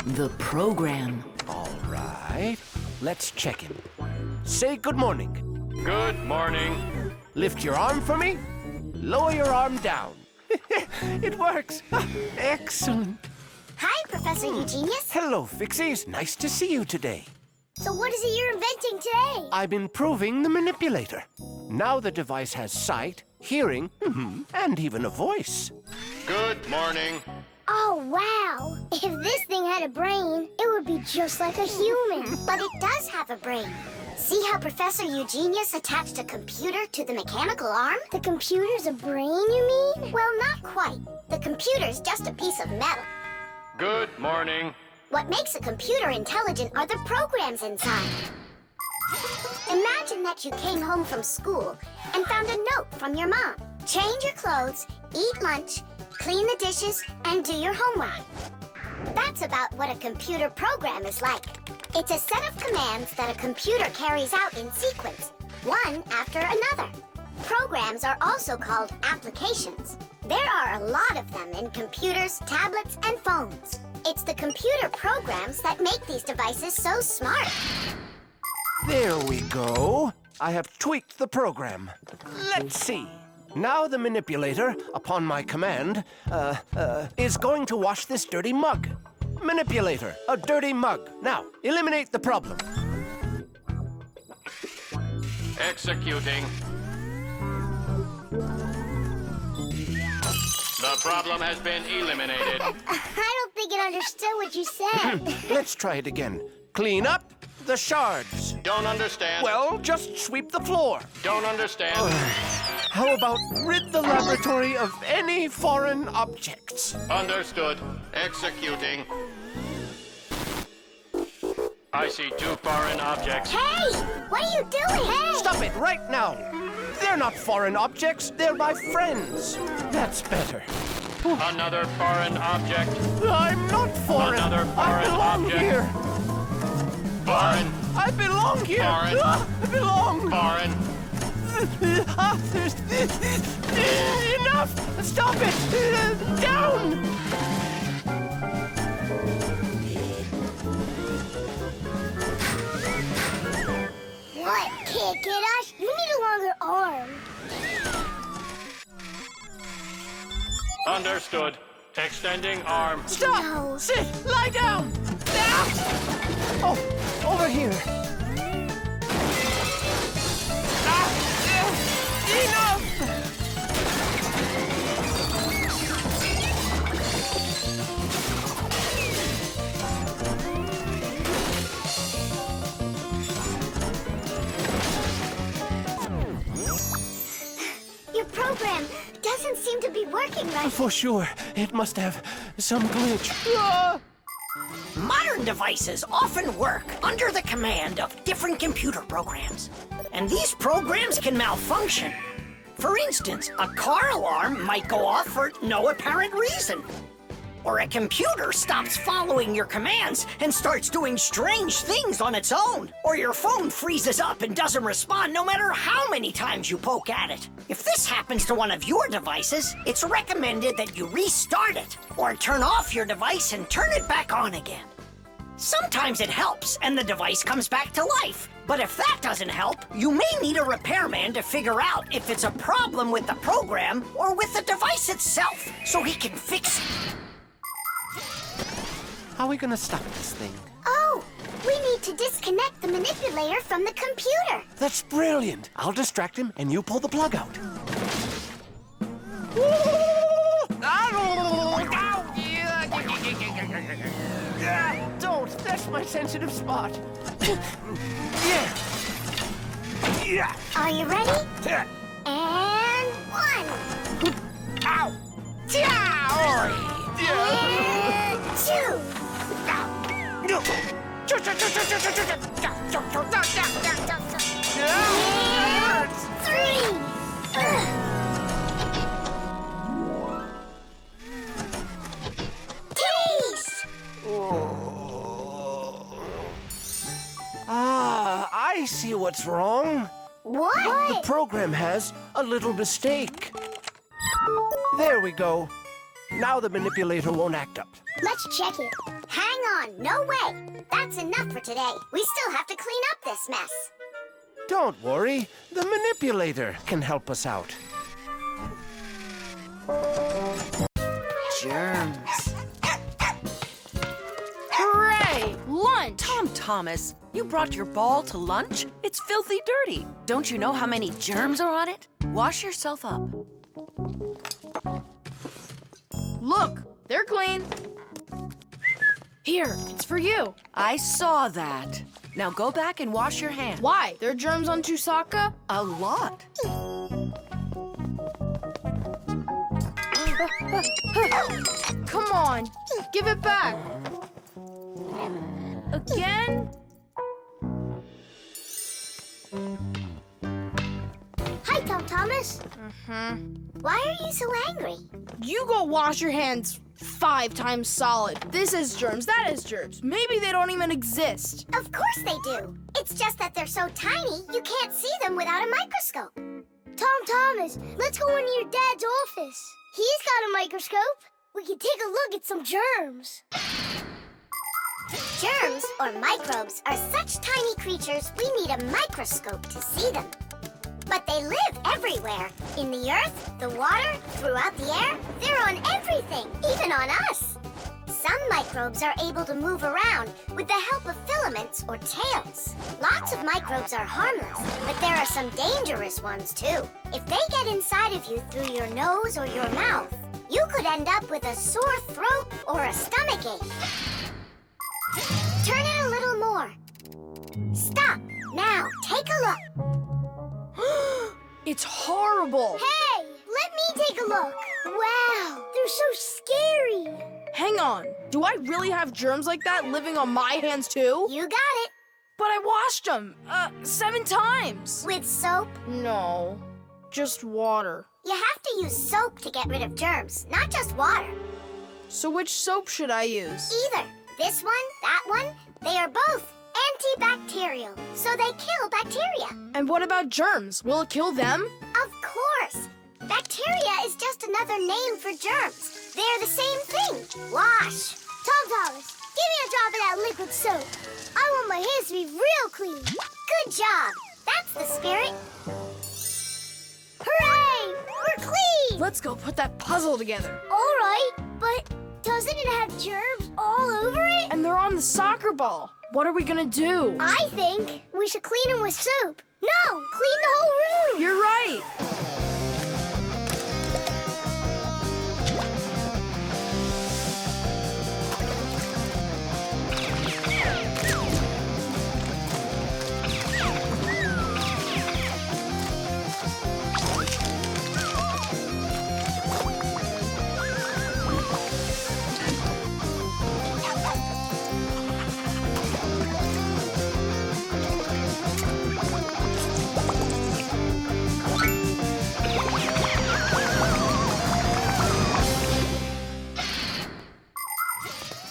The program. All right. Let's check in. Say good morning. Good morning. Lift your arm for me. Lower your arm down. It works. Excellent. Hi, Professor Eugenius. Hello, Fixies. Nice to see you today. So what is it you're inventing today? I'm improving the manipulator. Now the device has sight, hearing, and even a voice. Good morning. Oh, wow. If this thing had a brain, it would be just like a human. But it does have a brain. See how Professor Eugenius attached a computer to the mechanical arm? The computer's a brain, you mean? Well, not quite. The computer's just a piece of metal. Good morning. What makes a computer intelligent are the programs inside. Imagine that you came home from school and found a note from your mom. Change your clothes, eat lunch, clean the dishes, and do your homework. That's about what a computer program is like. It's a set of commands that a computer carries out in sequence, one after another. Programs are also called applications. There are a lot of them in computers, tablets, and phones. It's the computer programs that make these devices so smart. There we go. I have tweaked the program. Let's see. Now the manipulator, upon my command, is going to wash this dirty mug. Manipulator, a dirty mug. Now, eliminate the problem. Executing. The problem has been eliminated. I don't think it understood what you said. Let's try it again. Clean up the shards. Don't understand. Well, just sweep the floor. Don't understand. How about rid the laboratory of any foreign objects? Understood. Executing. I see 2 foreign objects. Hey! What are you doing? Hey! Stop it right now. They're not foreign objects. They're my friends. That's better. Another foreign object. I'm not foreign. Another I foreign belong object. here. Foreign. I belong here. Foreign. I belong. Foreign. Enough! Stop it! Down! What? Can't get us? You need a longer arm. Understood. Extending arm. Stop! No. Sit! Lie down! Ah! Oh, over here. Enough! Your program doesn't seem to be working right. For sure, it must have some glitch. Ah! Modern devices often work under the command of different computer programs. And these programs can malfunction. For instance, a car alarm might go off for no apparent reason. Or a computer stops following your commands and starts doing strange things on its own. Or your phone freezes up and doesn't respond no matter how many times you poke at it. If this happens to one of your devices, it's recommended that you restart it or turn off your device and turn it back on again. Sometimes it helps and the device comes back to life. But if that doesn't help, you may need a repairman to figure out if it's a problem with the program or with the device itself so he can fix it. How are we gonna stop this thing? Oh, we need to disconnect the manipulator from the computer. That's brilliant. I'll distract him and you pull the plug out. Don't. That's my sensitive spot. Yeah. Are you ready? And 1. Ow! And 2. And 3. Taste! I see what's wrong. What? The program has a little mistake. There we go. Now the manipulator won't act up. Let's check it. Hang on, no way. That's enough for today. We still have to clean up this mess. Don't worry, the manipulator can help us out. Germs. Hooray! Lunch! Tom Thomas, you brought your ball to lunch? It's filthy dirty. Don't you know how many germs are on it? Wash yourself up. Look, they're clean. Here, it's for you. I saw that. Now go back and wash your hands. Why? There are germs on Tusaka? A lot. Come on, give it back. Again? Hi, Tom Thomas. Why are you so angry? You go wash your hands 5 times solid. This is germs, that is germs. Maybe they don't even exist. Of course they do. It's just that they're so tiny, you can't see them without a microscope. Tom Thomas, let's go into your dad's office. He's got a microscope. We can take a look at some germs. Germs, or microbes, are such tiny creatures we need a microscope to see them. But they live everywhere. In the earth, the water, throughout the air. They're on everything, even on us. Some microbes are able to move around with the help of filaments or tails. Lots of microbes are harmless, but there are some dangerous ones too. If they get inside of you through your nose or your mouth, you could end up with a sore throat or a stomachache. Turn it a little more. Stop. Now, take a look. It's horrible. Hey, let me take a look. Wow, they're so scary. Hang on, do I really have germs like that living on my hands too? You got it. But I washed them 7 times. With soap? No, just water. You have to use soap to get rid of germs, not just water. So which soap should I use? Either this one, that one, they are both antibacterial, so they kill bacteria. And what about germs? Will it kill them? Of course. Bacteria is just another name for germs. They're the same thing. Wash. Tom Thomas, give me a drop of that liquid soap. I want my hands to be real clean. Good job. That's the spirit. Hooray! We're clean! Let's go put that puzzle together. All right, but doesn't it have germs all over it? And they're on the soccer ball. What are we gonna do? I think we should clean them with soap. No, clean the whole room. You're right.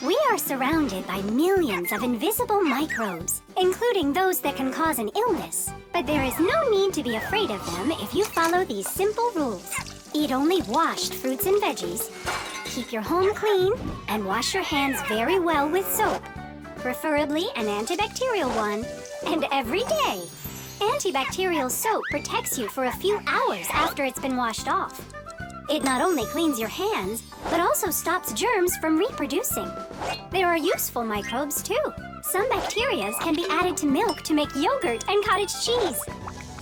We are surrounded by millions of invisible microbes, including those that can cause an illness. But there is no need to be afraid of them if you follow these simple rules. Eat only washed fruits and veggies, keep your home clean, and wash your hands very well with soap, preferably an antibacterial one, and every day. Antibacterial soap protects you for a few hours after it's been washed off. It not only cleans your hands, but also stops germs from reproducing. There are useful microbes, too. Some bacteria can be added to milk to make yogurt and cottage cheese.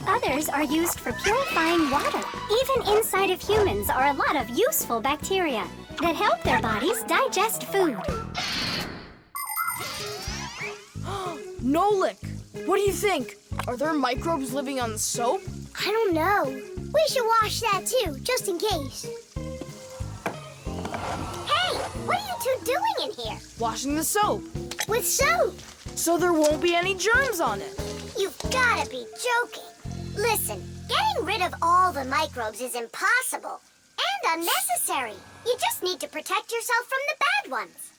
Others are used for purifying water. Even inside of humans are a lot of useful bacteria that help their bodies digest food. Nolik, what do you think? Are there microbes living on the soap? I don't know. We should wash that too, just in case. Hey, what are you two doing in here? Washing the soap, With soap? so there won't be any germs on it. You've gotta be joking. Listen, getting rid of all the microbes is impossible and unnecessary. You just need to protect yourself from the bad ones.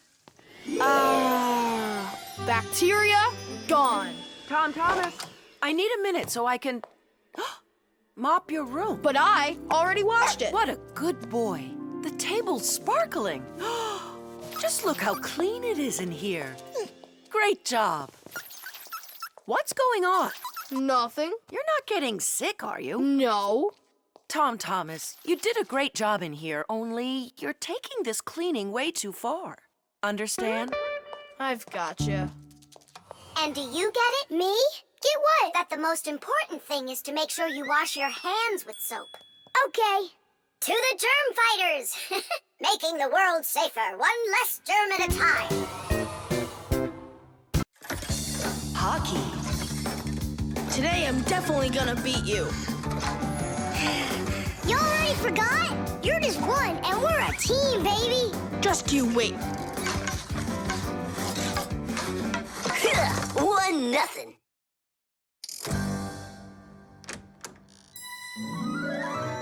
Bacteria gone. Tom Thomas, I need a minute so I can mop your room. But I already washed it. What a good boy. The table's sparkling. Just Just look how clean it is in here. Great job. What's going on? Nothing. You're not getting sick, are you? No. Tom Thomas, you did a great job in here, only you're taking this cleaning way too far. Understand? I've gotcha. And do you get it? Me? Get what? That the most important thing is to make sure you wash your hands with soap. Okay. To the germ fighters! Making the world safer, one less germ at a time. Hockey. Today I'm definitely gonna beat you. You already forgot? You're just one, and we're a team, baby. Just you wait. 1-0.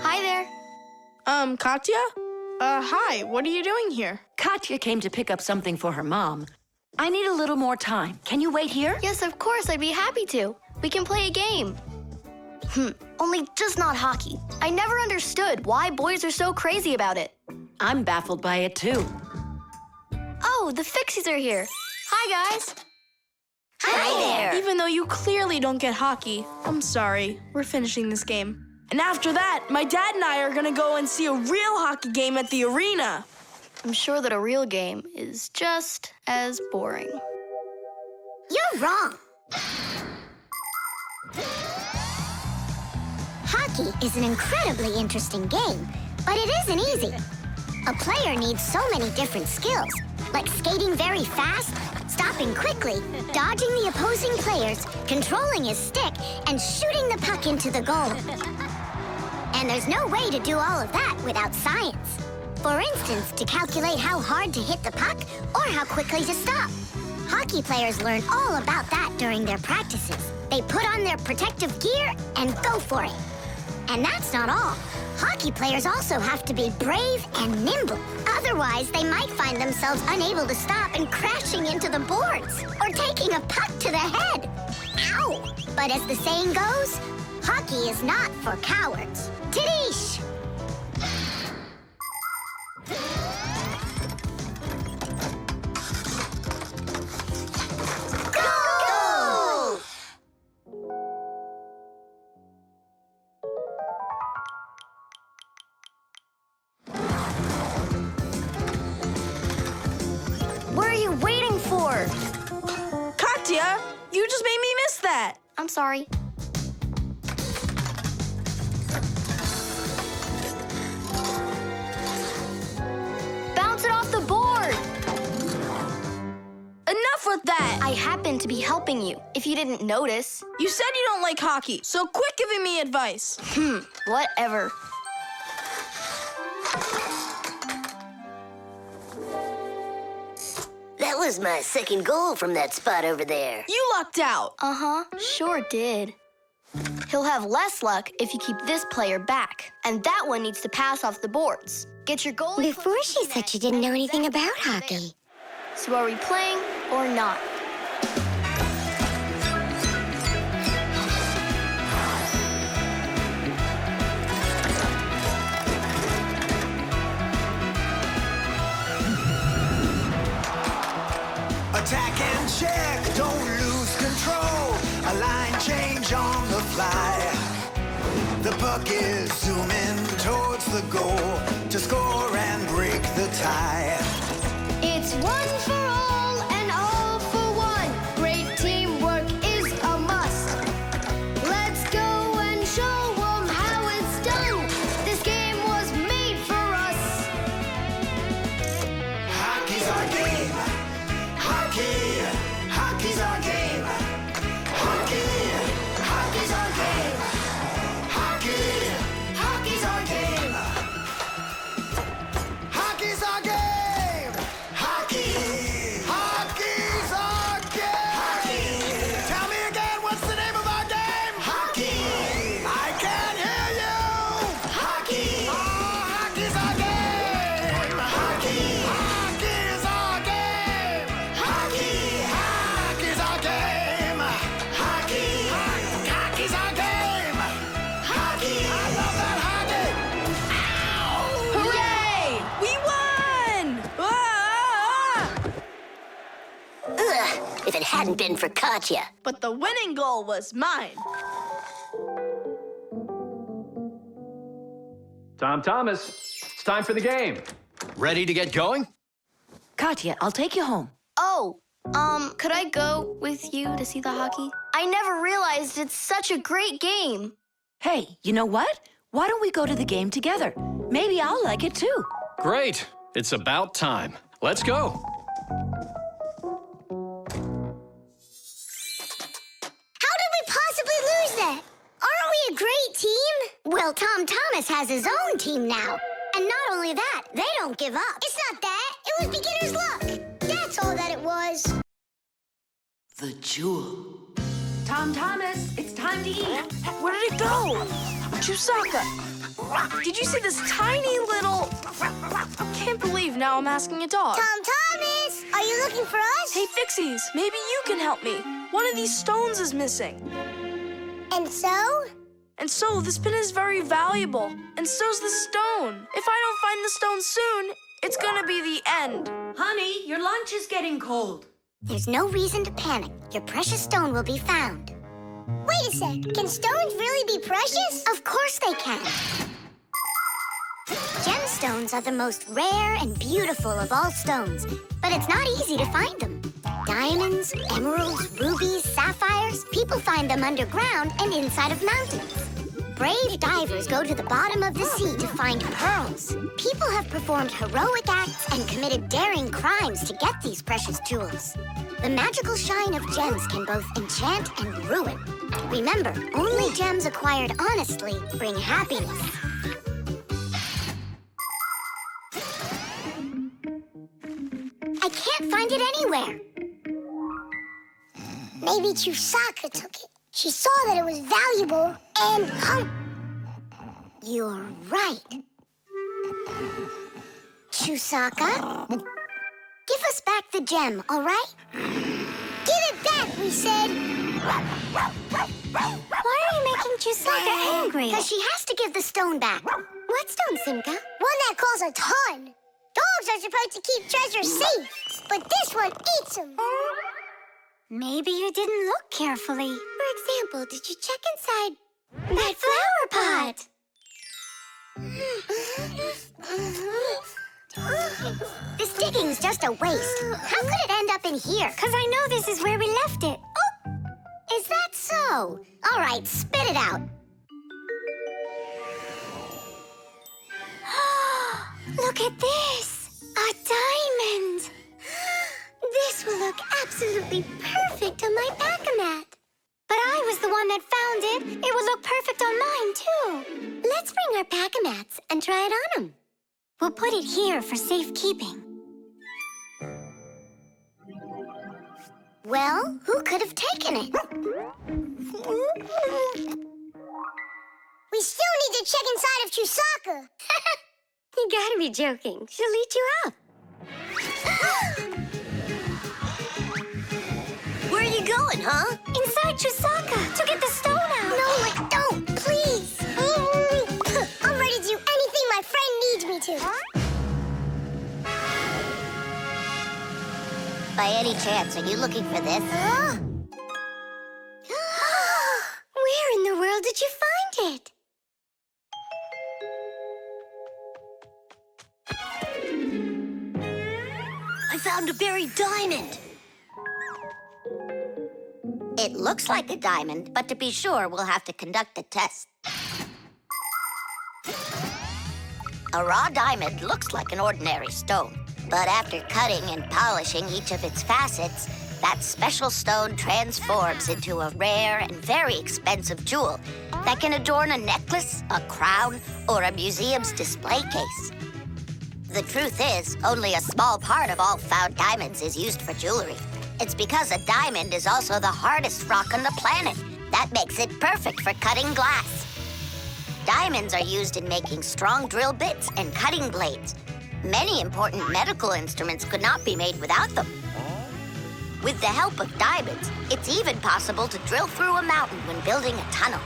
Hi there. Katya? Hi, what are you doing here? Katya came to pick up something for her mom. I need a little more time. Can you wait here? Yes, of course, I'd be happy to. We can play a game. Only just not hockey. I never understood why boys are so crazy about it. I'm baffled by it, too. Oh, the Fixies are here. Hi, guys. Hi there. Even though you clearly don't get hockey, I'm sorry. We're finishing this game. And after that, my dad and I are gonna go and see a real hockey game at the arena. I'm sure that a real game is just as boring. You're wrong. Hockey is an incredibly interesting game, but it isn't easy. A player needs so many different skills, like skating very fast, stopping quickly, dodging the opposing players, controlling his stick, and shooting the puck into the goal. And there's no way to do all of that without science. For instance, to calculate how hard to hit the puck or how quickly to stop. Hockey players learn all about that during their practices. They put on their protective gear and go for it. And that's not all. Hockey players also have to be brave and nimble. Otherwise, they might find themselves unable to stop and crashing into the boards or taking a puck to the head. Ow! But as the saying goes, hockey is not for cowards. Tidish! Goal! What are you waiting for? Katya, you just made me miss that. I'm sorry. Bounce it off the board! Enough with that. I happen to be helping you, if you didn't notice. You said you don't like hockey, so quit giving me advice. Whatever. That was my second goal from that spot over there. You lucked out. Uh-huh, sure did. He'll have less luck if you keep this player back. And that one needs to pass off the boards. Get your goalie... Before she said she didn't know anything about hockey. So are we playing or not? Attack and check, don't lose control. A line change on the fly. The puck is zooming towards the goal to score and break the tie. It's one for all and all for one. Great teamwork is a must. Let's go and show them how it's done. This game was made for us. Hockey's our game. Hockey, hockey's our game. Hockey, hockey's our game. Hockey, If it hadn't been for Katya. But the winning goal was mine. Tom Thomas, it's time for the game. Ready to get going? Katya, I'll take you home. Oh, could I go with you to see the hockey? I never realized it's such a great game. Hey, you know what? Why don't we go to the game together? Maybe I'll like it too. Great. It's about time. Let's go. How did we possibly lose that? Aren't we a great team? Well, Tom Thomas has his own team now. And not only that, they don't give up. It's not that. It was beginner's luck. That's all that it was. The jewel. Tom Thomas, it's time to eat. Where did it go? Chusaka, did you see this tiny little... Can't believe now I'm asking a dog. Tom Thomas, are you looking for us? Hey, Fixies, maybe you can help me. One of these stones is missing. And so? And so, this pin is very valuable. And so's the stone. If I don't find the stone soon, it's gonna be the end. Honey, your lunch is getting cold. There's no reason to panic. Your precious stone will be found. Wait a sec. Can stones really be precious? Of course they can. Gemstones are the most rare and beautiful of all stones, but it's not easy to find them. Diamonds, emeralds, rubies, sapphires, people find them underground and inside of mountains. Brave divers go to the bottom of the sea to find pearls. People have performed heroic acts and committed daring crimes to get these precious jewels. The magical shine of gems can both enchant and ruin. Remember, only gems acquired honestly bring happiness. I can't find it anywhere. Maybe Chusaka took it. She saw that it was valuable and You're right. Chusaka, give us back the gem, all right? Give it back, we said. Why are you making Chusaka angry? Because she has to give the stone back. What stone, Simka? One that costs a ton. Dogs are supposed to keep treasure safe, but this one eats them. Maybe you didn't look carefully. For example, did you check inside that flower pot? This digging's just a waste. How could it end up in here? Because I know this is where we left it. Oh, is that so? All right, spit it out. Look at this! A diamond! This will look absolutely perfect on my pack-a-mat. But I was the one that found it. It would look perfect on mine, too. Let's bring our pack-a-mats and try it on them. We'll put it here for safekeeping. Well, who could have taken it? We still need to check inside of Chusaka. You gotta be joking. She'll eat you up. Where are you going, huh? Inside Chusaka to get the stone out. No, don't, please. I'm ready to do anything my friend needs me to. By any chance, are you looking for this? Where in the world did you find it? I found a buried diamond. It looks like a diamond, but to be sure, we'll have to conduct a test. A raw diamond looks like an ordinary stone, but after cutting and polishing each of its facets, that special stone transforms into a rare and very expensive jewel that can adorn a necklace, a crown, or a museum's display case. The truth is, only a small part of all found diamonds is used for jewelry. It's because a diamond is also the hardest rock on the planet. That makes it perfect for cutting glass. Diamonds are used in making strong drill bits and cutting blades. Many important medical instruments could not be made without them. With the help of diamonds, it's even possible to drill through a mountain when building a tunnel.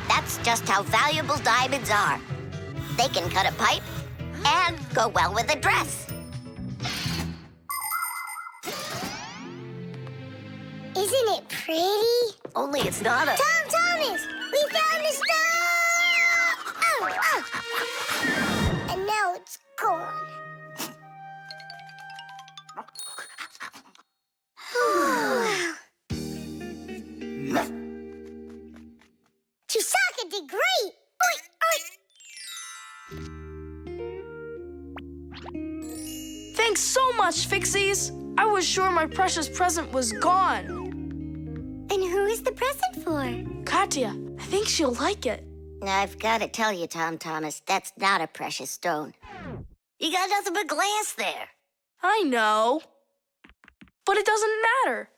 That's just how valuable diamonds are. They can cut a pipe and go well with a dress. Isn't it pretty? Only it's not a... Tom Thomas! We found the stone! Oh! And now it's gone. Chusaka did great! Oink, oink. Thanks so much, Fixies. I was sure my precious present was gone. And who is the present for? Katya, I think she'll like it. I've got to tell you, Tom Thomas, that's not a precious stone. You got nothing but glass there. I know. But it doesn't matter.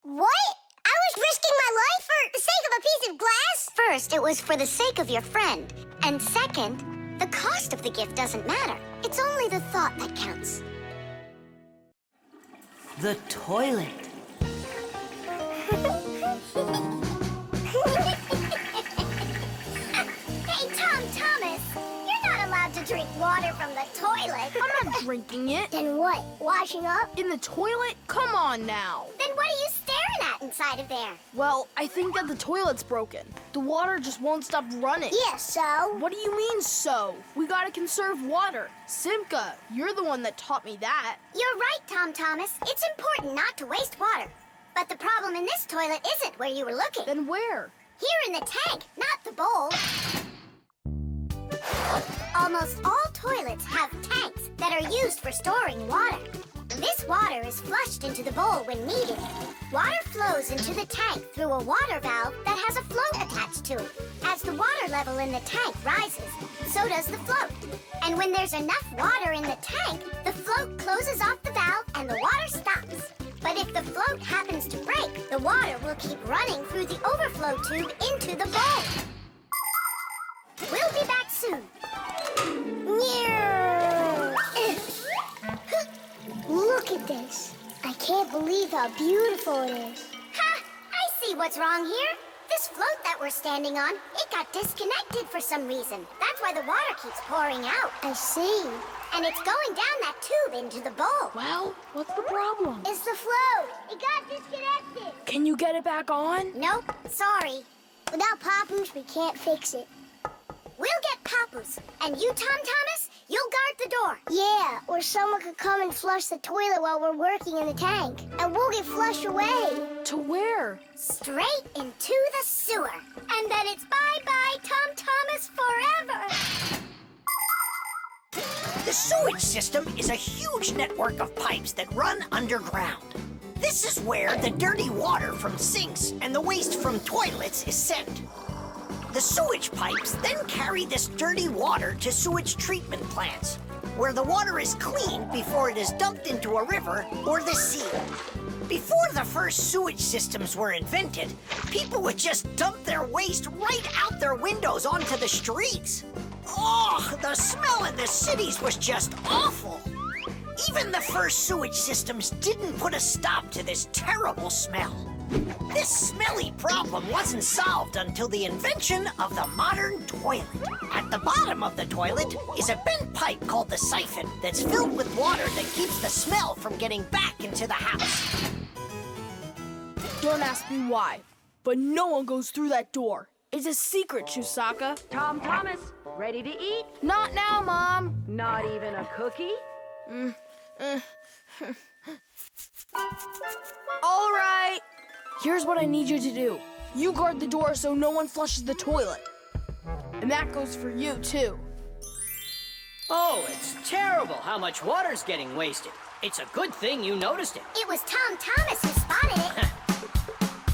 What? I was risking my life for the sake of a piece of glass? First, it was for the sake of your friend. And second, the cost of the gift doesn't matter. It's only the thought that counts. The toilet. Hey, Tom Thomas, you're not allowed to drink water from the toilet. I'm not drinking it. Then what? Washing up? In the toilet? Come on now. Then what are you staring at inside of there? Well, I think that the toilet's broken. The water just won't stop running. Yeah, so? What do you mean, so? We gotta conserve water. Simka, you're the one that taught me that. You're right, Tom Thomas. It's important not to waste water. But the problem in this toilet isn't where you were looking. Then where? Here in the tank, not the bowl. Almost all toilets have tanks that are used for storing water. This water is flushed into the bowl when needed. Water flows into the tank through a water valve that has a float attached to it. As the water level in the tank rises, so does the float. And when there's enough water in the tank, the float closes off the valve and the water stops. But if the float happens to break, the water will keep running through the overflow tube into the bowl. We'll be back soon. Look at this. I can't believe how beautiful it is. Ha! I see what's wrong here. This float that we're standing on, it got disconnected for some reason. That's why the water keeps pouring out. I see. And it's going down that tube into the bowl. Well, what's the problem? It's the float. It got disconnected. Can you get it back on? Nope, sorry. Without Papoose, we can't fix it. We'll get Papoose. And you, Tom Thomas, you'll guard the door. Yeah, or someone could come and flush the toilet while we're working in the tank. And we'll get flushed away. To where? Straight into the sewer. And then it's bye-bye, Tom Thomas, forever. The sewage system is a huge network of pipes that run underground. This is where the dirty water from sinks and the waste from toilets is sent. The sewage pipes then carry this dirty water to sewage treatment plants, where the water is cleaned before it is dumped into a river or the sea. Before the first sewage systems were invented, people would just dump their waste right out their windows onto the streets. Oh, the smell in the cities was just awful. Even the first sewage systems didn't put a stop to this terrible smell. This smelly problem wasn't solved until the invention of the modern toilet. At the bottom of the toilet is a bent pipe called the siphon that's filled with water that keeps the smell from getting back into the house. Don't ask me why, but no one goes through that door. It's a secret, Chusaka. Tom Thomas, ready to eat? Not now, Mom. Not even a cookie? All right. Here's what I need you to do. You guard the door so no one flushes the toilet. And that goes for you, too. Oh, it's terrible how much water's getting wasted. It's a good thing you noticed it. It was Tom Thomas who spotted it.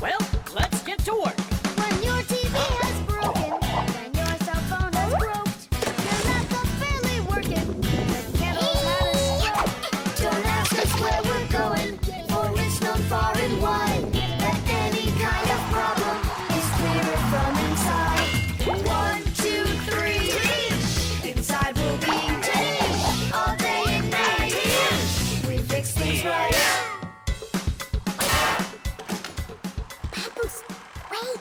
Well, let's get to work. When your TV has broken, when your cell phone has broke, your laptop barely working, the candles had a stroke. Don't ask us where we're going, for it's known far and wide that any kind of problem is clearer from inside. 1, 2, 3, inside we'll be all day and night. We fix things right. Papoose, wait.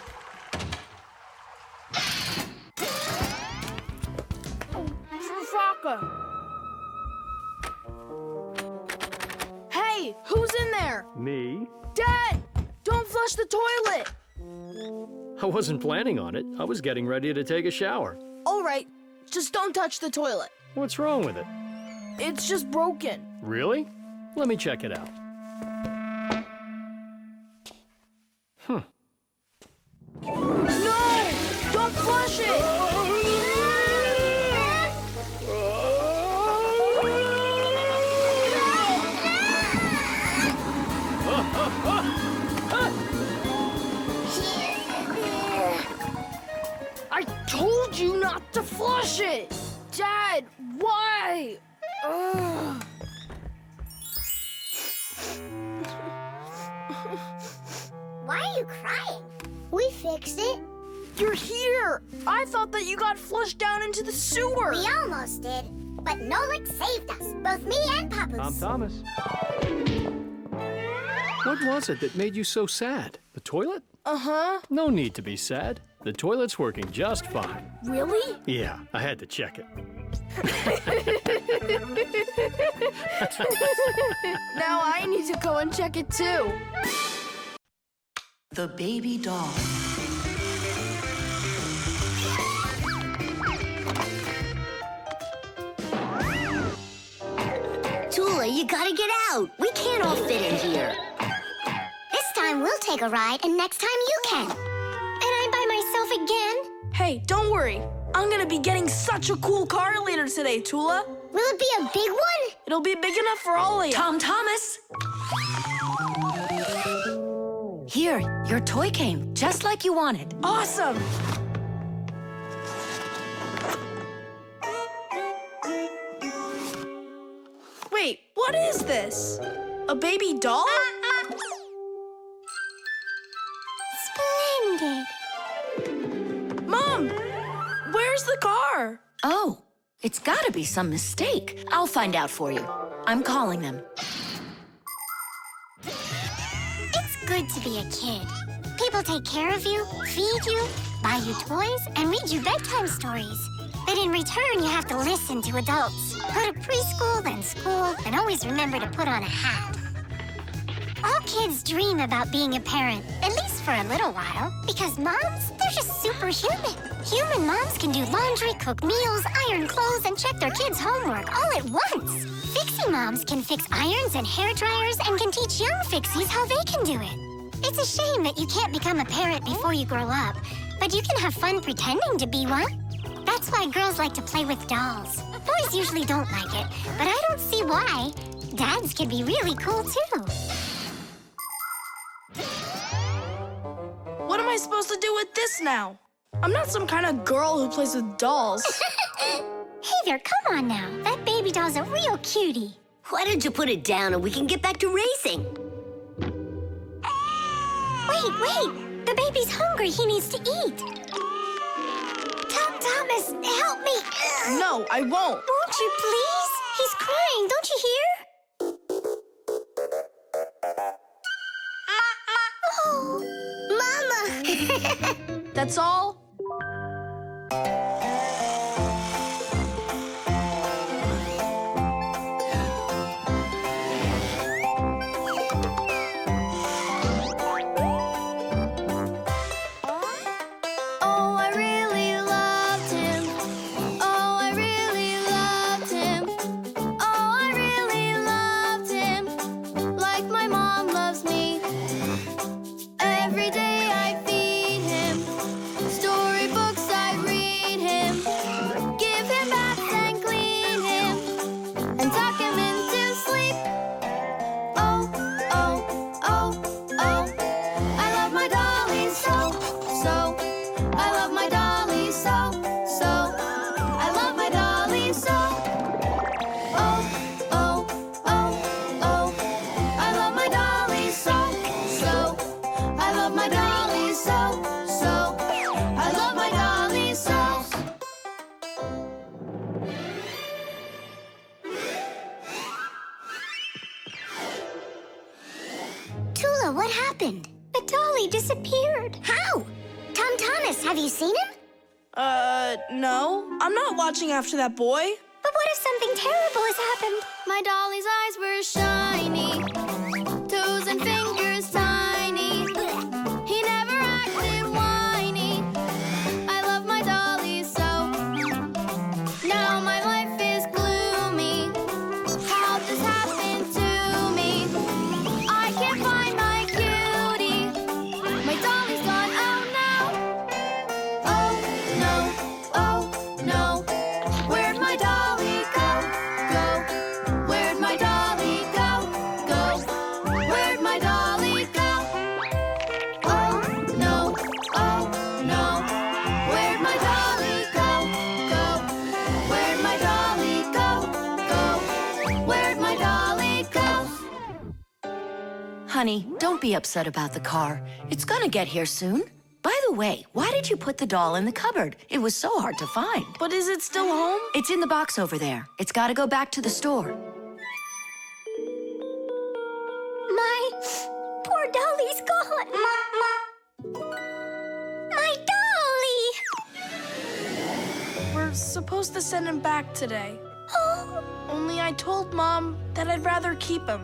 Hey, who's in there? Me? Dad, don't flush the toilet. I wasn't planning on it. I was getting ready to take a shower. All right, just don't touch the toilet. What's wrong with it? It's just broken. Really? Let me check it out. No! Don't flush it! I told you not to flush it! Dad, why? Ugh. Why are you crying? We fixed it. You're here! I thought that you got flushed down into the sewer! We almost did, but Nolik saved us, both me and Papoose. I'm Thomas. What was it that made you so sad? The toilet? Uh-huh. No need to be sad. The toilet's working just fine. Really? Yeah, I had to check it. Now I need to go and check it too. The baby doll. Tula, you gotta get out. We can't all fit in here. This time we'll take a ride, and next time you can. And I'm by myself again? Hey, don't worry. I'm gonna be getting such a cool car later today, Tula. Will it be a big one? It'll be big enough for all of you. Tom Thomas! Here, your toy came, just like you wanted. Awesome! Wait, what is this? A baby doll? Splendid. Mom, where's the car? Oh, it's gotta be some mistake. I'll find out for you. I'm calling them. It's good to be a kid. People take care of you, feed you, buy you toys, and read you bedtime stories. But in return, you have to listen to adults. Go to preschool, then school, and always remember to put on a hat. All kids dream about being a parent, at least for a little while. Because moms, they're just superhuman. Human moms can do laundry, cook meals, iron clothes, and check their kids' homework all at once. Fixie moms can fix irons and hair dryers and can teach young fixies how they can do it. It's a shame that you can't become a parent before you grow up, but you can have fun pretending to be one. That's why girls like to play with dolls. Boys usually don't like it, but I don't see why. Dads can be really cool, too. What am I supposed to do with this now? I'm not some kind of girl who plays with dolls. Hey there, come on now. That baby doll's a real cutie. Why don't you put it down and we can get back to racing? Wait. The baby's hungry. He needs to eat. Thomas, help me. No, I won't. Won't you please? He's crying. Don't you hear? Oh, Mama. That's all? What happened? The dolly disappeared. How? Tom Thomas, have you seen him? No. I'm not watching after that boy. But what if something terrible has happened? My dolly's eyes were shiny. Honey, don't be upset about the car. It's gonna get here soon. By the way, why did you put the doll in the cupboard? It was so hard to find. But is it still home? It's in the box over there. It's gotta go back to the store. My poor dolly's gone. My dolly! We're supposed to send him back today. Oh. Only I told Mom that I'd rather keep him.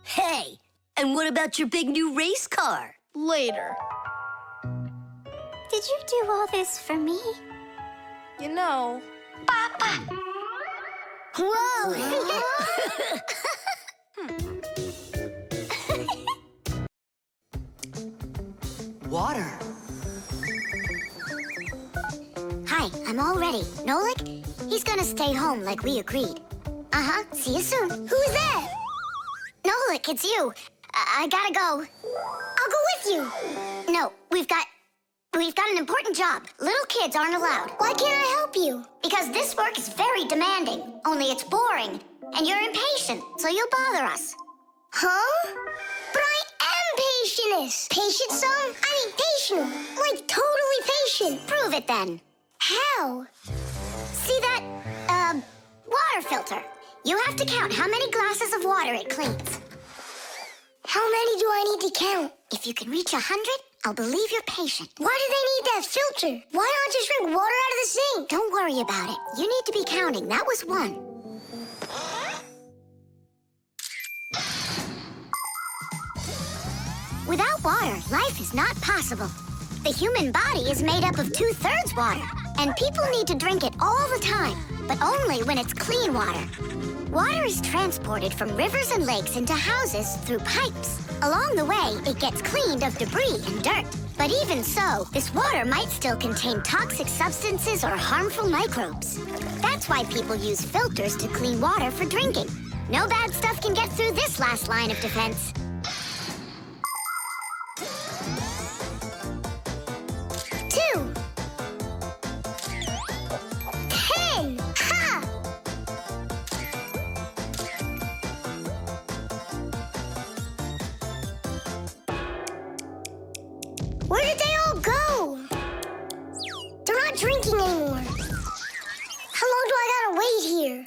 Hey, and what about your big new race car? Later. Did you do all this for me? You know... Whoa! Water. Hi, I'm all ready. Nolik, he's gonna stay home like we agreed. Uh-huh, see you soon. Who's that? Nolik, it's you. I gotta go. I'll go with you. No, we've got an important job. Little kids aren't allowed. Why can't I help you? Because this work is very demanding, only it's boring. And you're impatient, so you'll bother us. Huh? But I am patientest. Patient, son? I mean patient. Like totally patient. Prove it then. How? See that, water filter? You have to count how many glasses of water it cleans. How many do I need to count? If you can reach 100, I'll believe you're patient. Why do they need that filter? Why not just drink water out of the sink? Don't worry about it. You need to be counting. That was 1. Without water, life is not possible. The human body is made up of 2/3 water, and people need to drink it all the time, but only when it's clean water. Water is transported from rivers and lakes into houses through pipes. Along the way, it gets cleaned of debris and dirt. But even so, this water might still contain toxic substances or harmful microbes. That's why people use filters to clean water for drinking. No bad stuff can get through this last line of defense. 2. 10. Ha! Where did they all go? They're not drinking anymore. How long do I gotta wait here?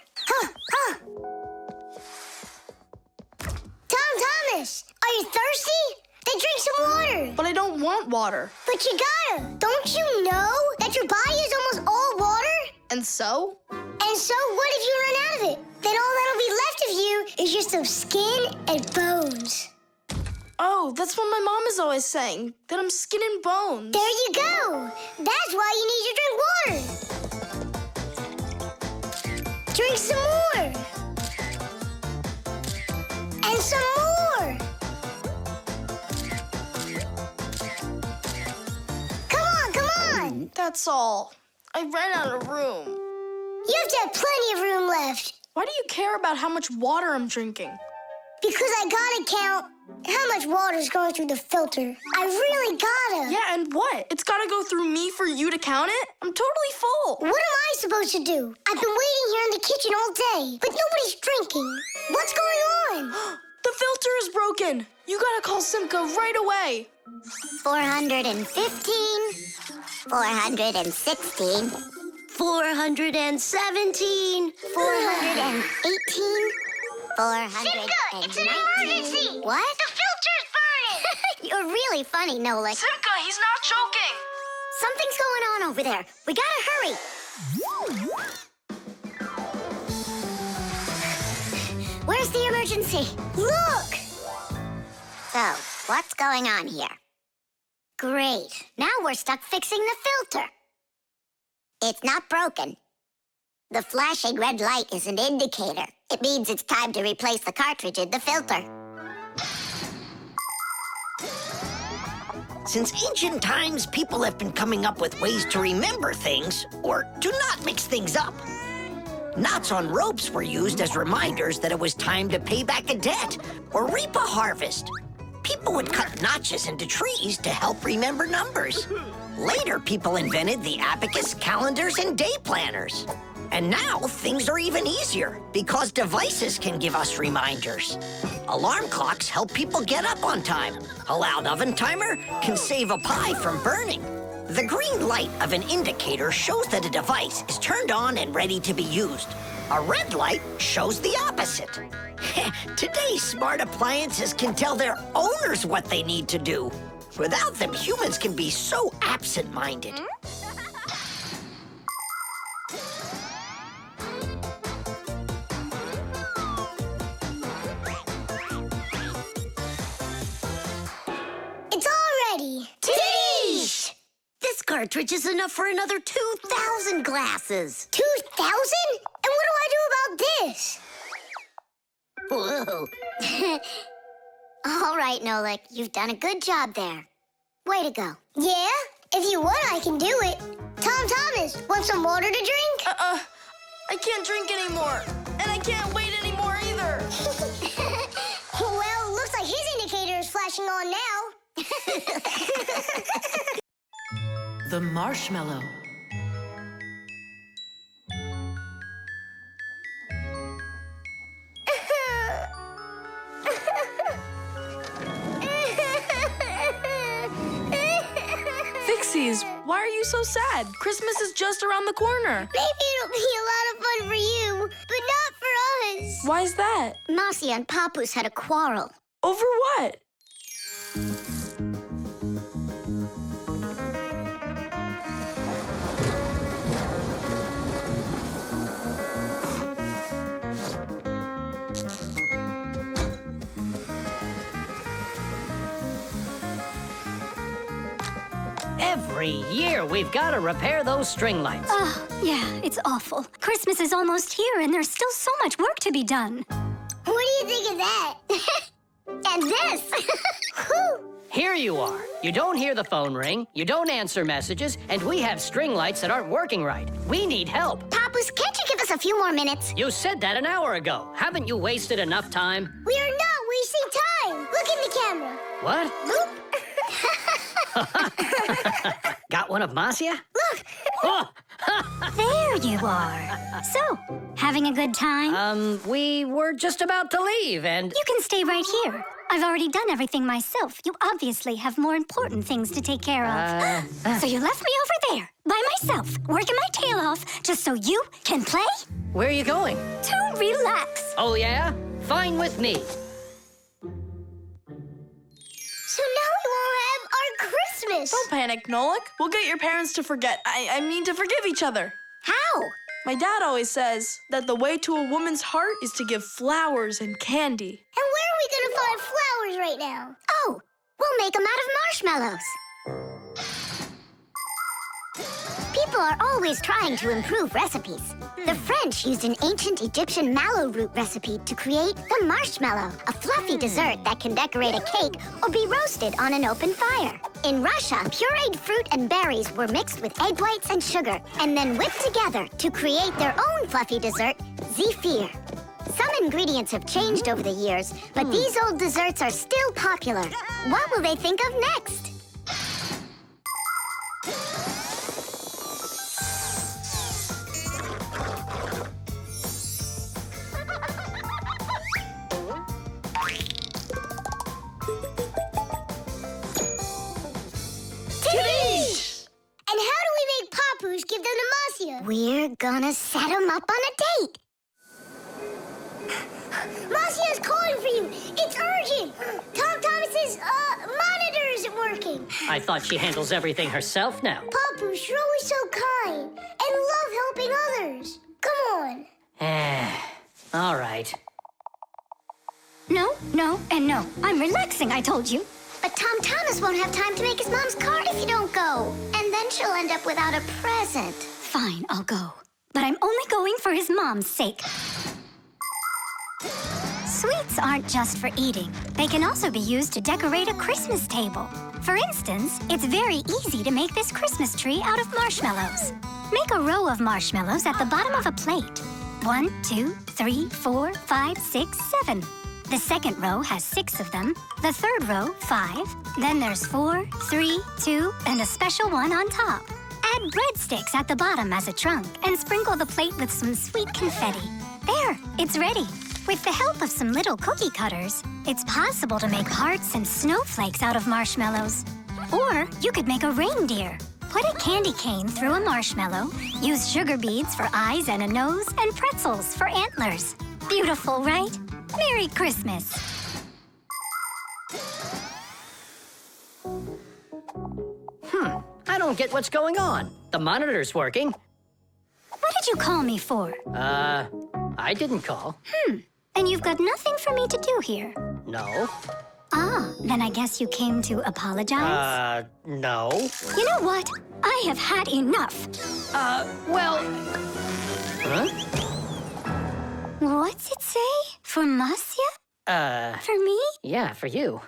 Thomas, are you thirsty? Then drink some water. But I don't want water. But you gotta. Don't you know that your body is almost all water? And so? And so what if you run out of it? Then all that'll be left of you is just some skin and bones. Oh, that's what my mom is always saying, that I'm skin and bones. There you go. That's why you need to drink water. Drink some more. And some more. Come on, come on. That's all. I ran out of room. You have to have plenty of room left. Why do you care about how much water I'm drinking? Because I gotta count how much water's going through the filter. I really gotta. Yeah, and what? It's gotta go through me for you to count it? I'm totally full. What am I supposed to do? I've been waiting here in the kitchen all day, but nobody's drinking. What's going on? The filter is broken. You gotta call Simka right away. 415, 416, 417, 418, 419. Simka, it's an emergency! What? The filter's burning! You're really funny, Nolik. Simka, he's not joking. Something's going on over there. We gotta hurry. Where's the emergency? Look! So, what's going on here? Great. Now we're stuck fixing the filter. It's not broken. The flashing red light is an indicator. It means it's time to replace the cartridge in the filter. Since ancient times, people have been coming up with ways to remember things or to not mix things up. Knots on ropes were used as reminders that it was time to pay back a debt or reap a harvest. People would cut notches into trees to help remember numbers. Later, people invented the abacus, calendars, and day planners. And now things are even easier because devices can give us reminders. Alarm clocks help people get up on time. A loud oven timer can save a pie from burning. The green light of an indicator shows that a device is turned on and ready to be used. A red light shows the opposite. Today's smart appliances can tell their owners what they need to do. Without them, humans can be so absent-minded. It's all ready. Titties! This cartridge is enough for another 2,000 glasses. 2,000? And what do I do about this? Whoa. All right, Nolik, you've done a good job there. Way to go. Yeah? If you want, I can do it. Thomas, want some water to drink? I can't drink anymore. And I can't wait anymore either. Well, looks like his indicator is flashing on now. The marshmallow. Fixies, why are you so sad? Christmas is just around the corner. Maybe it'll be a lot of fun for you, but not for us. Why's that? Marcia and Papoose had a quarrel. Over what? Every year, we've got to repair those string lights. Oh, yeah, it's awful. Christmas is almost here, and there's still so much work to be done. What do you think of that? And this? Whew. Here you are. You don't hear the phone ring, you don't answer messages, and we have string lights that aren't working right. We need help. Papoose, can't you give us a few more minutes? You said that an hour ago. Haven't you wasted enough time? We are not wasting time. Look in the camera. What? Boop. Got one of Marcia? Look. Oh. There you are. So, having a good time? We were just about to leave, and... You can stay right here. I've already done everything myself. You obviously have more important things to take care of. So you left me over there, by myself, working my tail off, just so you can play? Where are you going? To relax. Oh, yeah? Fine with me. So now we won't have our Christmas. Don't panic, Nolik. We'll get your parents to forget. I mean to forgive each other. How? My dad always says that the way to a woman's heart is to give flowers and candy. And where are we gonna find flowers right now? Oh, we'll make them out of marshmallows. People are always trying to improve recipes. The French used an ancient Egyptian mallow root recipe to create the marshmallow, a fluffy dessert that can decorate a cake or be roasted on an open fire. In Russia, pureed fruit and berries were mixed with egg whites and sugar and then whipped together to create their own fluffy dessert, zefir. Some ingredients have changed over the years, but these old desserts are still popular. What will they think of next? And how do we make Papoose give them to Marcia? We're gonna set him up on a date. Marcia's calling for you. It's urgent. Thomas's monitor isn't working. I thought she handles everything herself now. Papoose, you're always so kind and love helping others. Come on. All right. No, no, and no. I'm relaxing, I told you. But Thomas won't have time to make his mom's card if you don't go. And then she'll end up without a present. Fine, I'll go. But I'm only going for his mom's sake. Sweets aren't just for eating. They can also be used to decorate a Christmas table. For instance, it's very easy to make this Christmas tree out of marshmallows. Make a row of marshmallows at the bottom of a plate. 1, 2, 3, 4, 5, 6, 7. The second row has 6 of them. The third row, 5. Then there's 4, 3, 2, and a special one on top. Add breadsticks at the bottom as a trunk and sprinkle the plate with some sweet confetti. There, it's ready. With the help of some little cookie cutters, it's possible to make hearts and snowflakes out of marshmallows. Or you could make a reindeer. Put a candy cane through a marshmallow, use sugar beads for eyes and a nose, and pretzels for antlers. Beautiful, right? Merry Christmas! I don't get what's going on. The monitor's working. What did you call me for? I didn't call. And you've got nothing for me to do here. No. Ah, then I guess you came to apologize? No. You know what? I have had enough. Well... Huh? What's it say? For Masya? For me? Yeah, for you.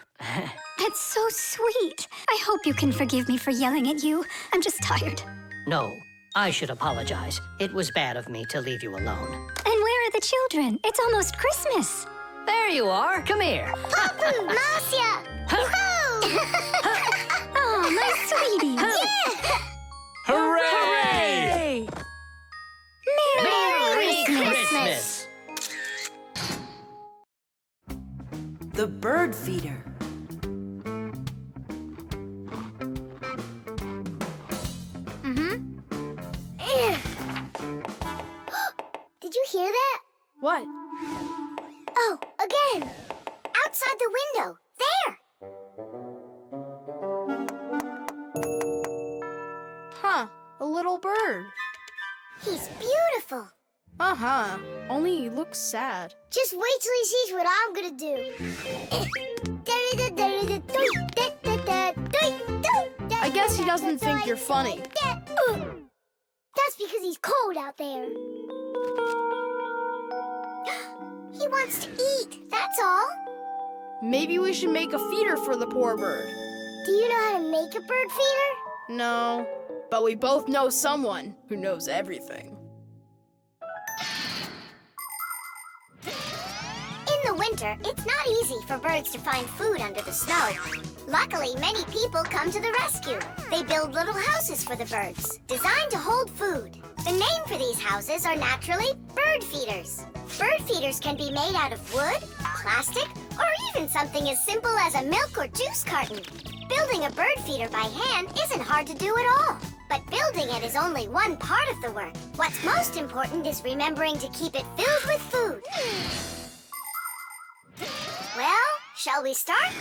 That's so sweet. I hope you can forgive me for yelling at you. I'm just tired. No, I should apologize. It was bad of me to leave you alone. And where are the children? It's almost Christmas. There you are. Come here. Papu, Masya! Woohoo! Oh, my sweetie. Yeah! Hooray! Merry Christmas! The bird feeder. Did you hear that? What? Oh, again! Outside the window! There! Huh, a little bird. He's beautiful! Uh-huh, only he looks sad. Just wait till he sees what I'm gonna do. I guess he doesn't think you're funny. That's because he's cold out there. He wants to eat, that's all. Maybe we should make a feeder for the poor bird. Do you know how to make a bird feeder? No, but we both know someone who knows everything. In the winter, it's not easy for birds to find food under the snow. Luckily, many people come to the rescue. They build little houses for the birds, designed to hold food. The name for these houses are naturally bird feeders. Bird feeders can be made out of wood, plastic, or even something as simple as a milk or juice carton. Building a bird feeder by hand isn't hard to do at all. But building it is only one part of the work. What's most important is remembering to keep it filled with food. Well, shall we start?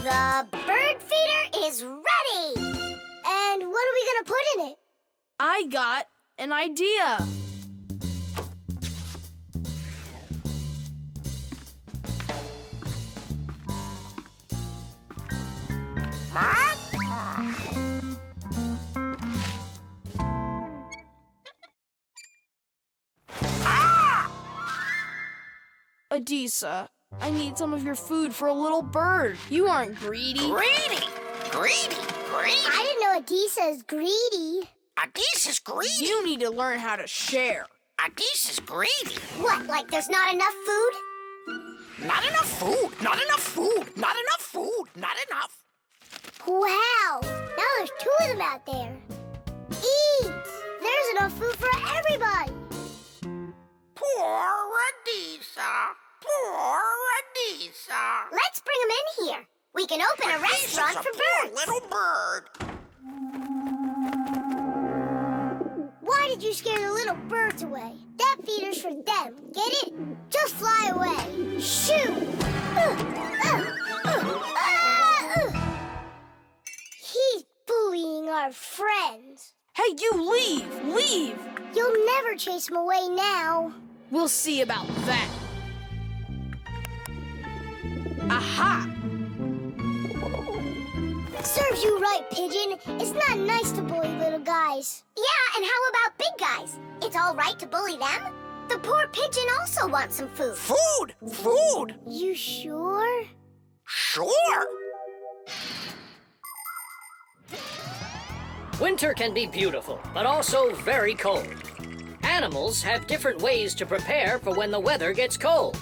The bird feeder is ready! And what are we gonna put in it? I got an idea. Adisa, I need some of your food for a little bird. You aren't greedy. Greedy! I didn't know Adisa is greedy. Adisa's greedy! You need to learn how to share. Adisa's greedy! What, like there's not enough food? Not enough food! Not enough food! Not enough food! Not enough! Wow! Now there's two of them out there. Eat! There's enough food for everybody. Poor Adisa! Poor Adisa! Let's bring them in here. We can open a restaurant for birds. Little bird! Why did you scare the little birds away? That feeder's for them. Get it? Just fly away. Shoot! He's bullying our friends. Hey, you leave! Leave! You'll never chase him away now. We'll see about that. Aha! Serves you right, Pigeon. It's not nice to bully little guys. Yeah, and how about big guys? It's all right to bully them? The poor pigeon also wants some food. Food! Food! You sure? Sure. Winter can be beautiful, but also very cold. Animals have different ways to prepare for when the weather gets cold.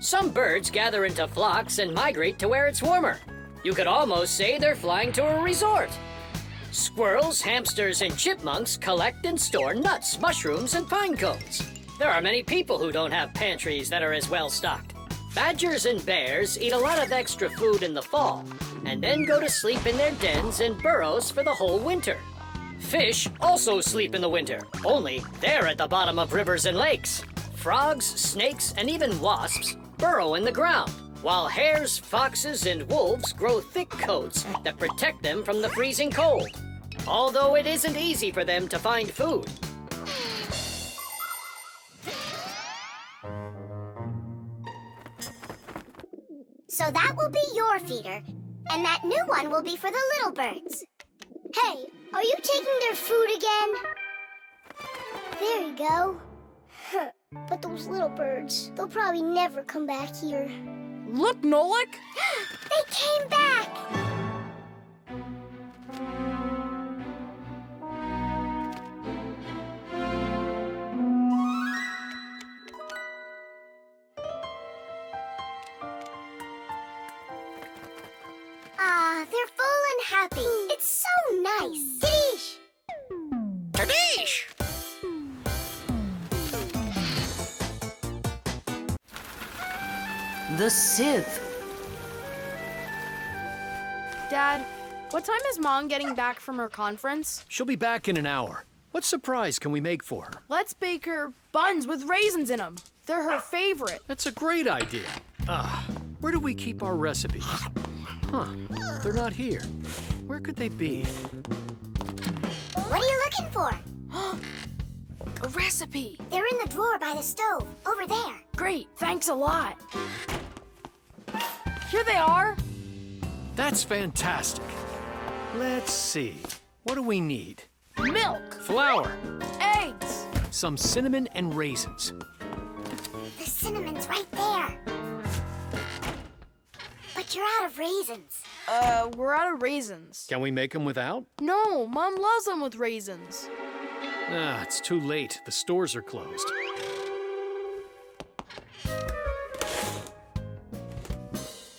Some birds gather into flocks and migrate to where it's warmer. You could almost say they're flying to a resort. Squirrels, hamsters, and chipmunks collect and store nuts, mushrooms, and pine cones. There are many people who don't have pantries that are as well stocked. Badgers and bears eat a lot of extra food in the fall, and then go to sleep in their dens and burrows for the whole winter. Fish also sleep in the winter, only they're at the bottom of rivers and lakes. Frogs, snakes, and even wasps burrow in the ground, while hares, foxes, and wolves grow thick coats that protect them from the freezing cold, although it isn't easy for them to find food. So that will be your feeder, and that new one will be for the little birds. Hey, are you taking their food again? There you go. But those little birds, they'll probably never come back here. Look, Nolik! They came back! They're full and happy. It's so nice. Tadish! The sieve. Dad, what time is Mom getting back from her conference? She'll be back in an hour. What surprise can we make for her? Let's bake her buns with raisins in them. They're her favorite. That's a great idea. Where do we keep our recipes? Huh, they're not here. Where could they be? What are you looking for? A recipe. They're in the drawer by the stove, over there. Great, thanks a lot. Here they are. That's fantastic. Let's see. What do we need? Milk. Flour. Eggs. Some cinnamon and raisins. The cinnamon's right there. But you're out of raisins. We're out of raisins. Can we make them without? No, Mom loves them with raisins. It's too late. The stores are closed.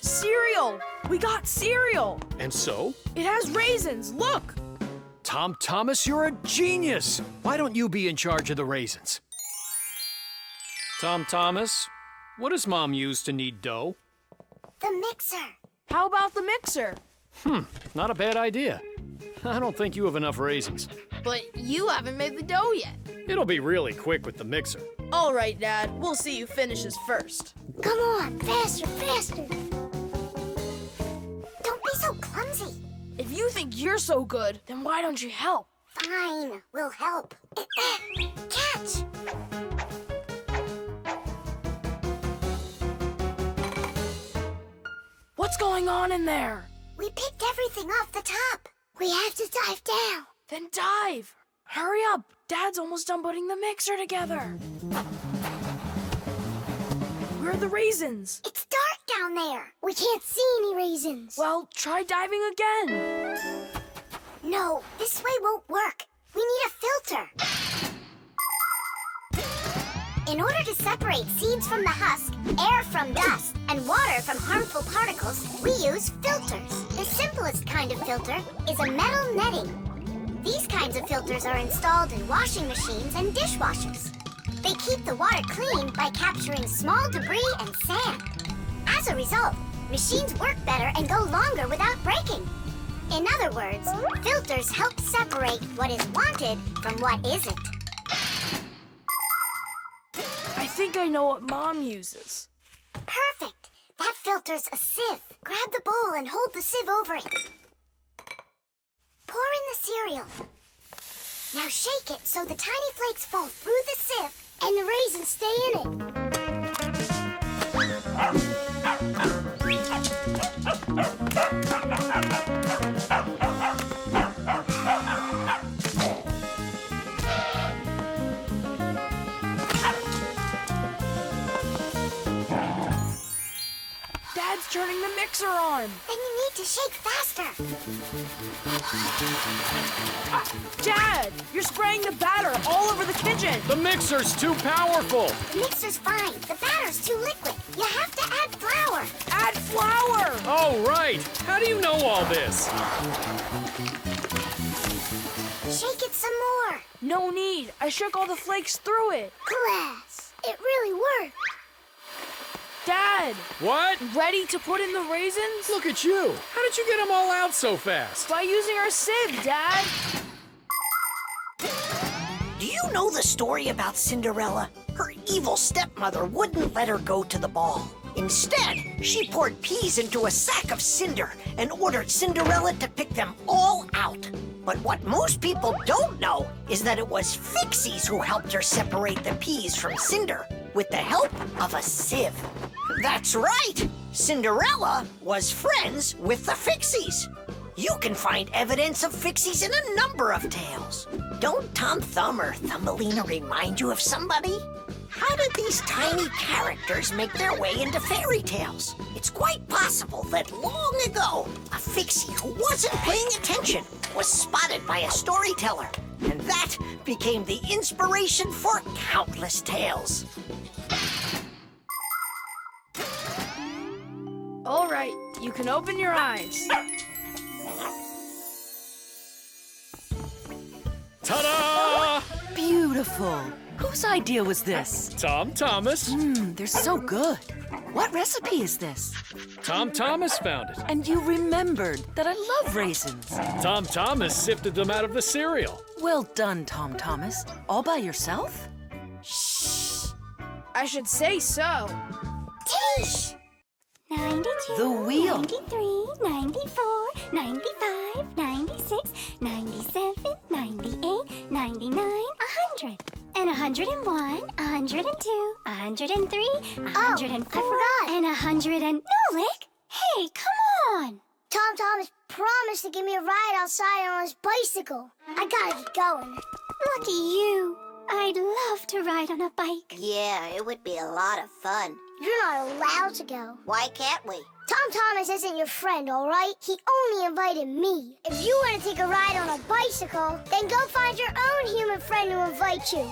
Cereal! We got cereal! And so? It has raisins, look! Tom Thomas, you're a genius! Why don't you be in charge of the raisins? Tom Thomas, what does Mom use to knead dough? The mixer. How about the mixer? Not a bad idea. I don't think you have enough raisins. But you haven't made the dough yet. It'll be really quick with the mixer. All right, Dad. We'll see who finishes first. Come on, faster, faster. Don't be so clumsy. If you think you're so good, then why don't you help? Fine, we'll help. Catch! What's going on in there? We picked everything off the top. We have to dive down. Then dive. Hurry up. Dad's almost done putting the mixer together. Where are the raisins? It's dark down there. We can't see any raisins. Well, try diving again. No, this way won't work. We need a filter. In order to separate seeds from the husk, air from dust, and water from harmful particles, we use filters. The simplest kind of filter is a metal netting. These kinds of filters are installed in washing machines and dishwashers. They keep the water clean by capturing small debris and sand. As a result, machines work better and go longer without breaking. In other words, filters help separate what is wanted from what isn't. I think I know what Mom uses. Perfect. That filter's a sieve. Grab the bowl and hold the sieve over it. Pour in the cereal. Now shake it so the tiny flakes fall through the sieve and the raisins stay in it. Dad's turning the mixer on. Then you need to shake faster. Dad, you're spraying the batter all over the kitchen. The mixer's too powerful. The mixer's fine. The batter's too liquid. You have to add flour. Add flour. Oh, right. How do you know all this? Shake it some more. No need. I shook all the flakes through it. Glass. It really worked. Dad, What? ready to put in the raisins? Look at you. How did you get them all out so fast? By using our sieve, Dad. Do you know the story about Cinderella? Her evil stepmother wouldn't let her go to the ball. Instead, she poured peas into a sack of cinder and ordered Cinderella to pick them all out. But what most people don't know is that it was Fixies who helped her separate the peas from cinder with the help of a sieve. That's right! Cinderella was friends with the Fixies. You can find evidence of Fixies in a number of tales. Don't Tom Thumb or Thumbelina remind you of somebody? How did these tiny characters make their way into fairy tales? It's quite possible that long ago, a Fixie who wasn't paying attention was spotted by a storyteller, and that became the inspiration for countless tales. All right, you can open your eyes. Ta-da! Beautiful. Whose idea was this? Tom Thomas. They're so good. What recipe is this? Tom Thomas found it. And you remembered that I love raisins. Tom Thomas sifted them out of the cereal. Well done, Tom Thomas. All by yourself? I should say so. Teach! 92, The wheel. 93, 94, 95, 96, 97, 98, 99, 100. And 101, 102, 103, 104, and 100 and... Nolik! Hey, come on! Tom Thomas promised to give me a ride outside on his bicycle. I gotta get going. Lucky you. I'd love to ride on a bike. Yeah, it would be a lot of fun. You're not allowed to go. Why can't we? Tom Thomas isn't your friend, all right? He only invited me. If you want to take a ride on a bicycle, then go find your own human friend to invite you.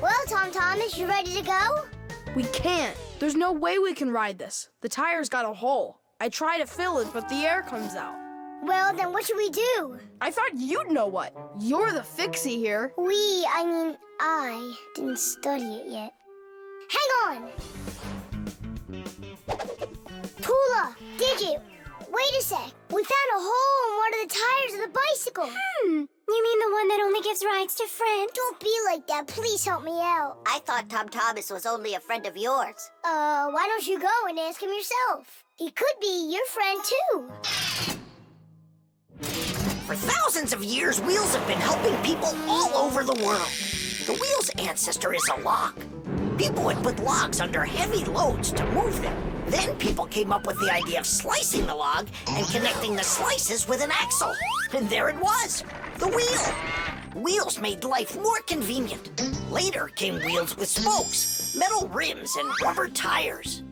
Well, Tom Thomas, you ready to go? We can't. There's no way we can ride this. The tire's got a hole. I try to fill it, but the air comes out. Well, then what should we do? I thought you'd know what. You're the Fixie here. I didn't study it yet. Hang on! Tula, Digit, wait a sec. We found a hole in one of the tires of the bicycle. You mean the one that only gives rides to friends? Don't be like that. Please help me out. I thought Tom Thomas was only a friend of yours. Why don't you go and ask him yourself? He could be your friend, too. For thousands of years, wheels have been helping people all over the world. The wheel's ancestor is a log. People would put logs under heavy loads to move them. Then people came up with the idea of slicing the log and connecting the slices with an axle. And there it was, the wheel. Wheels made life more convenient. Later came wheels with spokes, metal rims, and rubber tires.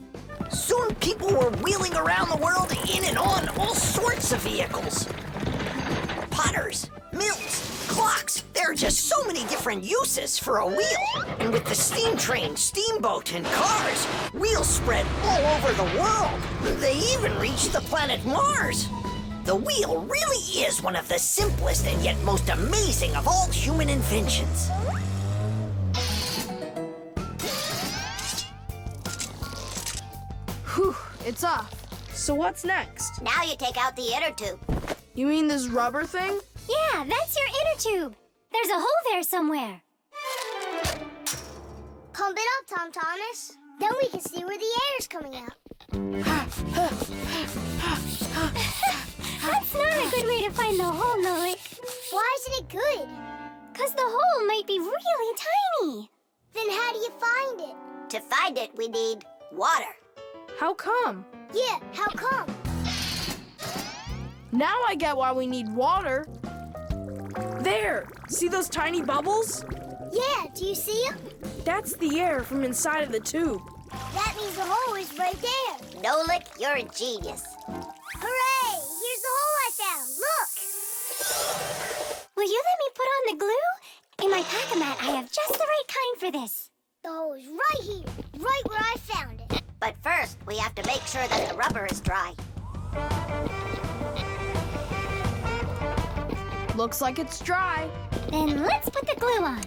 Soon people were wheeling around the world in and on all sorts of vehicles. Potters, mills, clocks. There are just so many different uses for a wheel. And with the steam train, steamboat, and cars, wheels spread all over the world. They even reached the planet Mars. The wheel really is one of the simplest and yet most amazing of all human inventions. Whew, it's off. So what's next? Now you take out the inner tube. You mean this rubber thing? Yeah, that's your inner tube. There's a hole there somewhere. Pump it up, Tom Thomas. Then we can see where the air's coming out. That's not a good way to find the hole, Nolik. Why isn't it good? 'Cause the hole might be really tiny. Then how do you find it? To find it, we need water. How come? Yeah, how come? Now I get why we need water. There! See those tiny bubbles? Yeah, do you see them? That's the air from inside of the tube. That means the hole is right there. Nolik, you're a genius. Hooray! Here's the hole I found. Look! Will you let me put on the glue? In my pack-a-mat, I have just the right kind for this. The hole is right here, right where I found it. But first, we have to make sure that the rubber is dry. Looks like it's dry. Then let's put the glue on.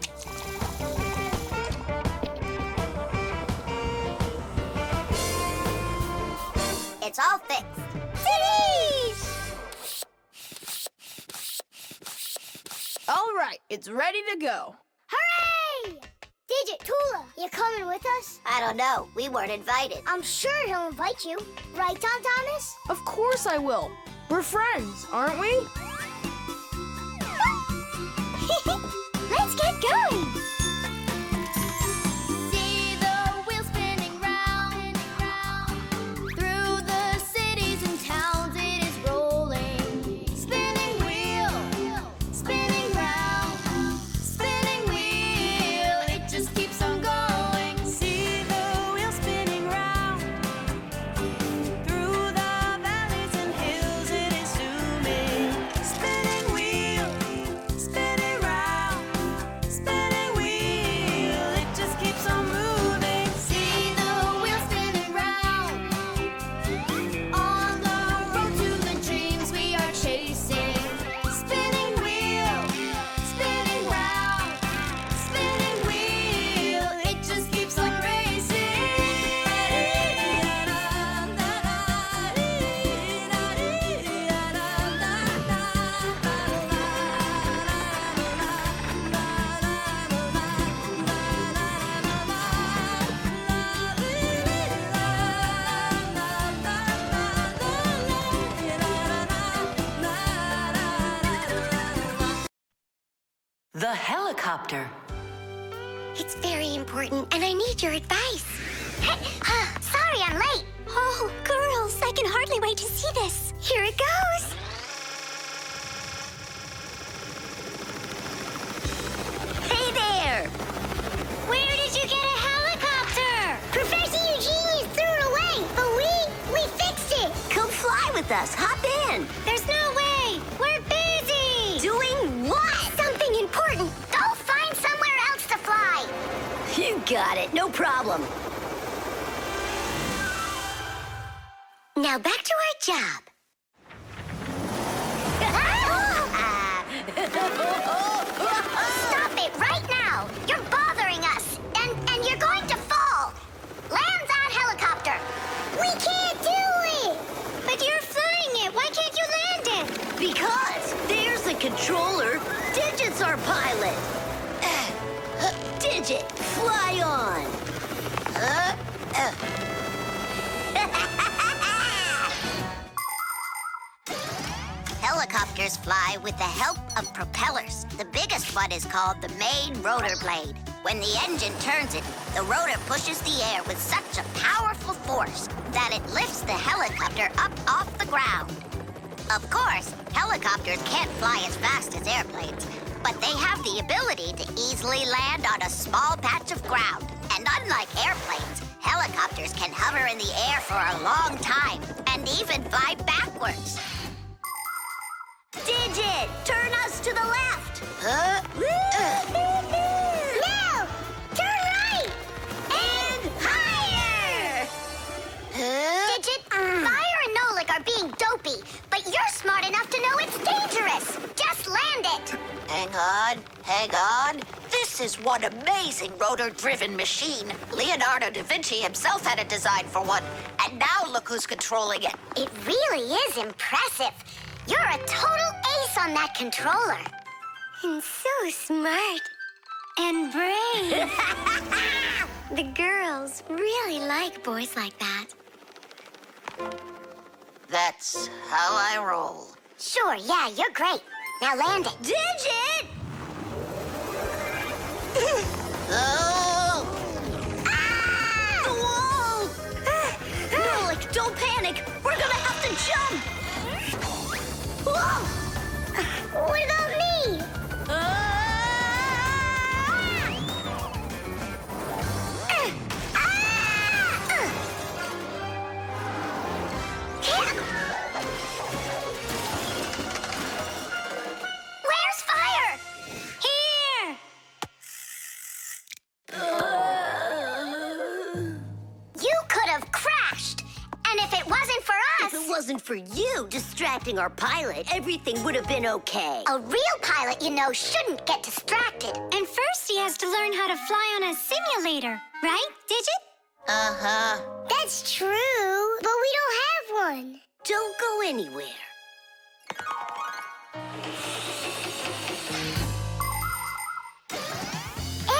It's all fixed. All right, it's ready to go. Hooray! Digit, Tula, you coming with us? I don't know. We weren't invited. I'm sure he'll invite you. Right, Tom Thomas? Of course I will. We're friends, aren't we? Let's get going. See the wheel spinning round, through the cities and towns it is rolling. Spinning wheel, spinning round, spinning wheel, it just keeps on going. See the wheel spinning round, through the valleys and hills it is zooming. Spinning wheel, spinning round, spinning wheel, it just keeps on moving. See the wheel spinning round, on the road to the dreams we are chasing. Spinning wheel, spinning round, spinning wheel, it just keeps on racing. The helicopter. It's very important, and I need your advice. Sorry I'm late. Oh, girls, I can hardly wait to see this. Here it goes. Hey there! Where did you get a helicopter? Professor Eugenius threw it away, but we fixed it. Come fly with us. Hop in. There's no way. We're busy. Doing what? Something important. Go find somewhere else to fly. You got it. No problem. Now back to our job. Stop it right now. You're bothering us. And you're going to fall. Land that helicopter. We can't do it. But you're flying it. Why can't you land it? Because there's the controller. Digit's our pilot. Digit, fly on. Helicopters fly with the help of propellers. The biggest one is called the main rotor blade. When the engine turns it, the rotor pushes the air with such a powerful force that it lifts the helicopter up off the ground. Of course, helicopters can't fly as fast as airplanes, but they have the ability to easily land on a small patch of ground. And unlike airplanes, helicopters can hover in the air for a long time and even fly backwards. Digit, turn us to the left. No! Turn right! And higher! Digit, Fire and Nolik are being dopey, but you're smart enough to know it's dangerous. Just land it. Hang on. This is one amazing rotor-driven machine. Leonardo da Vinci himself had a design for one, and now look who's controlling it. It really is impressive. You're a total ace on that controller. And so smart. And brave. The girls really like boys like that. That's how I roll. Sure, yeah, you're great. Now land it. Digit! Oh! Ah! Whoa! Nolik, don't panic. We're gonna have to jump. Whoa! What about me? You could have crashed. And if it wasn't for us... If it wasn't for you distracting our pilot, everything would have been okay. A real pilot, you know, shouldn't get distracted. And first he has to learn how to fly on a simulator, right, Digit? Uh-huh. That's true, but we don't have one. Don't go anywhere.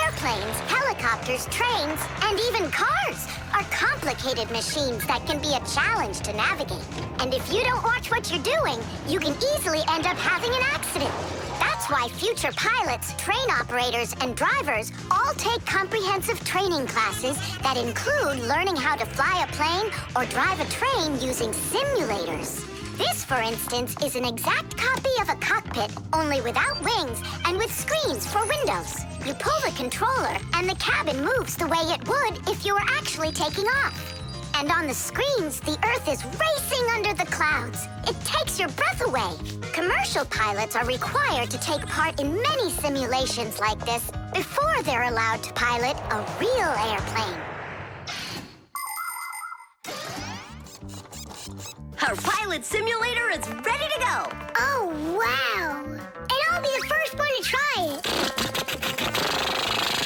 Airplanes, helicopters, trains, and even cars are complicated machines that can be a challenge to navigate. And if you don't watch what you're doing, you can easily end up having an accident. That's why future pilots, train operators, and drivers all take comprehensive training classes that include learning how to fly a plane or drive a train using simulators. This, for instance, is an exact copy of a cockpit, only without wings and with screens for windows. You pull the controller, and the cabin moves the way it would if you were actually taking off. And on the screens, the Earth is racing under the clouds. It takes your breath away. Commercial pilots are required to take part in many simulations like this before they're allowed to pilot a real airplane. Our pilot simulator is ready to go. Oh, wow. And I'll be the first one to try it.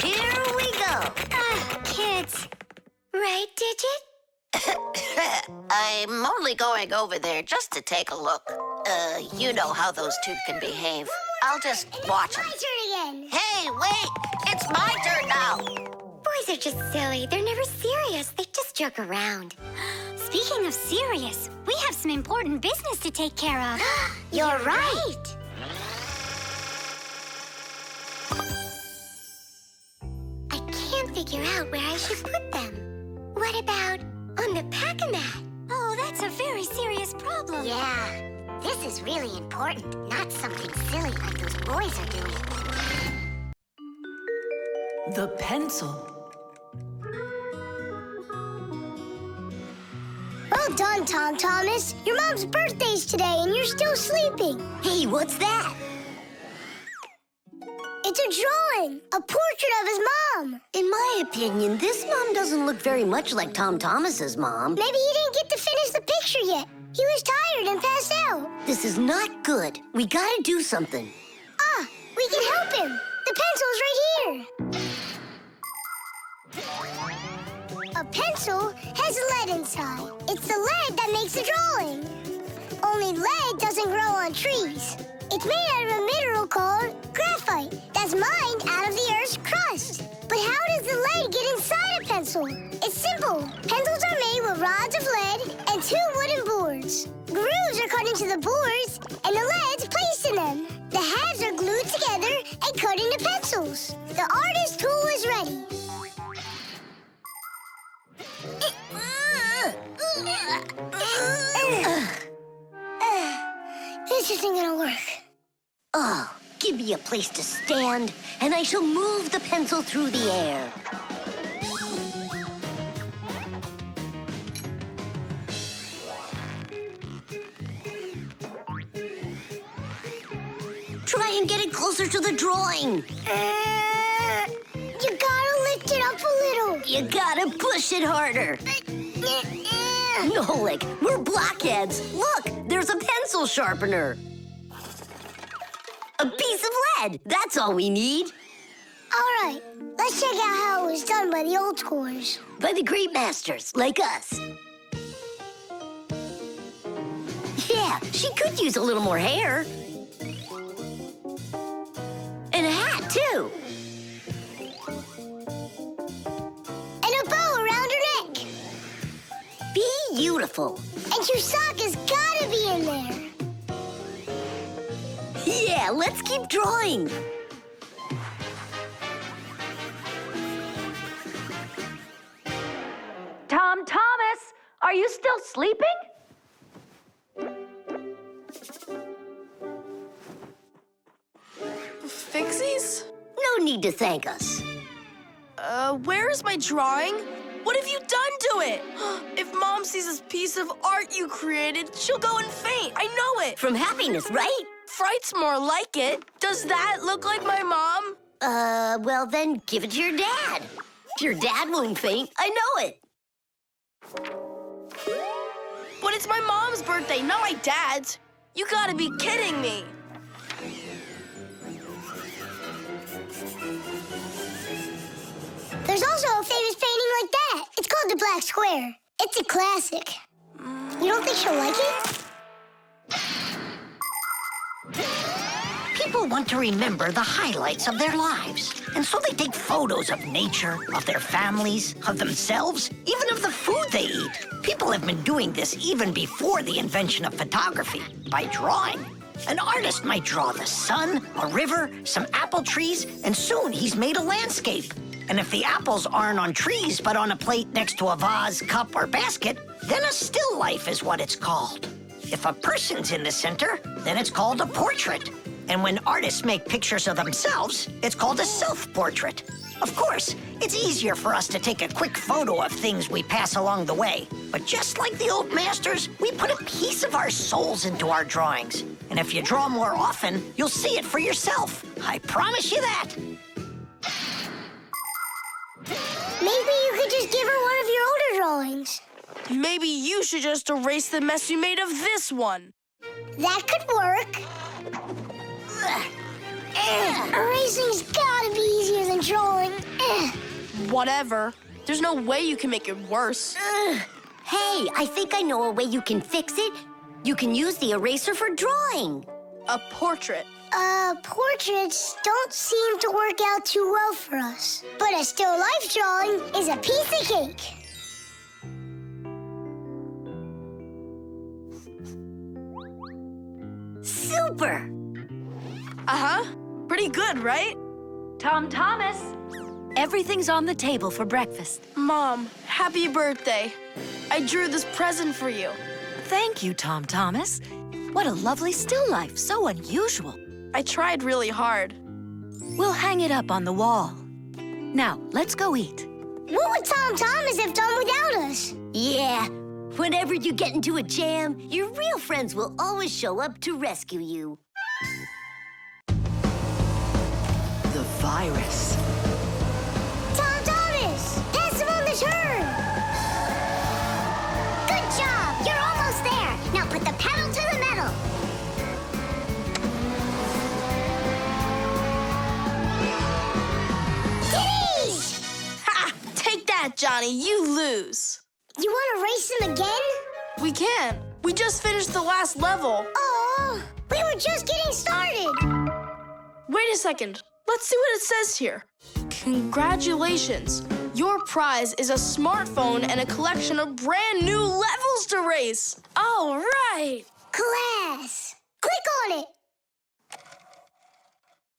Here we go. Kids. Right, Digit? I'm only going over there just to take a look. You know how those two can behave. I'll just watch them. My turn again. Hey, wait! It's my turn now! Boys are just silly. They're never serious. They just joke around. Speaking of serious, we have some important business to take care of. You're right. I can't figure out where I should put them. What about on the pack-a-mat? Oh, that's a very serious problem. Yeah, this is really important, not something silly like those boys are doing. The pencil. Well done, Tom Thomas. Your mom's birthday's today and you're still sleeping. Hey, what's that? It's a drawing, a portrait of his mom. In my opinion, this mom doesn't look very much like Tom Thomas's mom. Maybe he didn't get to finish the picture yet. He was tired and passed out. This is not good. We gotta do something. Ah, we can help him. The pencil's right here. A pencil has lead inside. It's the lead that makes the drawing. Only lead doesn't grow on trees. It's made out of a mineral called graphite that's mined out of the Earth's crust. But how does the lead get inside a pencil? It's simple. Pencils are made with rods of lead and 2 wooden boards. Grooves are cut into the boards, and the lead's placed in them. The halves are glued together and cut into pencils. The artist's tool is ready. This isn't gonna work. Oh, give me a place to stand, and I shall move the pencil through the air. Try and get it closer to the drawing. You gotta lift it up a little. You gotta push it harder. Nolik, we're blockheads. Look, there's a pencil sharpener. A piece of lead. That's all we need. All right, let's check out how it was done by the old scores. By the great masters, like us. Yeah, she could use a little more hair. And a hat, too. And a bow around her neck. Beautiful. And your sock has gotta be in there. Yeah, let's keep drawing. Tom Thomas, are you still sleeping? Fixies? No need to thank us. Where's my drawing? What have you done to it? If Mom sees this piece of art you created, she'll go and faint. I know it. From happiness, right? Fright's more like it. Does that look like my mom? Well then give it to your dad. Your dad won't faint. I know it. But it's my mom's birthday, not my dad's. You gotta be kidding me. There's also a famous painting like that. It's called the Black Square. It's a classic. You don't think she'll like it? People want to remember the highlights of their lives. And so they take photos of nature, of their families, of themselves, even of the food they eat. People have been doing this even before the invention of photography, by drawing. An artist might draw the sun, a river, some apple trees, and soon he's made a landscape. And if the apples aren't on trees, but on a plate next to a vase, cup, or basket, then a still life is what it's called. If a person's in the center, then it's called a portrait. And when artists make pictures of themselves, it's called a self-portrait. Of course, it's easier for us to take a quick photo of things we pass along the way. But just like the old masters, we put a piece of our souls into our drawings. And if you draw more often, you'll see it for yourself. I promise you that. Maybe you could just give her one of your older drawings. Maybe you should just erase the mess you made of this one. That could work. Erasing's gotta be easier than drawing. Whatever. There's no way you can make it worse. Hey, I think I know a way you can fix it. You can use the eraser for drawing. A portrait. Portraits don't seem to work out too well for us. But a still life drawing is a piece of cake. Super! Uh-huh. Pretty good, right? Tom Thomas, everything's on the table for breakfast. Mom, happy birthday. I drew this present for you. Thank you, Tom Thomas. What a lovely still life, so unusual. I tried really hard. We'll hang it up on the wall. Now, let's go eat. What would Tom Thomas have done without us? Yeah, whenever you get into a jam, your real friends will always show up to rescue you. The virus. Tom Thomas! Pass him on the turn! Good job! You're almost there! Now put the pedal to the metal! Ha! Take that, Johnny. You lose. You want to race him again? We can. We just finished the last level. Oh, we were just getting started. Wait a second. Let's see what it says here. Congratulations. Your prize is a smartphone and a collection of brand new levels to race. All right. Class. Click on it.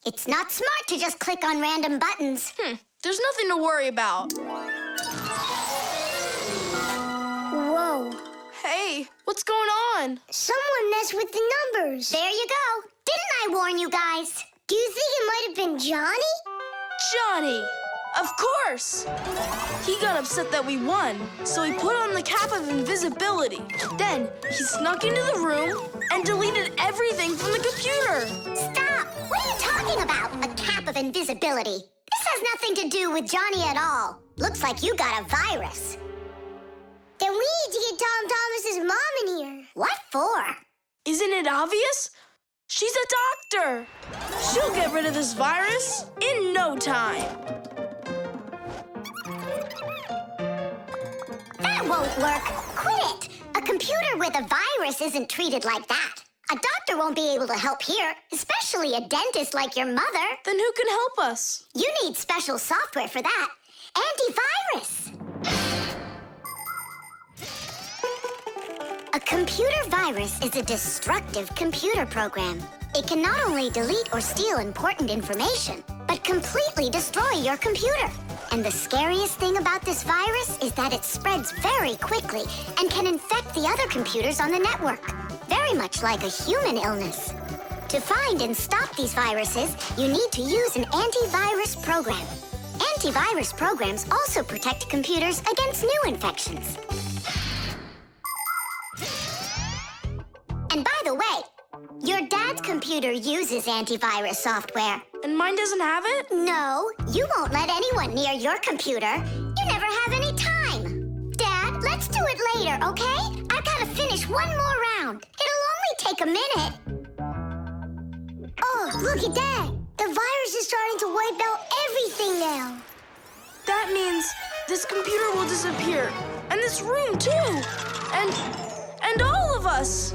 It's not smart to just click on random buttons. There's nothing to worry about. Whoa. Hey, what's going on? Someone messed with the numbers. There you go. Didn't I warn you guys? Do you think it might have been Johnny? Johnny! Of course! He got upset that we won, so he put on the cap of invisibility. Then he snuck into the room and deleted everything from the computer. Stop! What are you talking about? A cap of invisibility. This has nothing to do with Johnny at all. Looks like you got a virus. Then we need to get Tom Thomas's mom in here. What for? Isn't it obvious? She's a doctor. She'll get rid of this virus in no time. That won't work. Quit it. A computer with a virus isn't treated like that. A doctor won't be able to help here, especially a dentist like your mother. Then who can help us? You need special software for that. Antivirus. A computer virus is a destructive computer program. It can not only delete or steal important information, but completely destroy your computer. And the scariest thing about this virus is that it spreads very quickly and can infect the other computers on the network, very much like a human illness. To find and stop these viruses, you need to use an antivirus program. Antivirus programs also protect computers against new infections. And by the way, your dad's computer uses antivirus software. And mine doesn't have it? No, you won't let anyone near your computer. You never have any time. Dad, let's do it later, okay? I've got to finish one more round. It'll only take a minute. Oh, look at that. The virus is starting to wipe out everything now. That means this computer will disappear. And this room, too. And all of us.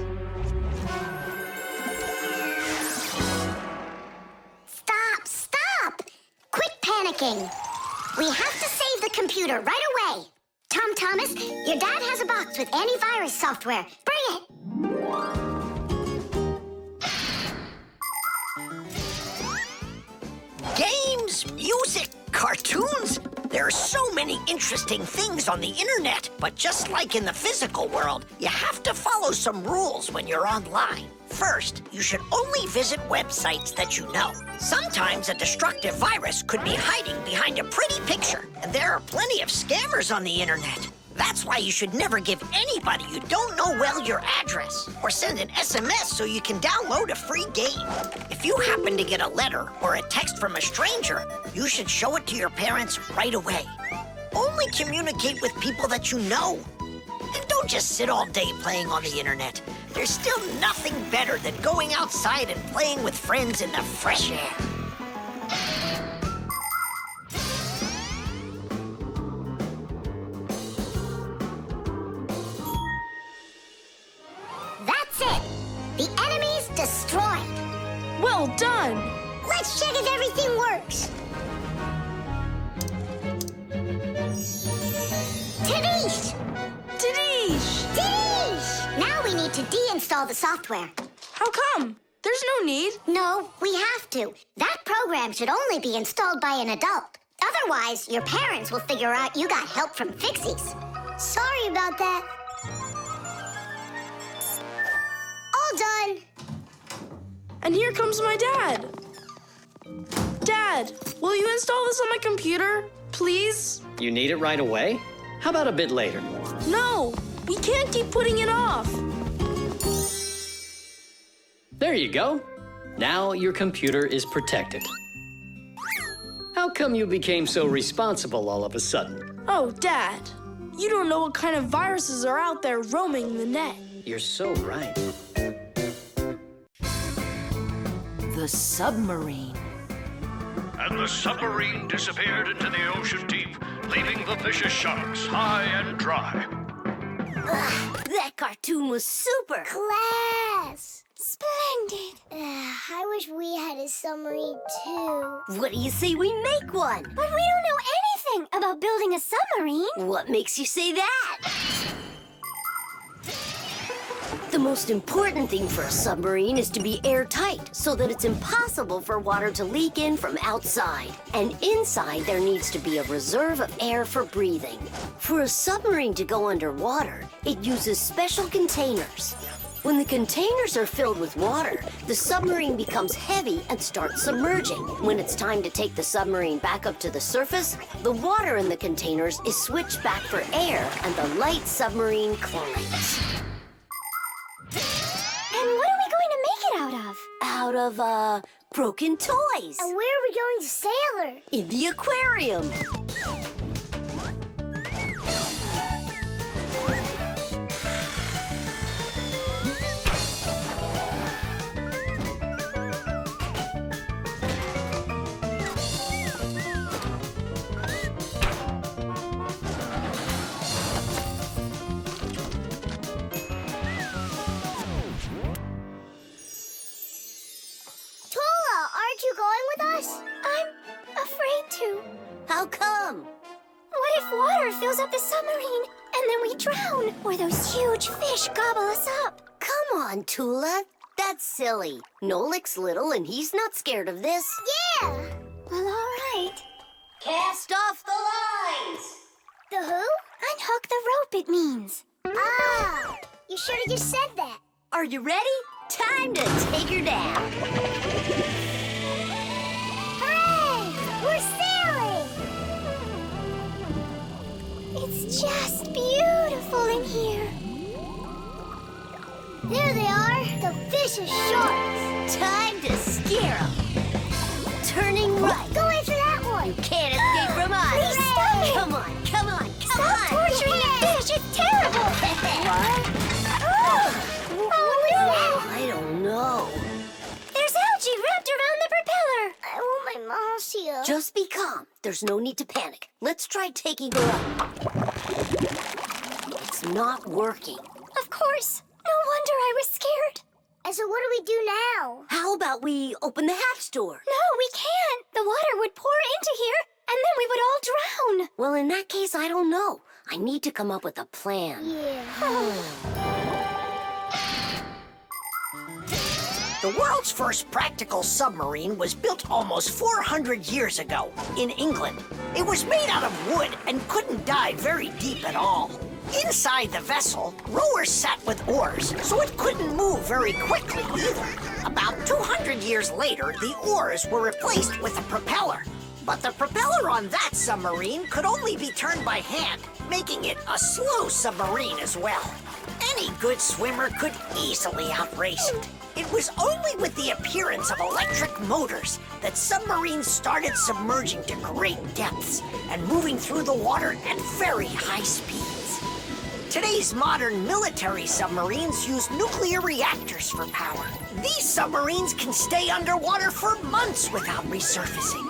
Stop! Quit panicking. We have to save the computer right away. Tom Thomas, your dad has a box with antivirus software. Bring it. Games, music, cartoons. There are so many interesting things on the internet. But just like in the physical world, you have to follow some rules when you're online. First, you should only visit websites that you know. Sometimes a destructive virus could be hiding behind a pretty picture, and there are plenty of scammers on the internet. That's why you should never give anybody you don't know well your address, or send an SMS so you can download a free game. If you happen to get a letter or a text from a stranger, you should show it to your parents right away. Only communicate with people that you know. And don't just sit all day playing on the internet. There's still nothing better than going outside and playing with friends in the fresh air. That's it. The enemy's destroyed. Well done. Let's check if everything works. Tadish! Now we need to deinstall the software. How come? There's no need. No, we have to. That program should only be installed by an adult. Otherwise, your parents will figure out you got help from Fixies. Sorry about that. All done. And here comes my dad. Dad, will you install this on my computer, please? You need it right away? How about a bit later? No, we can't keep putting it off. There you go. Now your computer is protected. How come you became so responsible all of a sudden? Oh, Dad, you don't know what kind of viruses are out there roaming the net. You're so right. The submarine. And the submarine disappeared into the ocean deep, leaving the vicious sharks high and dry. That cartoon was super. Class. Splendid. I wish we had a submarine, too. What do you say we make one? But we don't know anything about building a submarine. What makes you say that? The most important thing for a submarine is to be airtight, so that it's impossible for water to leak in from outside. And inside, there needs to be a reserve of air for breathing. For a submarine to go underwater, it uses special containers. When the containers are filled with water, the submarine becomes heavy and starts submerging. When it's time to take the submarine back up to the surface, the water in the containers is switched back for air, and the light submarine climbs. And what are we going to make it out of? Out of, broken toys. And where are we going to sail her? In the aquarium. Aren't you going with us? I'm afraid to. How come? What if water fills up the submarine and then we drown? Or those huge fish gobble us up? Come on, Tula. That's silly. Nolik's little and he's not scared of this. Yeah! Well, all right. Cast off the lines! The who? Unhook the rope, it means. Ah! You should have just said that. Are you ready? Time to take her down. Hooray! We're sailing! It's just beautiful in here. There they are, the vicious sharks. Time to scare them. turning right. Go in for that one. You can't escape from us. Please stop it. Come on, come on, come Stop on. torturing the fish. It's terrible. What? What was that? I don't know. There's algae wrapped around the propeller. I want my mouse here. Just be calm. There's no need to panic. Let's try taking her up. It's not working. Of course. No wonder I was scared. And so what do we do now? How about we open the hatch door? No, we can't. The water would pour into here, and then we would all drown. Well, in that case, I don't know. I need to come up with a plan. Yeah. The world's first practical submarine was built almost 400 years ago in England. It was made out of wood and couldn't dive very deep at all. Inside the vessel, rowers sat with oars, so it couldn't move very quickly either. About 200 years later, the oars were replaced with a propeller. But the propeller on that submarine could only be turned by hand, making it a slow submarine as well. Any good swimmer could easily outrace it. It was only with the appearance of electric motors that submarines started submerging to great depths and moving through the water at very high speeds. Today's modern military submarines use nuclear reactors for power. These submarines can stay underwater for months without resurfacing.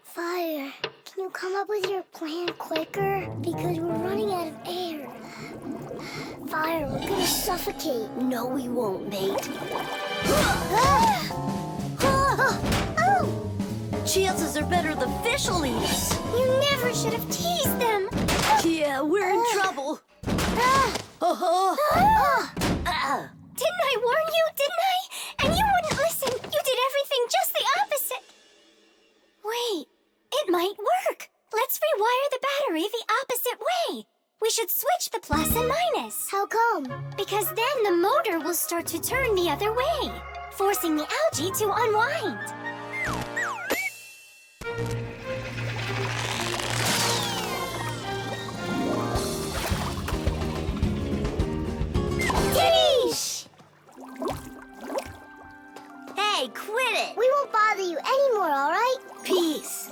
Fire, can you come up with your plan quicker? Because we're running out of air. Fire, we're gonna suffocate. No, we won't, mate. Chances are better the fish will eat us. You never should have teased them. Yeah, we're in trouble. Didn't I warn you, didn't I? And you wouldn't listen. You did everything just the opposite. Wait, it might work. Let's rewire the battery the opposite way. We should switch the plus and minus. How come? Because then the motor will start to turn the other way, forcing the algae to unwind. Titties! Hey, quit it! We won't bother you anymore, all right? Peace.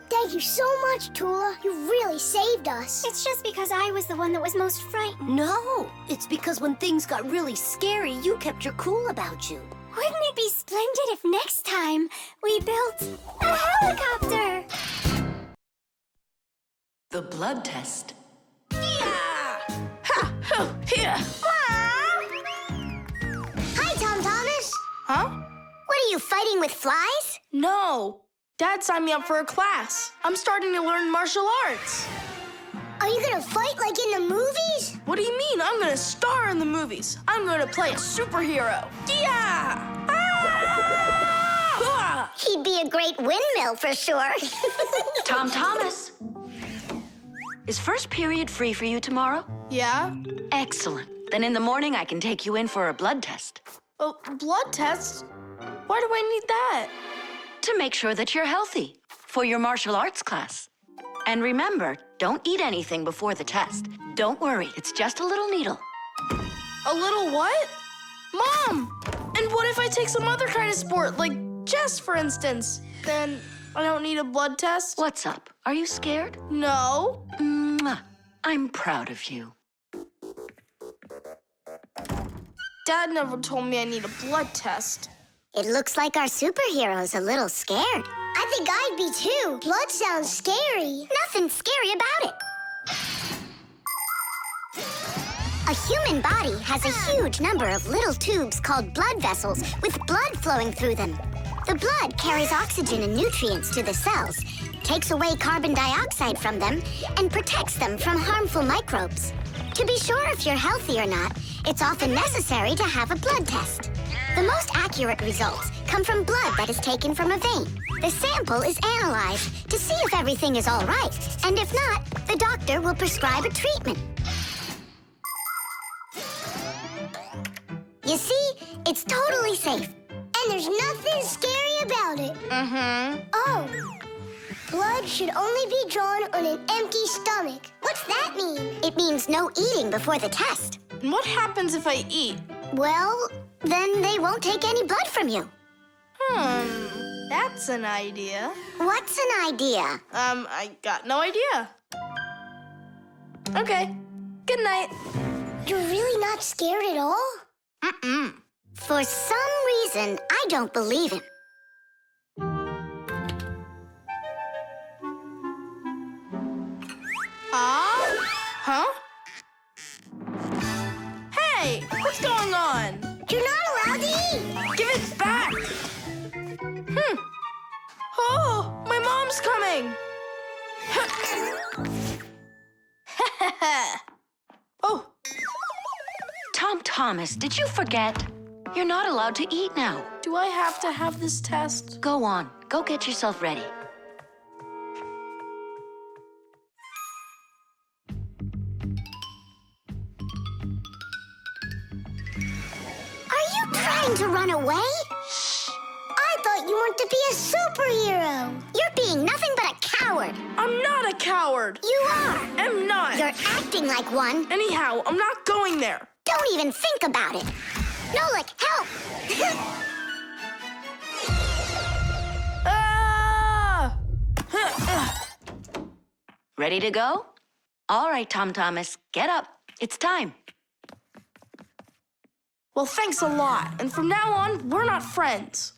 Thank you so much, Tula. You really saved us. It's just because I was the one that was most frightened. No, it's because when things got really scary, you kept your cool about you. Wouldn't it be splendid if next time we built a helicopter? The blood test. Here. Hi, Tom Thomas. Huh? What are you, fighting with flies? No. Dad signed me up for a class. I'm starting to learn martial arts. Are you gonna fight like in the movies? What do you mean? I'm gonna star in the movies. I'm gonna play a superhero. Yeah! Ah! He'd be a great windmill for sure. Tom Thomas. Is first period free for you tomorrow? Yeah? Excellent. Then in the morning I can take you in for a blood test. Oh, blood test? Why do I need that? To make sure that you're healthy for your martial arts class. And remember, don't eat anything before the test. Don't worry, it's just a little needle. A little what? Mom! And what if I take some other kind of sport, like chess, for instance? Then I don't need a blood test? What's up? Are you scared? No. Mwah. I'm proud of you. Dad never told me I need a blood test. It looks like our superhero's a little scared. I think I'd be too. Blood sounds scary. Nothing scary about it. A human body has a huge number of little tubes called blood vessels with blood flowing through them. The blood carries oxygen and nutrients to the cells, takes away carbon dioxide from them, and protects them from harmful microbes. To be sure if you're healthy or not, it's often necessary to have a blood test. The most accurate results come from blood that is taken from a vein. The sample is analyzed to see if everything is all right, and if not, the doctor will prescribe a treatment. You see, it's totally safe, and there's nothing scary about it. Mm-hmm. Oh, blood should only be drawn on an empty stomach. What What's that mean? It means no eating before the test. And what happens if I eat? Well, then they won't take any blood from you. That's an idea. What's an idea? I got no idea. Okay, good night. You're really not scared at all? Mm-mm. For some reason, I don't believe him. Huh? Hey, what's going on? You're not allowed to eat. Give it back. Oh, my mom's coming. Oh. Tom Thomas, did you forget? You're not allowed to eat now. Do I have to have this test? Go on. Go get yourself ready. Are you trying to run away? I thought you wanted to be a superhero. You're being nothing but a coward. I'm not a coward. You are. I'm not. You're acting like one. Anyhow, I'm not going there. Don't even think about it. Nolik, help! Ah! Ready to go? All right, Tom Thomas, get up. It's time. Well, thanks a lot. And from now on, we're not friends.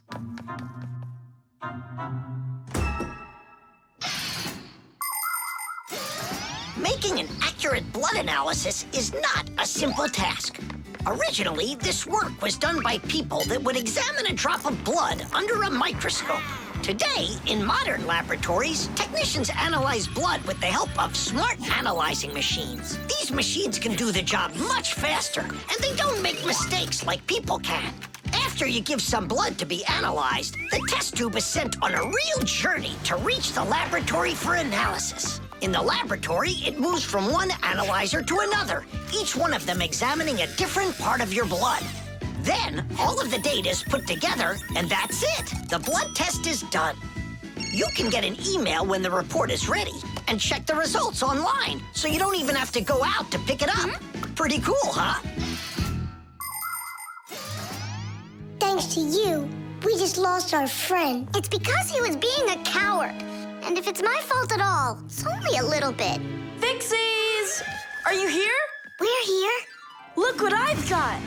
Making an accurate blood analysis is not a simple task. Originally, this work was done by people that would examine a drop of blood under a microscope. Today, in modern laboratories, technicians analyze blood with the help of smart analyzing machines. These machines can do the job much faster, and they don't make mistakes like people can. After you give some blood to be analyzed, the test tube is sent on a real journey to reach the laboratory for analysis. In the laboratory, it moves from one analyzer to another, each one of them examining a different part of your blood. Then, all of the data is put together, and that's it. The blood test is done. You can get an email when the report is ready and check the results online, so you don't even have to go out to pick it up. Pretty cool, huh? Thanks to you, we just lost our friend. It's because he was being a coward. And if it's my fault at all, it's only a little bit. Fixies! Are you here? We're here. Look what I've got!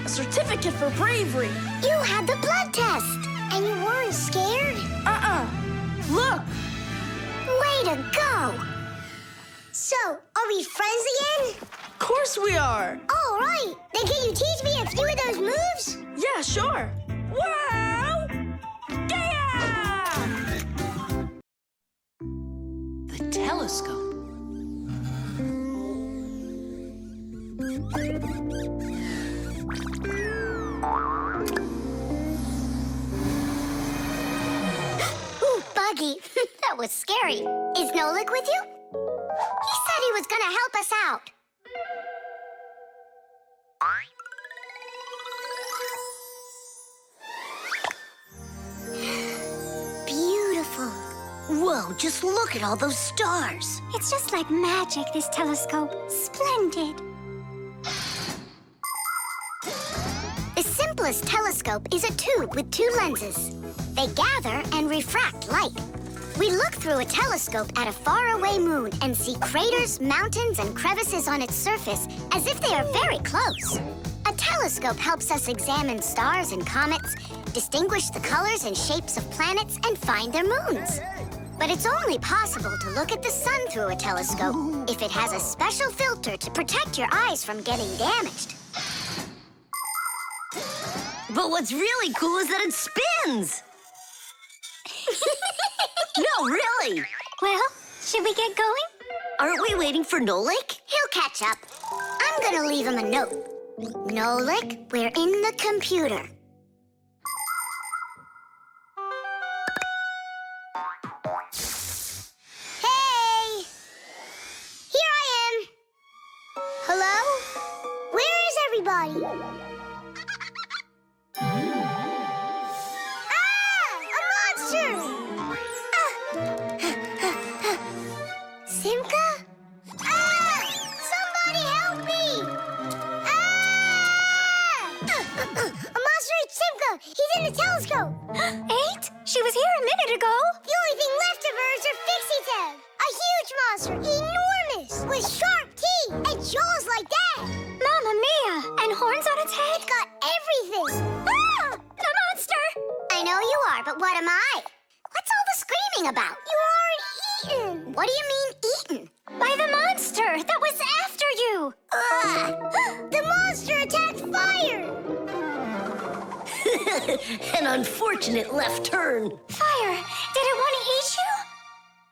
A certificate for bravery. You had the blood test. And you weren't scared? Look! Way to go! So, are we friends again? Of course we are. All right. Then can you teach me a few of those moves? Yeah, sure. Wow! Yeah! The telescope. Ooh, Buggy. That was scary. Is Nolik with you? He said he was gonna help us out. Beautiful. Whoa, just look at all those stars. It's just like magic, this telescope. Splendid. The simplest telescope is a tube with two lenses. They gather and refract light. We look through a telescope at a faraway moon and see craters, mountains, and crevices on its surface as if they are very close. A telescope helps us examine stars and comets, distinguish the colors and shapes of planets, and find their moons. But it's only possible to look at the sun through a telescope if it has a special filter to protect your eyes from getting damaged. But what's really cool is that it spins. No, really. Well, should we get going? Aren't we waiting for Nolik? He'll catch up. I'm gonna leave him a note. Nolik, we're in the computer. Hey! Here I am. Hello? Where is everybody? Simka? Ah! Mia! He's in the telescope! 8? She was here a minute ago. The only thing left of her is her Fixie tag! A huge monster, enormous, with sharp teeth and jaws like that! Mamma Mia! And horns on its head? It's got everything! Ah! The monster! I know you are, but what am I? What's all the screaming about? You aren't eaten! What do you mean, eaten? By the monster that was after you! The monster attacked fire! An unfortunate left turn. Fire! Did it want to eat you?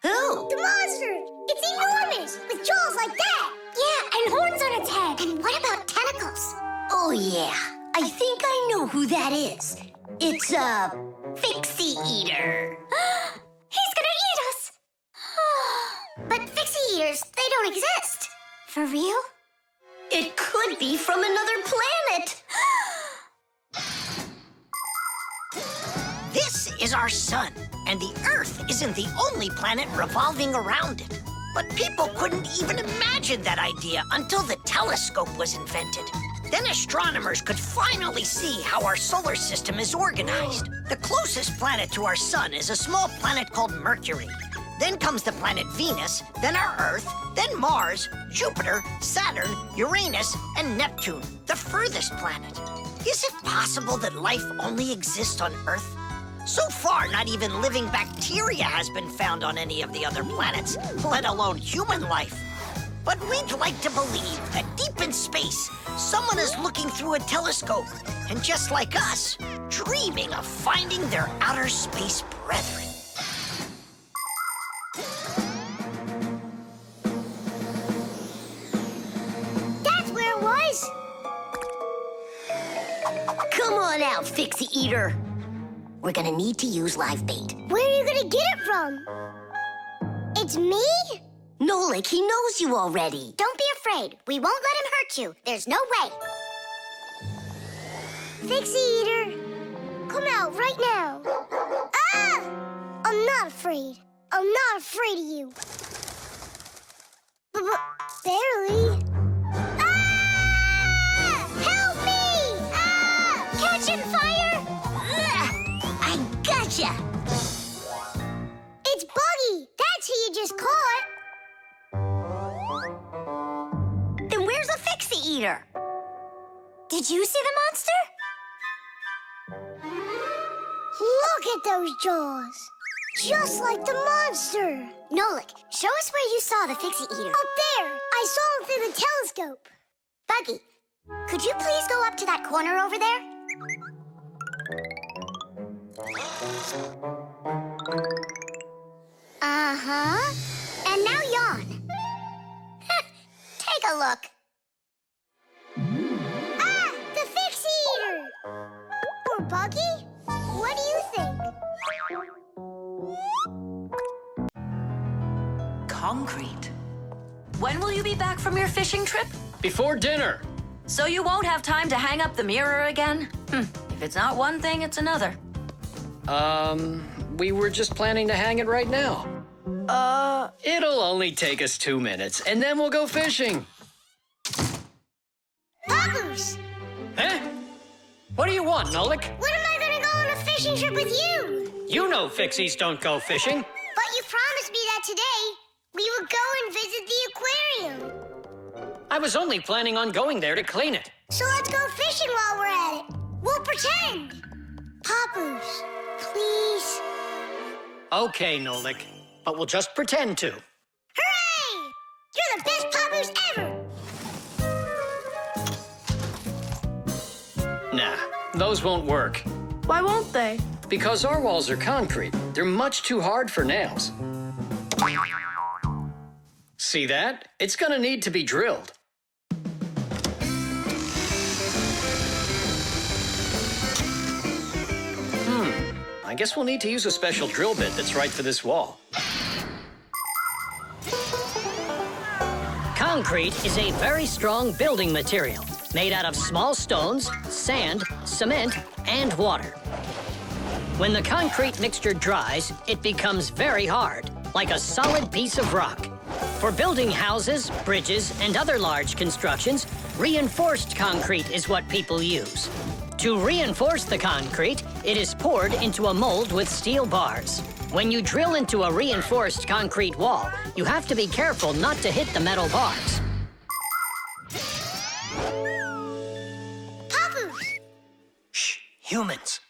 Who? The monster! It's enormous, with jaws like that! Yeah, and horns on its head. And what about tentacles? Oh, yeah. I think I know who that is. It's a Fixie eater. He's gonna eat us! But Fixie eaters, they don't exist. For real? It could be from another planet. This is our sun, and the Earth isn't the only planet revolving around it. But people couldn't even imagine that idea until the telescope was invented. Then astronomers could finally see how our solar system is organized. The closest planet to our sun is a small planet called Mercury. Then comes the planet Venus, then our Earth, then Mars, Jupiter, Saturn, Uranus, and Neptune, the furthest planet. Is it possible that life only exists on Earth? So far, not even living bacteria has been found on any of the other planets, let alone human life. But we'd like to believe that deep in space, someone is looking through a telescope, and just like us, dreaming of finding their outer space brethren. That's where it was! Come on out, Fixie eater. We're gonna need to use live bait. Where are you gonna get it from? It's me? Nolik, he knows you already. Don't be afraid. We won't let him hurt you. There's no way. Fixie eater, come out right now. Ah! I'm not afraid. I'm not afraid of you. Barely. Ah! Help me! Ah! Catching fire! I gotcha! It's Buggy! That's who you just caught! Then where's the Fixie eater? Did you see the monster? Look at those jaws! Just like the monster! Nolik, show us where you saw the Fixie eater. Up there! I saw him through the telescope. Buggy, could you please go up to that corner over there? Uh-huh. And now yawn. Take a look. Ah! The Fixie eater! Or Buggy? What do you think? Concrete. When will you be back from your fishing trip? Before dinner. So you won't have time to hang up the mirror again? If it's not one thing, it's another. We were just planning to hang it right now. It'll only take us 2 minutes, and then we'll go fishing. Bubbles! Huh? What do you want, Nolik? When am I gonna go on a fishing trip with you? You know Fixies don't go fishing. But you promised me that today we would go and visit the aquarium. I was only planning on going there to clean it. So let's go fishing while we're at it. We'll pretend. Papoose, please. Okay, Nolik, but we'll just pretend to. Hooray! You're the best Papoose ever! Nah, those won't work. Why won't they? Because our walls are concrete. They're much too hard for nails. See that? It's gonna need to be drilled. I guess we'll need to use a special drill bit that's right for this wall. Concrete is a very strong building material made out of small stones, sand, cement, and water. When the concrete mixture dries, it becomes very hard, like a solid piece of rock. For building houses, bridges, and other large constructions, reinforced concrete is what people use. To reinforce the concrete, it is poured into a mold with steel bars. When you drill into a reinforced concrete wall, you have to be careful not to hit the metal bars. Papoose! Shh, humans.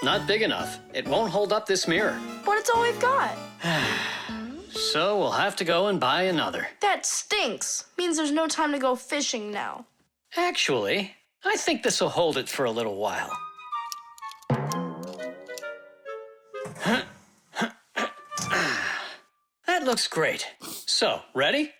Not big enough. It won't hold up this mirror. But it's all we've got. So we'll have to go and buy another. That stinks. Means there's no time to go fishing now. Actually, I think this will hold it for a little while. That looks great. So, ready?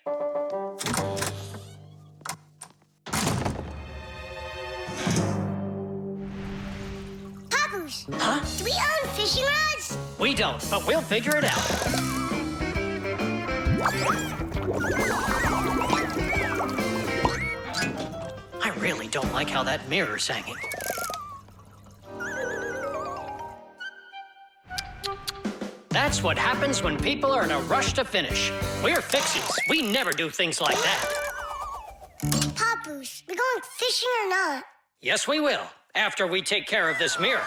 Papoose! Huh? Do we own fishing rods? We don't, but we'll figure it out. I really don't like how that mirror's hanging. That's what happens when people are in a rush to finish. We're Fixies. We never do things like that. Papoose, we going fishing or not? Yes, we will, after we take care of this mirror.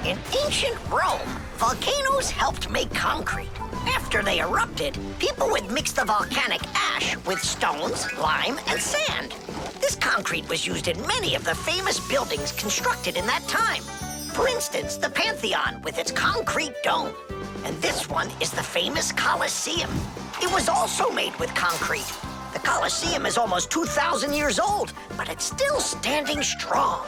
In ancient Rome, volcanoes helped make concrete. After they erupted, people would mix the volcanic ash with stones, lime, and sand. This concrete was used in many of the famous buildings constructed in that time. For instance, the Pantheon with its concrete dome. And this one is the famous Colosseum. It was also made with concrete. The Colosseum is almost 2,000 years old, but it's still standing strong.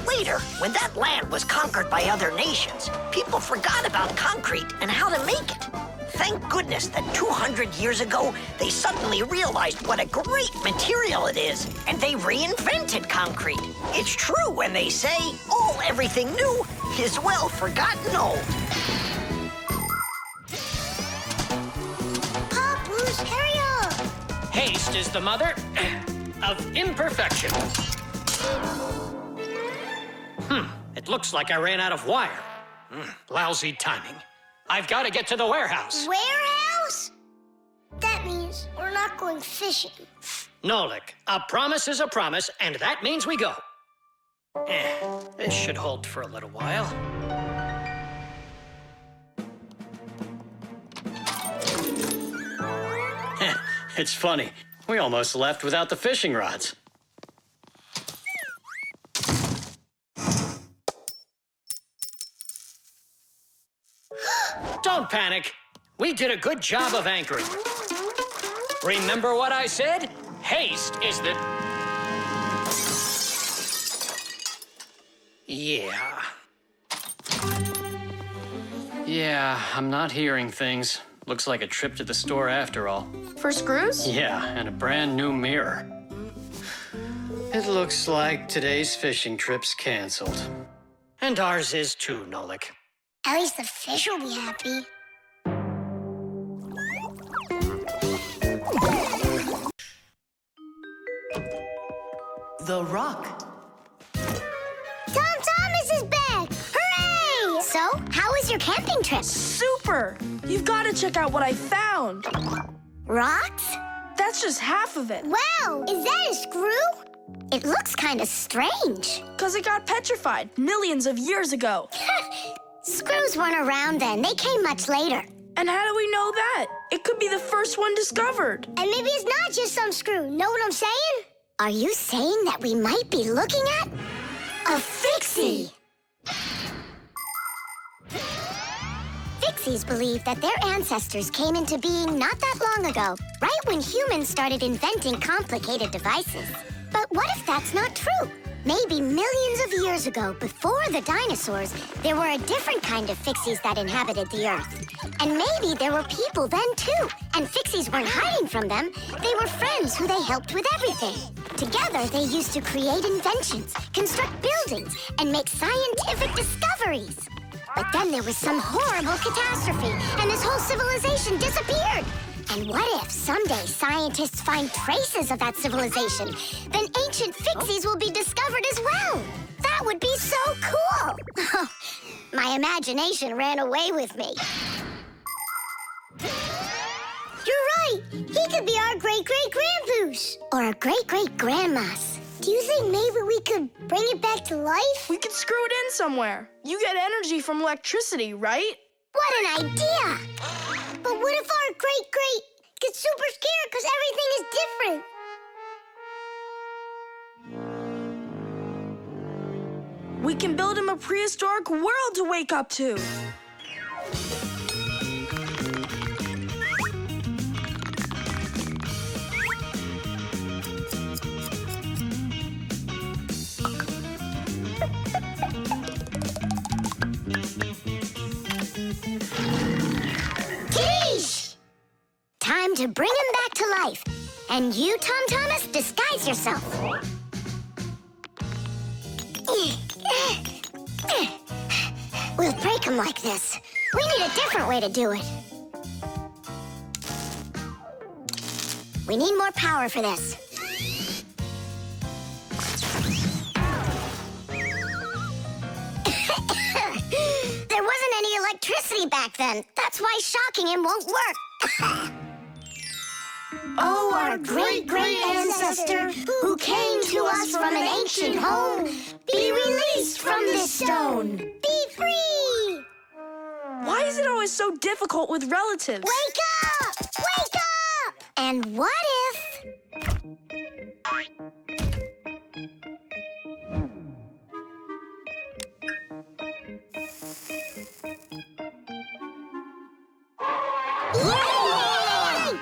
Later, when that land was conquered by other nations, people forgot about concrete and how to make it. Thank goodness that 200 years ago, they suddenly realized what a great material it is, and they reinvented concrete. It's true when they say, oh, everything new is well forgotten old. Papoose, hurry up! Haste is the mother of imperfection. It looks like I ran out of wire. Lousy timing. I've got to get to the warehouse. Warehouse? That means we're not going fishing. Nolik, a promise is a promise, and that means we go. This should hold for a little while. It's funny. We almost left without the fishing rods. Don't panic. We did a good job of anchoring. Remember what I said? Haste is the... Yeah. Yeah, I'm not hearing things. Looks like a trip to the store after all. For screws? Yeah, and a brand new mirror. It looks like today's fishing trip's canceled. And ours is too, Nolik. At least the fish will be happy. The Rock. Tom Thomas is back! Hooray! So, how was your camping trip? Super! You've got to check out what I found. Rocks? That's just half of it. Wow! Is that a screw? It looks kind of strange. Because it got petrified millions of years ago. Screws weren't around then. They came much later. And how do we know that? It could be the first one discovered. And maybe it's not just some screw. Know what I'm saying? Are you saying that we might be looking at a Fixie? Fixies believe that their ancestors came into being not that long ago, right when humans started inventing complicated devices. But what if that's not true? Maybe millions of years ago, before the dinosaurs, there were a different kind of Fixies that inhabited the Earth. And maybe there were people then, too. And Fixies weren't hiding from them. They were friends who they helped with everything. Together, they used to create inventions, construct buildings, and make scientific discoveries. But then there was some horrible catastrophe, and this whole civilization disappeared. And what if someday scientists find traces of that civilization? Then ancient Fixies will be discovered as well. That would be so cool. My imagination ran away with me. right. He could be our great-great-grandpoos. Or our great-great-grandmas. Do you think maybe we could bring it back to life? We could screw it in somewhere. You get energy from electricity, right? What an idea! But what if our great-great gets super scared because everything is different? We can build him a prehistoric world to wake up to. Kitties! Time to bring him back to life. And you, Tom Thomas, disguise yourself. We'll break him like this. We need a different way to do it. We need more power for this. There wasn't any electricity back then. That's why shocking him won't work. Oh, our great-great ancestor who came to us from an ancient home, be released from this stone. Be free! Why is it always so difficult with relatives? Wake up! Wake up! And what if... Yay!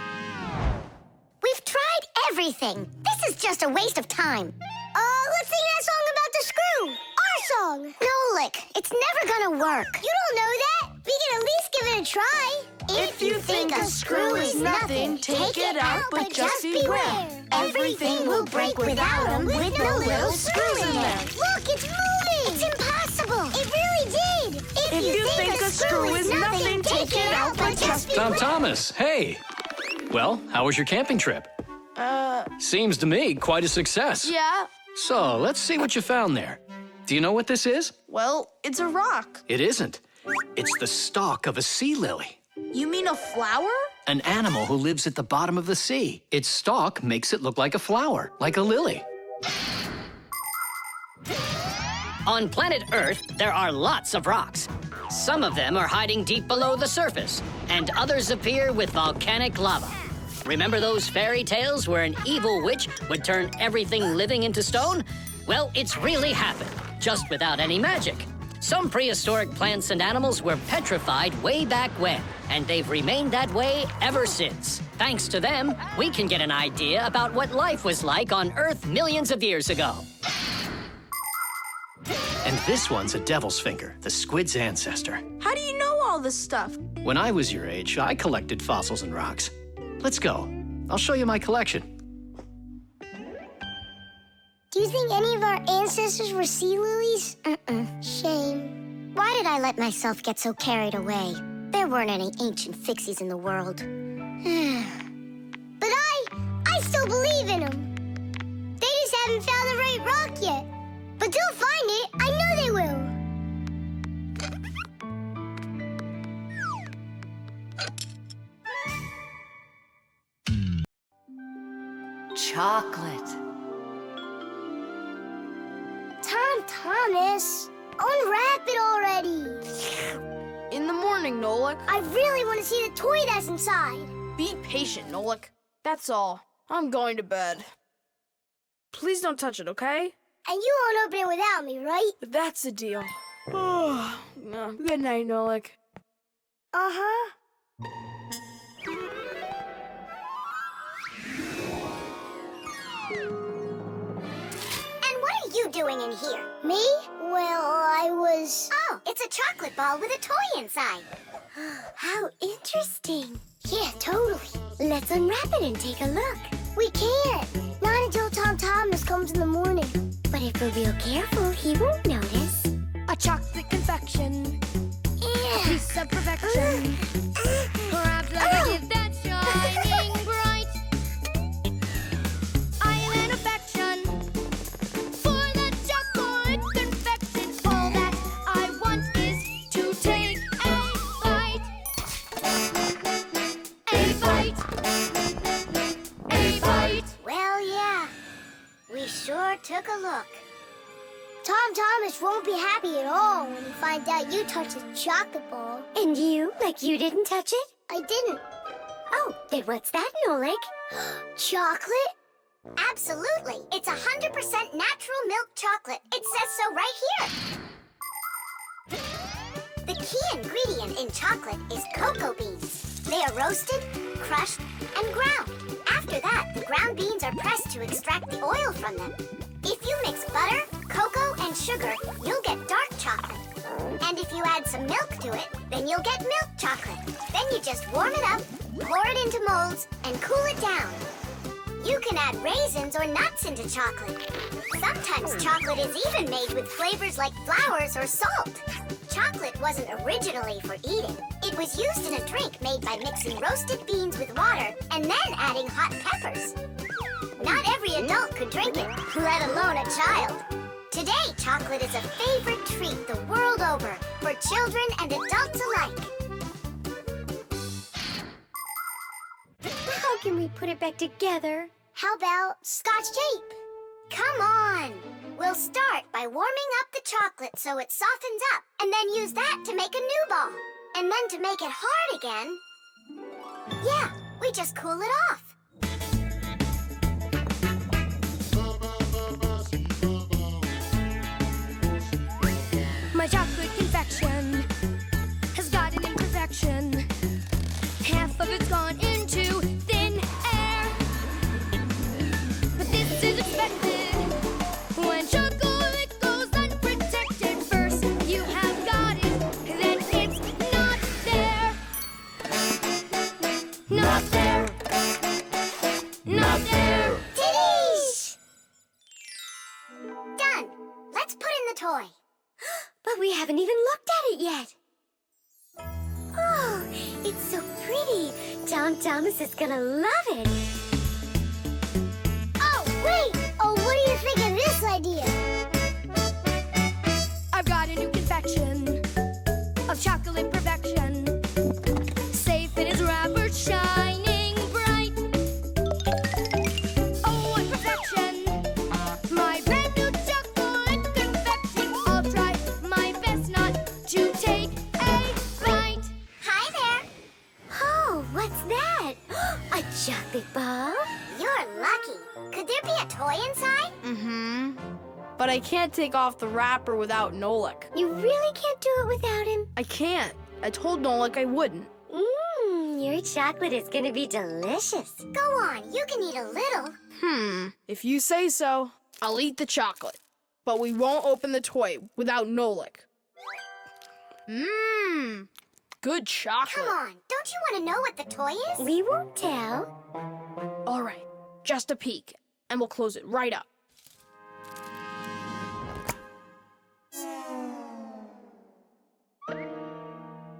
We've tried everything. This is just a waste of time. Let's sing that song about the screw. Our song. Nolik, it's never gonna work. You don't know that. We can at least give it a try. If you think a screw is nothing, take it out, but just beware. Everything will break without him, with no little screws in there. Look, it's moving. It's impossible. It really did. If you think a screw is nothing, take it out, but just beware. Tom Thomas, hey. Well, how was your camping trip? Seems to me quite a success. Yeah. So, let's see what you found there. Do you know what this is? Well, it's a rock. It isn't. It's the stalk of a sea lily. You mean a flower? An animal who lives at the bottom of the sea. Its stalk makes it look like a flower, like a lily. On planet Earth, there are lots of rocks. Some of them are hiding deep below the surface, and others appear with volcanic lava. Remember those fairy tales where an evil witch would turn everything living into stone? Well, it's really happened, just without any magic. Some prehistoric plants and animals were petrified way back when, and they've remained that way ever since. Thanks to them, we can get an idea about what life was like on Earth millions of years ago. And this one's a devil's finger, the squid's ancestor. How do you know all this stuff? When I was your age, I collected fossils and rocks. Let's go. I'll show you my collection. Do you think any of our ancestors were sea lilies? Shame. Why did I let myself get so carried away? There weren't any ancient Fixies in the world. But I still believe in them. They just haven't found the right rock yet. But they'll find it. I know they will. Chocolate. Tom Thomas, unwrap it already. In the morning, Nolik. I really want to see the toy that's inside. Be patient, Nolik. That's all. I'm going to bed. Please don't touch it, okay? And you won't open it without me, right? That's the deal. Good night, Nolik. Uh-huh. And what are you doing in here? Me? Well, I was... Oh, it's a chocolate ball with a toy inside. How interesting. Yeah, totally. Let's unwrap it and take a look. We can't. Not until Tom Thomas comes in the morning. But if we're real careful, he won't notice. A chocolate confection, Yeah. a piece of perfection. Perhaps like a gift that's shining bright. I am an affection for the chocolate confection. All that I want is to take a bite. A bite. took a look. Tom Thomas won't be happy at all when he finds out you touched the chocolate ball. And you? Like you didn't touch it? I didn't. Oh, then what's that, Nolik? Chocolate? Absolutely. It's 100% natural milk chocolate. It says so right here. The key ingredient in chocolate is cocoa beans. They are roasted, crushed, and ground. After that, the ground beans are pressed to extract the oil from them. If you mix butter, cocoa, and sugar, you'll get dark chocolate. And if you add some milk to it, then you'll get milk chocolate. Then you just warm it up, pour it into molds, and cool it down. You can add raisins or nuts into chocolate. Sometimes chocolate is even made with flavors like flowers or salt. Chocolate wasn't originally for eating. It was used in a drink made by mixing roasted beans with water and then adding hot peppers. Not every adult could drink it, let alone a child. Today, chocolate is a favorite treat the world over for children and adults alike. How can we put it back together? How about Scotch tape? Come on! We'll start by warming up the chocolate so it softens up, and then use that to make a new ball. And then to make it hard again... Yeah, we just cool it off. My chocolate confection has got an imperfection. Half of it's gone into thin air. But this is expected when chocolate goes unprotected. First you have got it, then it's not there. Not there. Not there. Titties! Done. Let's put in the toy. But we haven't even looked at it yet. Oh, it's so pretty. Tom Thomas is gonna love it. Oh, wait! Oh, what do you think of this idea? I've got a new confection of chocolate perfection. Safe in its wrapper, shining bright. Oh, what perfection! My brand new chocolate confection. I'll try my best not to take a bite. Hi there. Oh, what's that? A chocolate ball? You're lucky. Could there be a toy inside? Mm-hmm. But I can't take off the wrapper without Nolik. You really can't do it without him? I can't. I told Nolik I wouldn't. Your chocolate is gonna be delicious. Go on, you can eat a little. If you say so, I'll eat the chocolate. But we won't open the toy without Nolik. Good chocolate. Come on, don't you want to know what the toy is? We won't tell. All right, just a peek, and we'll close it right up.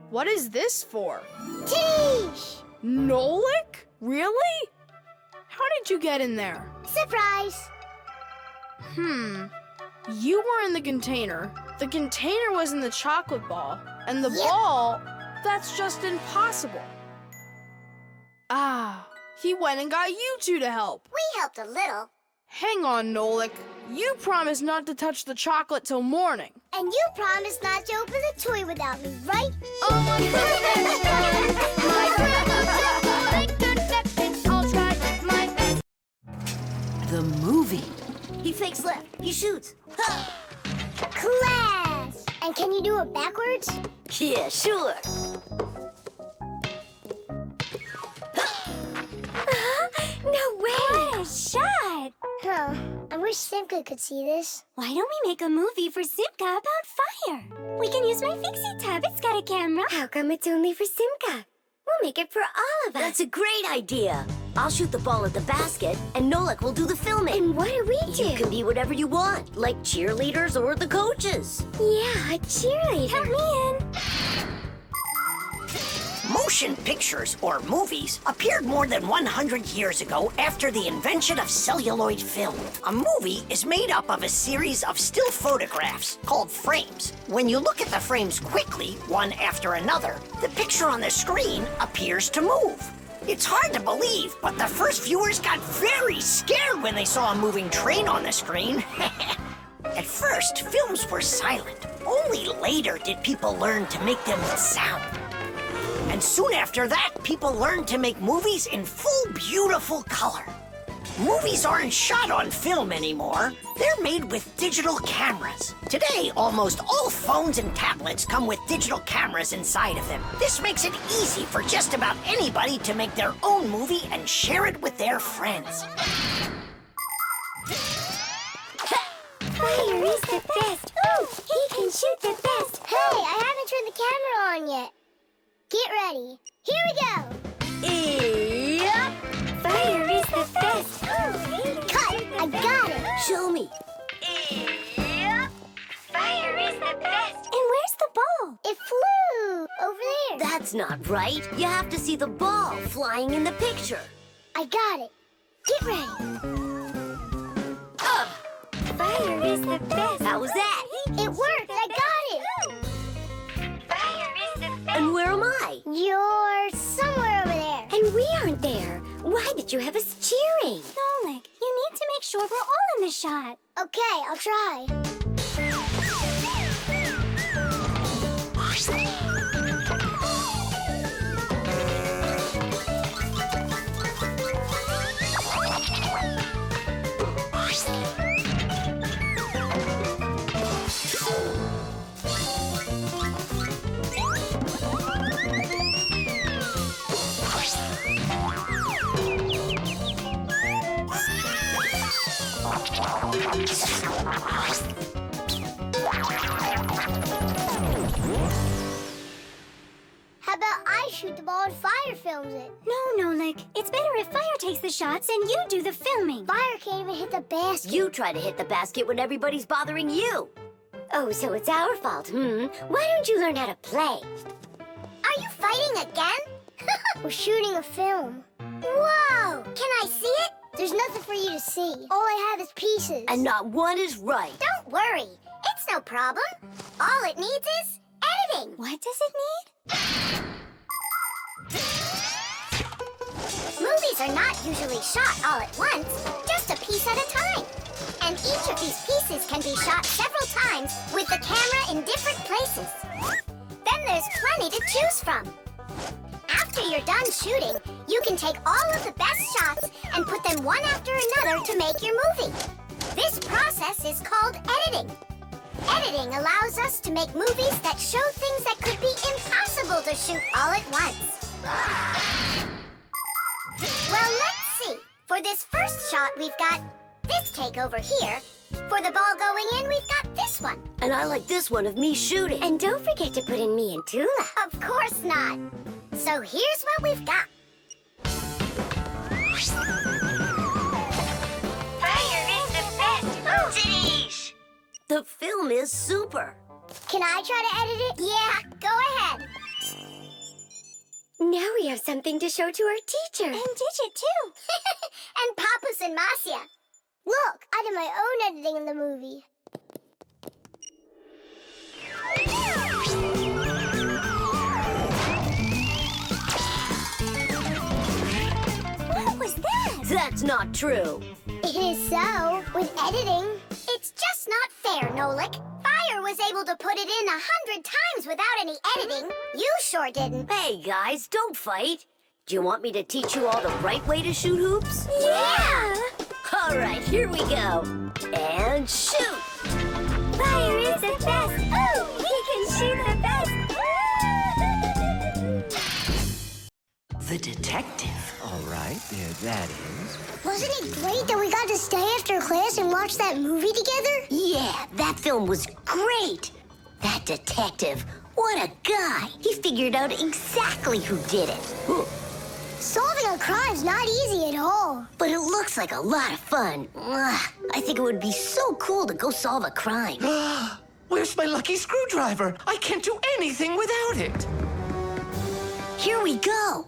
What is this for? Titties! Nolik? Really? How did you get in there? Surprise! You were in the container. The container was in the chocolate ball. And the Yep. ball, that's just impossible. Ah, he went and got you two to help. We helped a little. Hang on, Nolik. You promised not to touch the chocolate till morning. And you promised not to open the toy without me, right? Oh, my chocolate confection. I'll try my best. The movie. He fakes left. He shoots. Class! And can you do it backwards? Yeah, sure. No way! What a shot! Huh. I wish Simka could see this. Why don't we make a movie for Simka about fire? We can use my Fixie tub. It's got a camera. How come it's only for Simka? We'll make it for all of us. That's a great idea. I'll shoot the ball at the basket, and Nolik will do the filming. And what do we do? You can be whatever you want, like cheerleaders or the coaches. Yeah, a cheerleader. Help me in. Motion pictures, or movies, appeared more than 100 years ago after the invention of celluloid film. A movie is made up of a series of still photographs called frames. When you look at the frames quickly, one after another, the picture on the screen appears to move. It's hard to believe, but the first viewers got very scared when they saw a moving train on the screen. At first, films were silent. Only later did people learn to make them with sound. And soon after that, people learned to make movies in full, beautiful color. Movies aren't shot on film anymore. They're made with digital cameras. Today, almost all phones and tablets come with digital cameras inside of them. This makes it easy for just about anybody to make their own movie and share it with their friends. Fire is the best. Ooh, he can shoot the best. Hey, I haven't turned the camera on yet. Get ready. Here we go. Yep. Fire is the best. Cut! I got it. Show me. Yep. Fire is the best. And where's the ball? It flew over there. That's not right. You have to see the ball flying in the picture. I got it. Get ready. Fire is the best. How was that? It worked. I got it. Fire is the best. And where am I? You're somewhere over there. And we aren't there. Why did you have us cheering? Nolik, you need to make sure we're all in the shot. Okay, I'll try. How about I shoot the ball and Fire films it? No, Nolik. It's better if Fire takes the shots and you do the filming. Fire can't even hit the basket. You try to hit the basket when everybody's bothering you. Oh, so it's our fault, Why don't you learn how to play? Are you fighting again? We're shooting a film. Whoa! Can I see it? There's nothing for you to see. All I have is pieces. And not one is right. Don't worry. It's no problem. All it needs is editing. What does it need? Movies are not usually shot all at once, just a piece at a time. And each of these pieces can be shot several times with the camera in different places. Then there's plenty to choose from. After you're done shooting, you can take all of the best shots and put them one after another to make your movie. This process is called editing. Editing allows us to make movies that show things that could be impossible to shoot all at once. Well, let's see. For this first shot, we've got this take over here. For the ball going in, we've got this one. And I like this one of me shooting. And don't forget to put in me and Tula. Of course not. So here's what we've got. Fire is the best. Oh, Denise! The film is super. Can I try to edit it? Yeah, go ahead. Now we have something to show to our teacher. And Digit, too. And Papus and Marcia. Look, I did my own editing in the movie. What was that? That's not true. It is so. With editing, it's just not fair, Nolik. Fire was able to put it in 100 times without any editing. You sure didn't. Hey, guys, don't fight. Do you want me to teach you all the right way to shoot hoops? Yeah! All right, here we go. And shoot! Fire is the best. Oh, he can shoot the best. The detective. All right, there that is. Wasn't it great that we got to stay after class and watch that movie together? Yeah, that film was great. That detective, what a guy. He figured out exactly who did it. Solving a crime's not easy at all. But it looks like a lot of fun. Ugh, I think it would be so cool to go solve a crime. Where's my lucky screwdriver? I can't do anything without it. Here we go.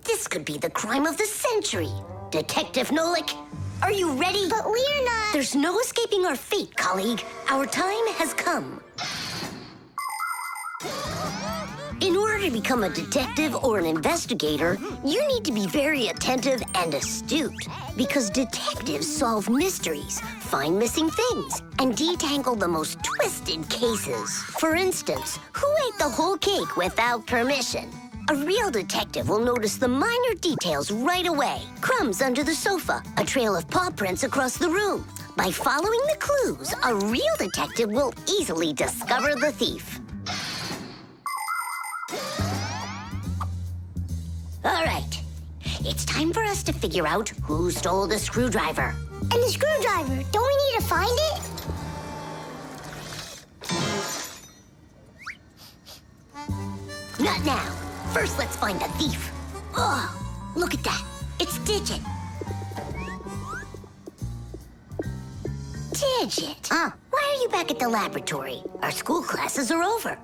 This could be the crime of the century. Detective Nolik, are you ready? But we're not... There's no escaping our fate, colleague. Our time has come. In order to become a detective or an investigator, you need to be very attentive and astute. Because detectives solve mysteries, find missing things, and detangle the most twisted cases. For instance, who ate the whole cake without permission? A real detective will notice the minor details right away. Crumbs under the sofa, a trail of paw prints across the room. By following the clues, a real detective will easily discover the thief. All right, it's time for us to figure out who stole the screwdriver. And the screwdriver, don't we need to find it? Not now. First, let's find the thief. Oh, look at that. It's Digit. Digit. Why are you back at the laboratory? Our school classes are over.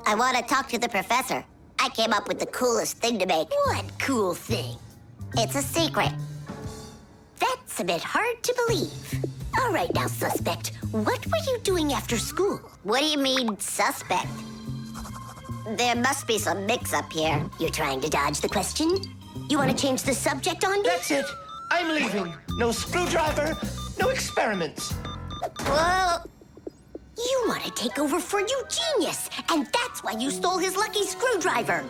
I want to talk to the professor. I came up with the coolest thing to make. What cool thing? It's a secret. That's a bit hard to believe. All right now, suspect. What were you doing after school? What do you mean, suspect? There must be some mix-up here. You're trying to dodge the question? You want to change the subject on me? That's it. I'm leaving. No screwdriver, no experiments. Whoa! You want to take over for Eugenius, and that's why you stole his lucky screwdriver.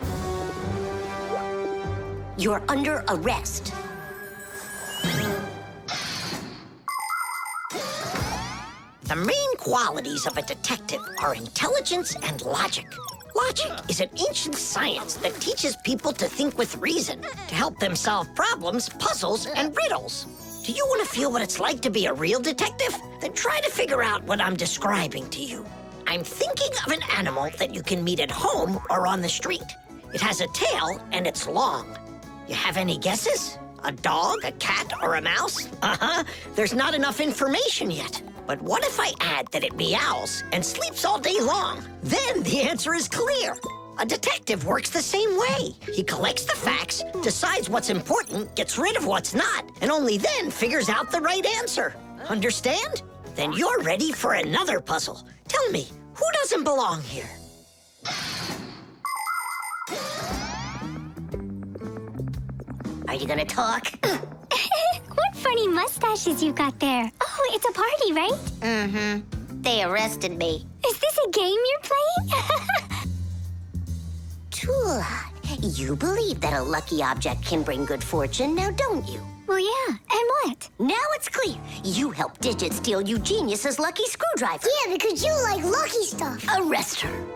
You're under arrest. The main qualities of a detective are intelligence and logic. Logic is an ancient science that teaches people to think with reason, to help them solve problems, puzzles, and riddles. Do you want to feel what it's like to be a real detective? Then try to figure out what I'm describing to you. I'm thinking of an animal that you can meet at home or on the street. It has a tail and it's long. You have any guesses? A dog, a cat, or a mouse? There's not enough information yet. But what if I add that it meows and sleeps all day long? Then the answer is clear. A detective works the same way. He collects the facts, decides what's important, gets rid of what's not, and only then figures out the right answer. Understand? Then you're ready for another puzzle. Tell me, who doesn't belong here? Are you gonna talk? What funny mustaches you got there. Oh, it's a party, right? Mm-hmm. They arrested me. Is this a game you're playing? Tula, you believe that a lucky object can bring good fortune, now don't you? Well, yeah. And what? Now it's clear. You helped Digit steal Eugenius's lucky screwdriver. Yeah, because you like lucky stuff. Arrest her.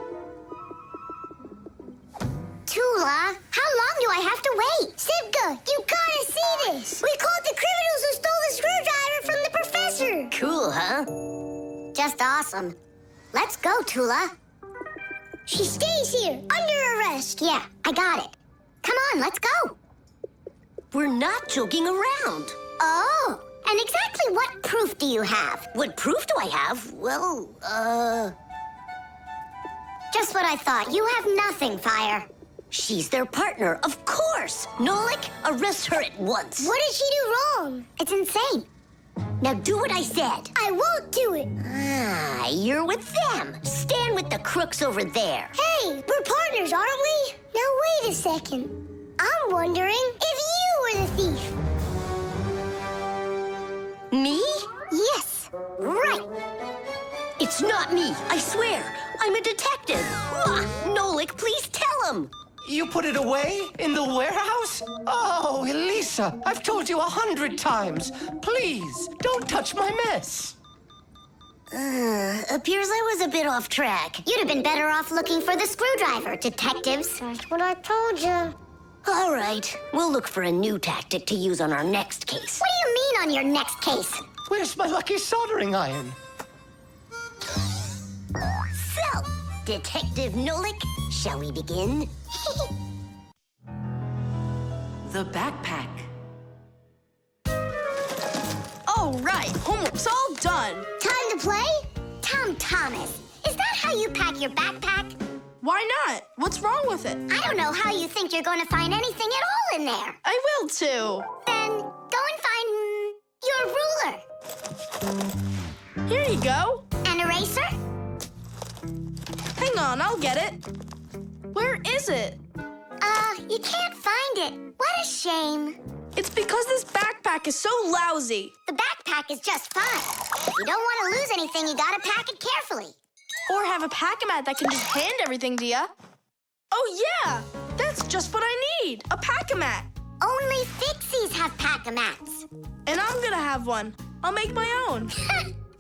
Tula, how long do I have to wait? Simka, you gotta see this. We caught the criminals who stole the screwdriver from the professor. Cool, huh? Just awesome. Let's go, Tula. She stays here, under arrest. Yeah, I got it. Come on, let's go. We're not joking around. Oh, and exactly what proof do you have? What proof do I have? Well, Just what I thought. You have nothing, Fire. She's their partner, of course. Nolik, arrest her at once. What did she do wrong? It's insane. Now do what I said. I won't do it. Ah, you're with them. Stand with the crooks over there. Hey, we're partners, aren't we? Now wait a second. I'm wondering if you were the thief. Me? Yes, right. It's not me, I swear. I'm a detective. Nolik, please tell him. You put it away in the warehouse? Oh, Elisa, I've told you 100 times. Please, don't touch my mess. Appears I was a bit off track. You'd have been better off looking for the screwdriver, detectives. That's what I told you. All right, we'll look for a new tactic to use on our next case. What do you mean on your next case? Where's my lucky soldering iron? So, Detective Nolik, shall we begin? The backpack. All right, homework's all done. Time to play? Tom Thomas, is that how you pack your backpack? Why not? What's wrong with it? I don't know how you think you're going to find anything at all in there. I will too. Then go and find your ruler. Here you go. An eraser? Hang on, I'll get it. Where is it? You can't find it. What a shame. It's because this backpack is so lousy. The backpack is just fine. If you don't want to lose anything, you gotta pack it carefully. Or have a pack-a-mat that can just hand everything to you. Oh, yeah! That's just what I need, a pack-a-mat. Only Fixies have pack-a-mats. And I'm gonna have one. I'll make my own.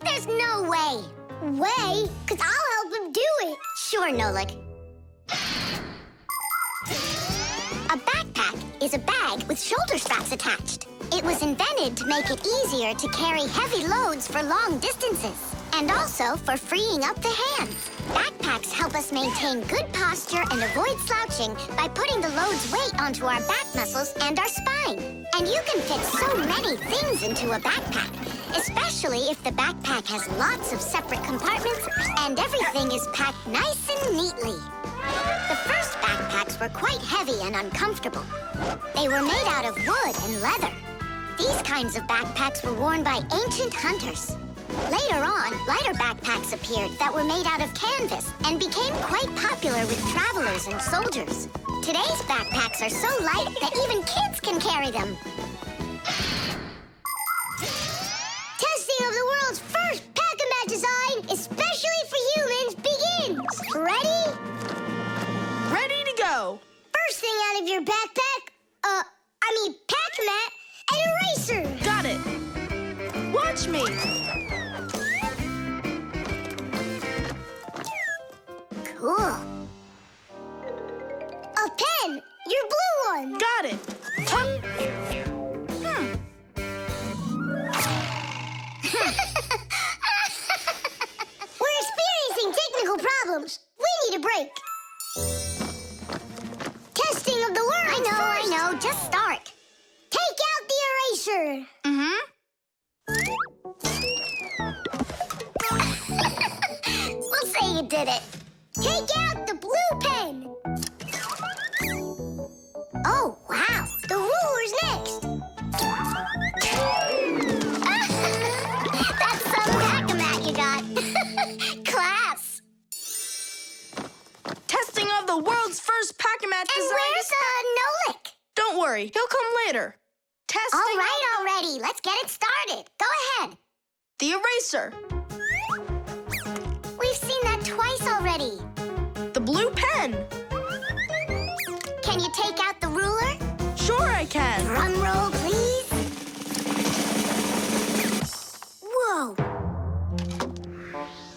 There's no way. Way? Because I'll help him do it. Sure, Nolik. A backpack is a bag with shoulder straps attached. It was invented to make it easier to carry heavy loads for long distances, and also for freeing up the hands. Backpacks help us maintain good posture and avoid slouching by putting the load's weight onto our back muscles and our spine. And you can fit so many things into a backpack, especially if the backpack has lots of separate compartments and everything is packed nice and neatly. The first backpacks were quite heavy and uncomfortable. They were made out of wood and leather. These kinds of backpacks were worn by ancient hunters. Later on, lighter backpacks appeared that were made out of canvas and became quite popular with travelers and soldiers. Today's backpacks are so light that even kids can carry them. Testing of the world's first pack-a-mat design, especially for humans, begins. Ready? Ready to go. First thing out of your backpack, pack-a-mat, an eraser. Got it. Watch me. Cool. A pen, your blue one. Got it. We're experiencing technical problems. We need a break. Testing of the world. I know. Just start. Take out the eraser. We'll say you did it. Take out the blue pen. Oh, wow. The ruler's next. That's some pack-a-mat you got. Class. Testing of the world's first pack-a-mat design. And where's Nolik? Don't worry, he'll come later. Testing. All right, already. Let's get it started. Go ahead. The eraser. We've seen that twice already. The blue pen. Can you take out the ruler? Sure I can. Drum roll, please. Whoa.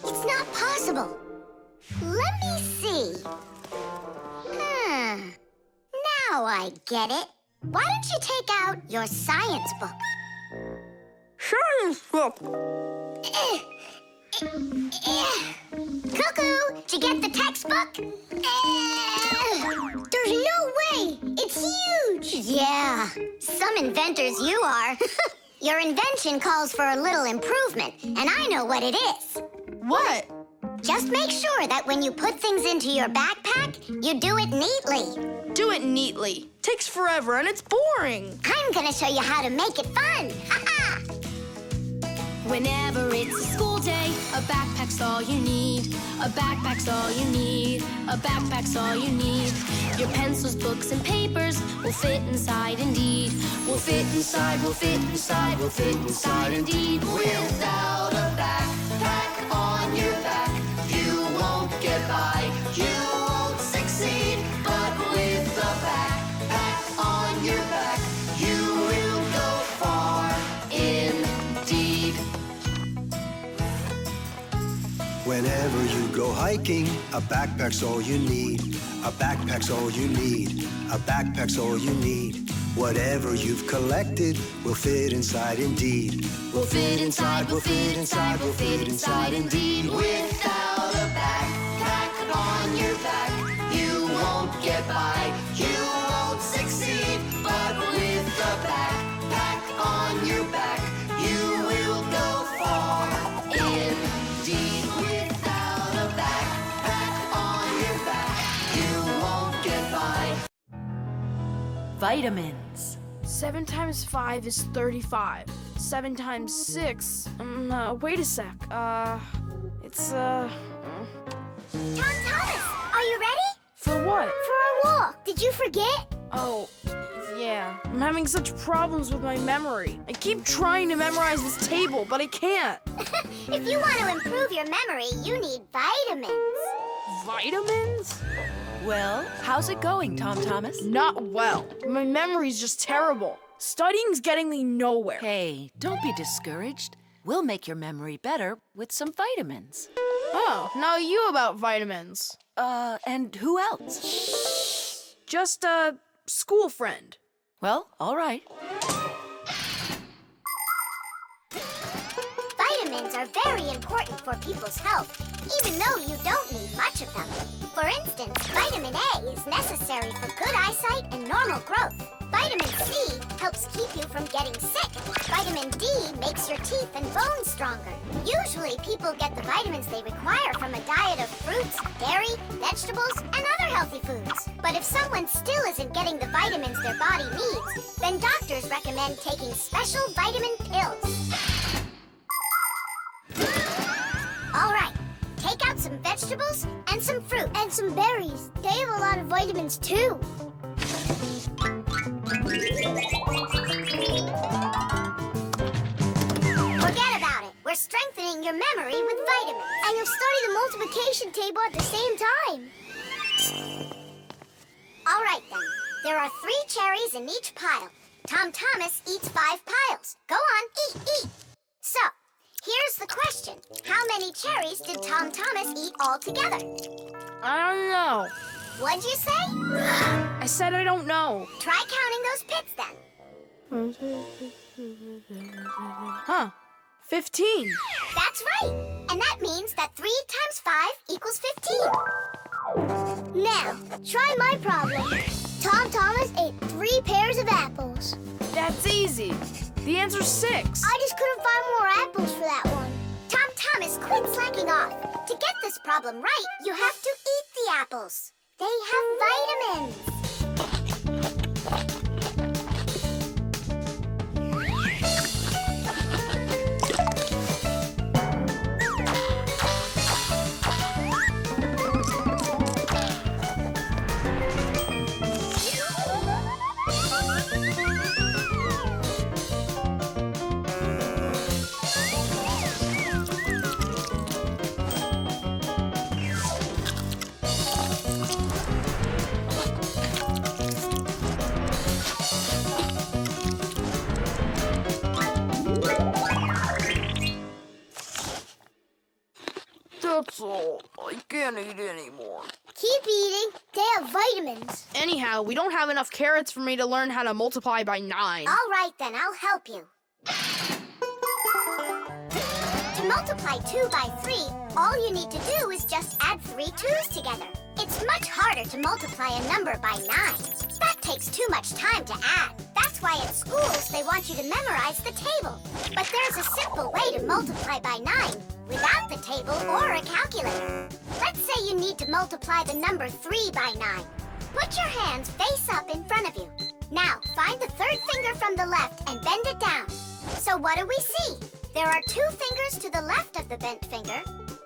It's not possible. Let me see. Now I get it. Why don't you take out your science book? Science book. Cuckoo, did you get the textbook? There's no way! It's huge! Yeah, some inventors you are. Your invention calls for a little improvement, and I know what it is. What? Just make sure that when you put things into your backpack, you do it neatly. Do it neatly. Takes forever and it's boring. I'm gonna show you how to make it fun. Ha-ha! Whenever it's a school day, a backpack's all you need. A backpack's all you need. A backpack's all you need. Your pencils, books, and papers will fit inside indeed. Will fit inside, will fit inside, will fit inside indeed. Without a backpack on your back, you won't get by, you won't succeed. But with a backpack on your back, you will go far indeed. Whenever you go hiking, a backpack's all you need. A backpack's all you need. A backpack's all you need. Whatever you've collected will fit inside indeed. Will fit inside, will fit inside, will fit inside indeed. Without a backpack on your back, you won't get by, you won't succeed. But with a backpack on your back, you will go far indeed. Without a backpack on your back, you won't get by. Vitamins. 7 times 5 is 35. 7 times 6. Wait a sec. Tom Thomas, are you ready? For what? For our walk. Did you forget? Oh, yeah. I'm having such problems with my memory. I keep trying to memorize this table, but I can't. If you want to improve your memory, you need vitamins. Vitamins? Well, how's it going, Tom Thomas? Not well. My memory's just terrible. Studying's getting me nowhere. Hey, don't be discouraged. We'll make your memory better with some vitamins. Oh, now you about vitamins. And who else? Just a school friend. Well, all right. Vitamins are very important for people's health, even though you don't need much of them. For instance, vitamin A is necessary for good eyesight and normal growth. Vitamin C helps keep you from getting sick. Vitamin D makes your teeth and bones stronger. Usually, people get the vitamins they require from a diet of fruits, dairy, vegetables, and other healthy foods. But if someone still isn't getting the vitamins their body needs, then doctors recommend taking special vitamin pills. All right, take out some vegetables and some fruit. And some berries. They have a lot of vitamins, too. Forget about it. We're strengthening your memory with vitamins. And you'll study the multiplication table at the same time. All right, then. There are 3 cherries in each pile. Tom Thomas eats 5 piles. Go on, eat. So, here's the question. How many cherries did Tom Thomas eat altogether? I don't know. What'd you say? I said I don't know. Try counting those pits, then. Huh. 15. That's right. And that means that 3 times 5 equals 15. Now, try my problem. Tom Thomas ate 3 pairs of apples. That's easy. The answer's 6. I just couldn't find more apples for that one. Tom Thomas, quit slacking off. To get this problem right, you have to eat the apples. They have vitamins. That's all. I can't eat anymore. Keep eating. They have vitamins. Anyhow, we don't have enough carrots for me to learn how to multiply by 9. All right, then. I'll help you. To multiply 2 by 3, all you need to do is just add 3 2s together. It's much harder to multiply a number by 9. That takes too much time to add. That's why at schools they want you to memorize the table. But there's a simple way to multiply by 9 without the table or a calculator. Let's say you need to multiply the number 3 by 9. Put your hands face up in front of you. Now, find the 3rd finger from the left and bend it down. So what do we see? There are 2 fingers to the left of the bent finger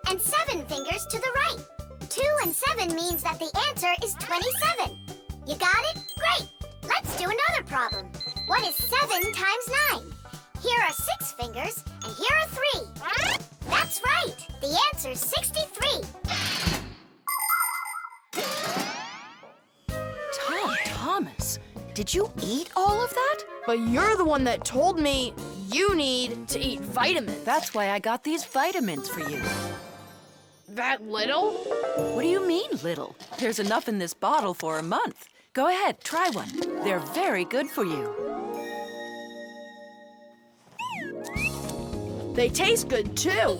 and 7 fingers to the right. 2 and 7 means that the answer is 27. You got it? Great! Let's do another problem. What is 7 times 9? Here are 6 fingers, and here are 3. That's right! The answer's 63. Tom Thomas, did you eat all of that? But you're the one that told me you need to eat vitamins. That's why I got these vitamins for you. That little? What do you mean, little? There's enough in this bottle for a month. Go ahead, try one. They're very good for you. They taste good, too.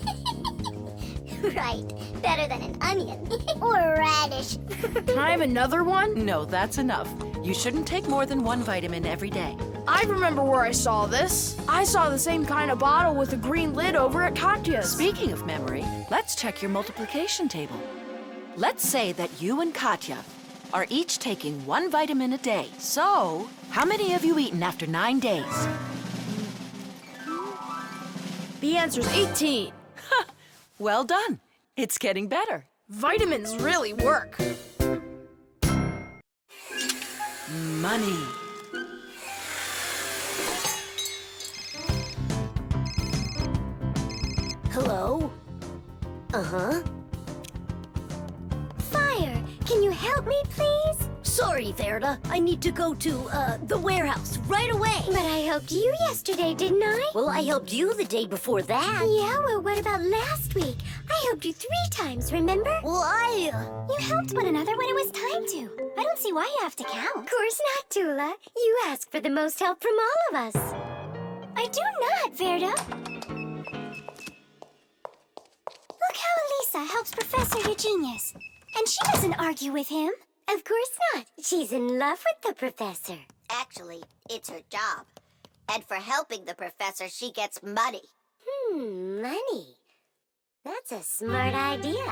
Right. Better than an onion. Or a radish. Can I have another one? No, that's enough. You shouldn't take more than 1 vitamin every day. I remember where I saw this. I saw the same kind of bottle with a green lid over at Katya's. Speaking of memory, let's check your multiplication table. Let's say that you and Katya are each taking 1 vitamin a day. So, how many have you eaten after 9 days? The answer's 18. Well done. It's getting better. Vitamins really work. money. Hello? Uh-huh. Fire, can you help me, please? Sorry, Verda. I need to go to, the warehouse right away. But I helped you yesterday, didn't I? Well, I helped you the day before that. Yeah, well, what about last week? I helped you 3 times, remember? Well, You helped one another when it was time to. I don't see why you have to count. Of course not, Tula. You ask for the most help from all of us. I do not, Verda. Look how Elisa helps Professor Eugenius. And she doesn't argue with him. Of course not. She's in love with the professor. Actually, it's her job. And for helping the professor, she gets money. Money. That's a smart idea.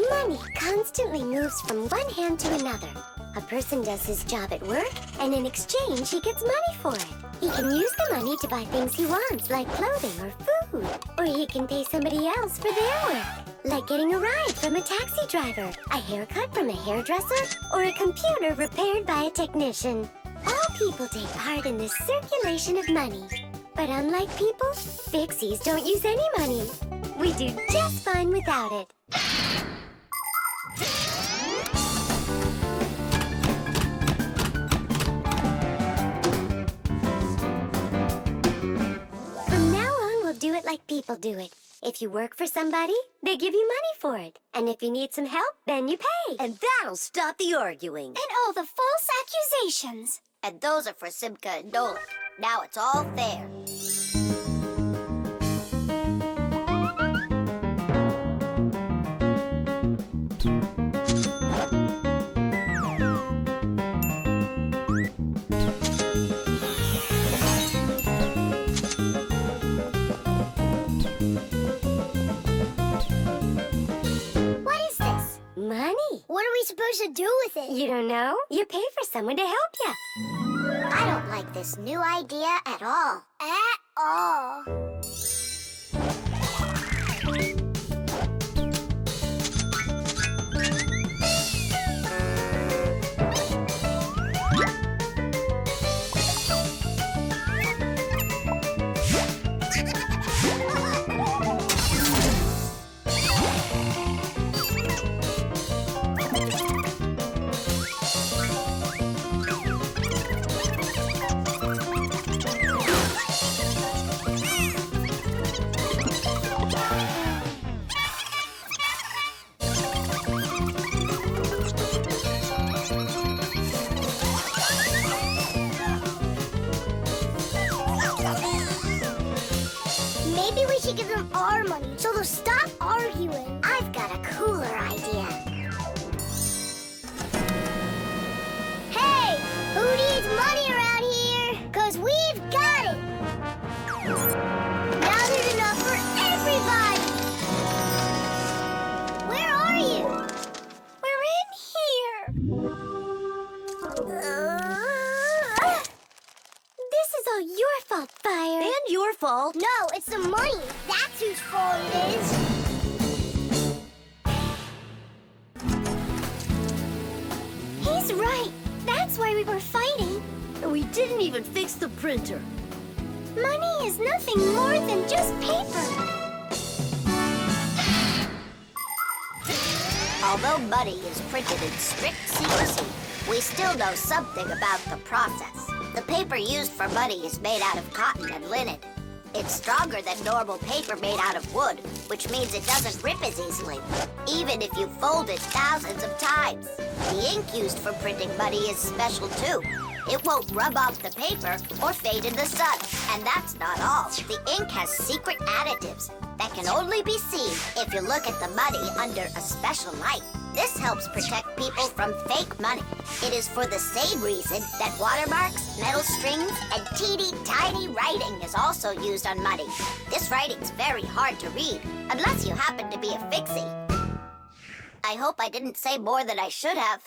Money constantly moves from one hand to another. A person does his job at work, and in exchange, he gets money for it. He can use the money to buy things he wants, like clothing or food. Or he can pay somebody else for their work, like getting a ride from a taxi driver, a haircut from a hairdresser, or a computer repaired by a technician. All people take part in this circulation of money. But unlike people, Fixies don't use any money. We do just fine without it. From now on, we'll do it like people do it. If you work for somebody, they give you money for it. And if you need some help, then you pay. And that'll stop the arguing. And all the false accusations. And those are for Simka and Nolik. Now it's all fair. What are we supposed to do with it? You don't know? You pay for someone to help you. I don't like this new idea at all. At all. Maybe we should give them our money so they'll stop arguing. I've got a cooler idea. Hey, who needs money around here? 'Cause we've got it. Now there's enough for everybody. Where are you? We're in here. This is all your fault, Fire. And your fault. No, it's the money. That's whose fault it is. He's right. That's why we were fighting. And we didn't even fix the printer. Money is nothing more than just paper. Although money is printed in strict secrecy, we still know something about the process. The paper used for money is made out of cotton and linen. It's stronger than normal paper made out of wood, which means it doesn't rip as easily, even if you fold it thousands of times. The ink used for printing money is special too. It won't rub off the paper or fade in the sun. And that's not all. The ink has secret additives that can only be seen if you look at the money under a special light. This helps protect people from fake money. It is for the same reason that watermarks, metal strings, and teeny tiny writing is also used on money. This writing's very hard to read, unless you happen to be a Fixie. I hope I didn't say more than I should have.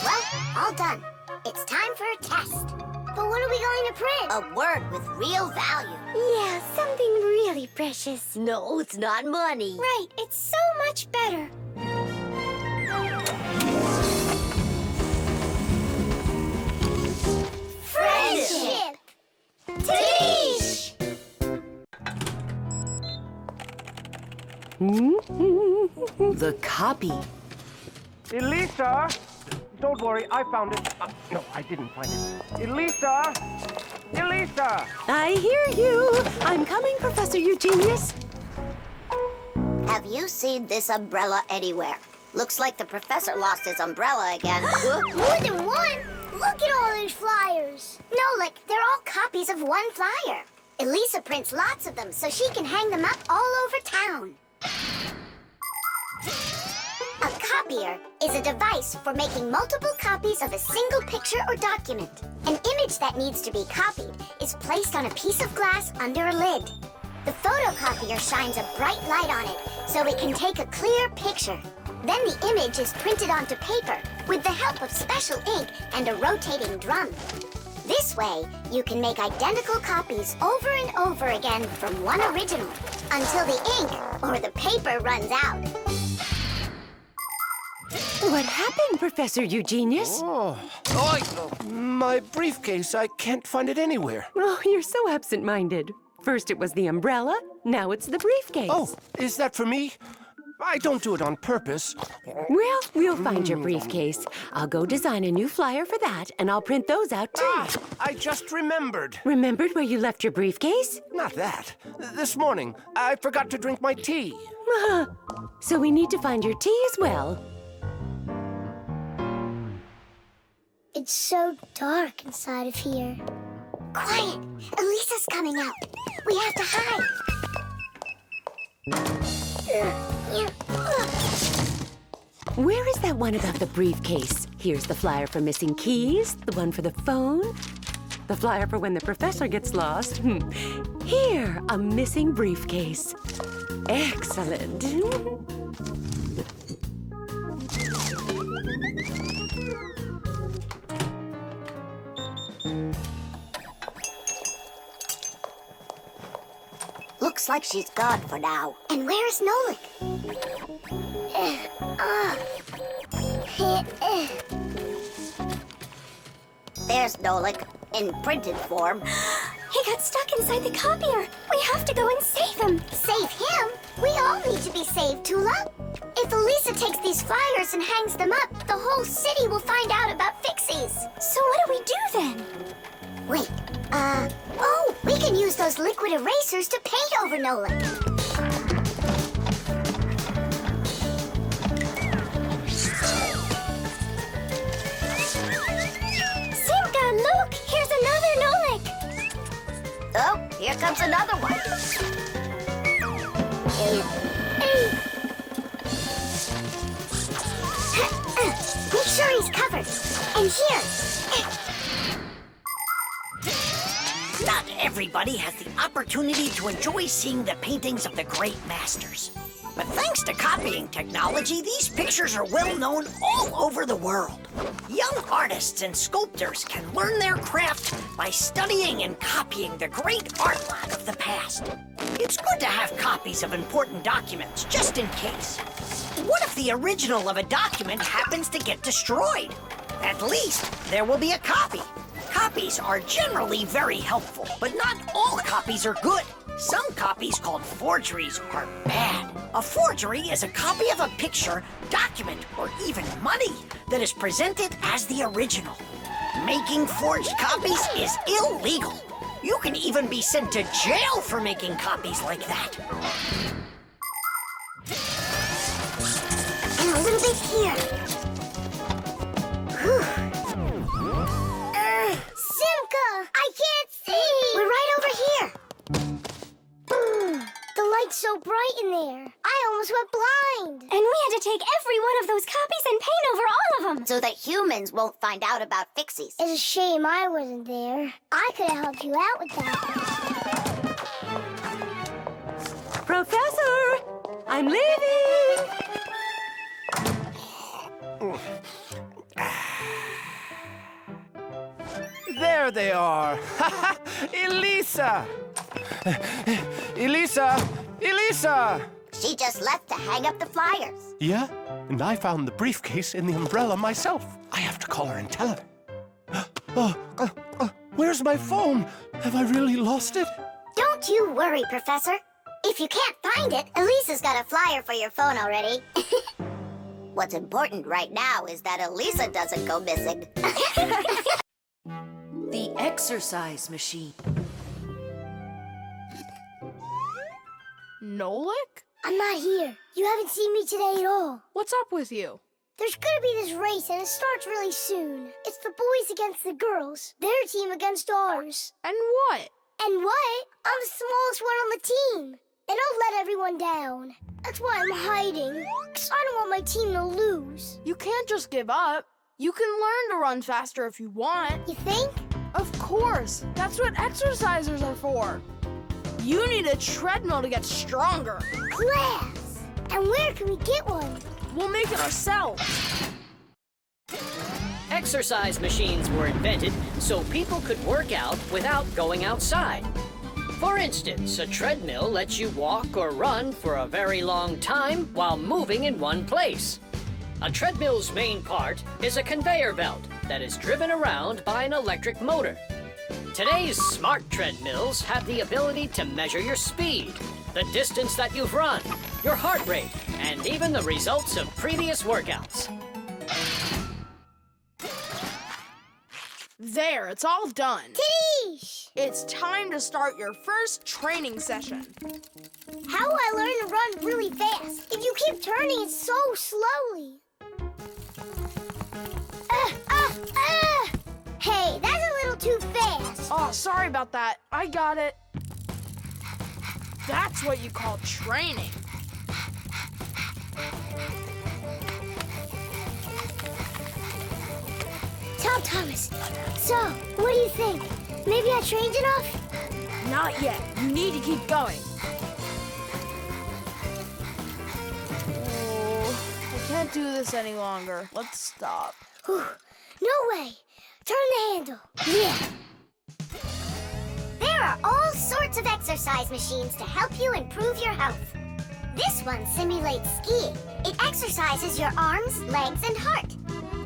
Well, all done. It's time for a test. But what are we going to print? A word with real value. Yeah, something really precious. No, it's not money. Right, it's so much better. The copy. Elisa! Don't worry, I found it. No, I didn't find it. Elisa! Elisa! I hear you. I'm coming, Professor Eugenius. Have you seen this umbrella anywhere? Looks like the professor lost his umbrella again. More than one? Look at all these flyers. Nolik, they're all copies of one flyer. Elisa prints lots of them so she can hang them up all over town. A copier is a device for making multiple copies of a single picture or document. An image that needs to be copied is placed on a piece of glass under a lid. The photocopier shines a bright light on it so it can take a clear picture. Then the image is printed onto paper with the help of special ink and a rotating drum. This way, you can make identical copies over and over again from one original until the ink or the paper runs out. What happened, Professor Eugenius? My briefcase. I can't find it anywhere. Oh, you're so absent-minded. First it was the umbrella, now it's the briefcase. Oh, is that for me? I don't do it on purpose. Well, we'll find your briefcase. I'll go design a new flyer for that, and I'll print those out too. I just remembered. Remembered where you left your briefcase? Not that. This morning, I forgot to drink my tea. So we need to find your tea as well. It's so dark inside of here. Quiet! Elisa's coming out. We have to hide. Where is that one about the briefcase? Here's the flyer for missing keys, the one for the phone, the flyer for when the professor gets lost. Here, a missing briefcase. Excellent. Looks like she's gone for now. And where is Nolik? There's Nolik, in printed form. He got stuck inside the copier. We have to go and save him. Save him? We all need to be saved, Tula. If Elisa takes these flyers and hangs them up, the whole city will find out about Fixies. So what do we do then? Wait, oh, we can use those liquid erasers to paint over Nolik. Simka, look! Here's another Nolik! Oh, here comes another one. Make sure he's covered. And here. Not everybody has the opportunity to enjoy seeing the paintings of the great masters. But thanks to copying technology, these pictures are well known all over the world. Young artists and sculptors can learn their craft by studying and copying the great art lot of the past. It's good to have copies of important documents, just in case. What if the original of a document happens to get destroyed? At least there will be a copy. Copies are generally very helpful, but not all copies are good. Some copies called forgeries are bad. A forgery is a copy of a picture, document, or even money that is presented as the original. Making forged copies is illegal. You can even be sent to jail for making copies like that. And a little bit here. Simka! I can't see! We're right over here. The light's so bright in there. I almost went blind. And we had to take every one of those copies and paint over all of them. So that humans won't find out about Fixies. It's a shame I wasn't there. I could have helped you out with that. Professor! I'm leaving! There they are. Elisa! Elisa! Elisa! She just left to hang up the flyers. Yeah? And I found the briefcase in the umbrella myself. I have to call her and tell her. Where's my phone? Have I really lost it? Don't you worry, Professor. If you can't find it, Elisa's got a flyer for your phone already. What's important right now is that Elisa doesn't go missing. The exercise machine. Nolik? I'm not here. You haven't seen me today at all. What's up with you? There's gonna be this race and it starts really soon. It's the boys against the girls. Their team against ours. And what? And what? I'm the smallest one on the team. And I'll let everyone down. That's why I'm hiding. 'Cause I don't want my team to lose. You can't just give up. You can learn to run faster if you want. You think? Of course. That's what exercisers are for. You need a treadmill to get stronger. Class! And where can we get one? We'll make it ourselves. Exercise machines were invented so people could work out without going outside. For instance, a treadmill lets you walk or run for a very long time while moving in one place. A treadmill's main part is a conveyor belt that is driven around by an electric motor. Today's smart treadmills have the ability to measure your speed, the distance that you've run, your heart rate, and even the results of previous workouts. There, it's all done. Tish! It's time to start your first training session. How will I learn to run really fast if you keep turning it so slowly? Hey, that's a little too fast. Oh, sorry about that. I got it. That's what you call training. Tom Thomas, so, what do you think? Maybe I trained enough? Not yet. You need to keep going. Oh, I can't do this any longer. Let's stop. Whew. No way. Turn the handle. Yeah. There are all sorts of exercise machines to help you improve your health. This one simulates skiing. It exercises your arms, legs, and heart.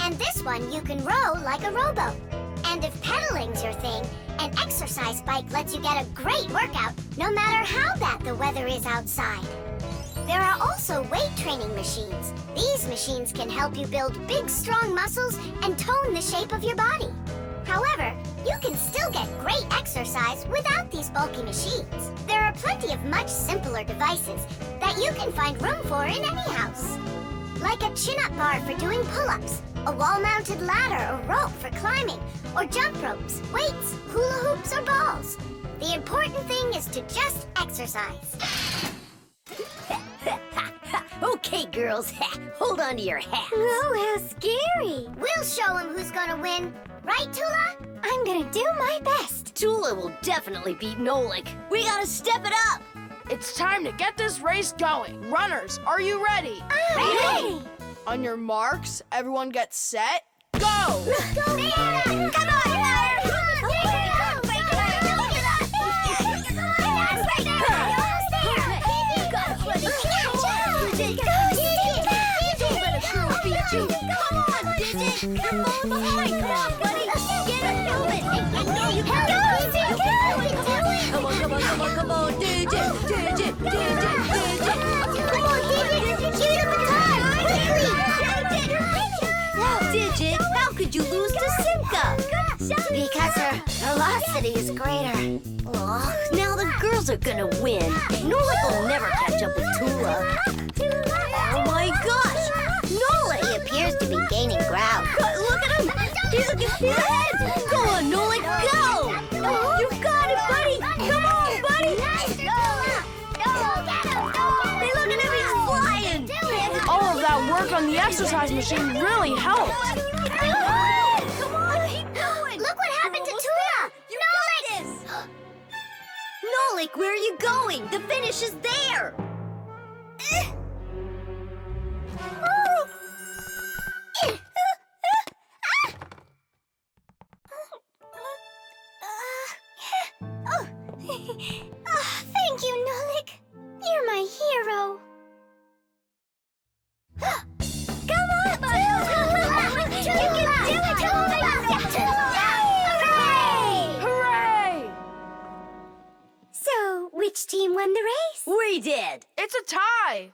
And this one you can row like a rowboat. And if pedaling's your thing, an exercise bike lets you get a great workout no matter how bad the weather is outside. There are also weight training machines. These machines can help you build big, strong muscles and tone the shape of your body. However, you can still get great exercise without these bulky machines. There are plenty of much simpler devices that you can find room for in any house. Like a chin-up bar for doing pull-ups, a wall-mounted ladder or rope for climbing, or jump ropes, weights, hula hoops, or balls. The important thing is to just exercise. Okay, girls, hold on to your hats. Oh, how scary. We'll show him who's gonna win. Right, Tula? I'm gonna do my best. Tula will definitely beat Nolik. We gotta step it up. It's time to get this race going. Runners, are you ready? Ready! On your marks, everyone get set, go! Go! Come on, Come on, buddy. Get it moving. I know you can do it. Come on, DJ. Come on, Digit. Give it a time. Quickly. Digit, how could you lose to Simka? Because her velocity is greater. Oh, now the girls are gonna win. Nolik will never catch up with Tula. Oh my gosh! Nolik! He appears to be gaining ground. Look at him! He's ahead! Go on, Nolik, go! You got it, buddy! Come on, buddy! Hey, look at him, he's flying! All of that work on the exercise machine really helped. Come on, keep going! Look what happened to Tula! Nolik! Nolik, where are you going? The finish is there! Thank you, Nolik. You're my hero. Come on, Tula! You can do it, Tula! Hooray! So, which team won the race? We we did! It's a tie!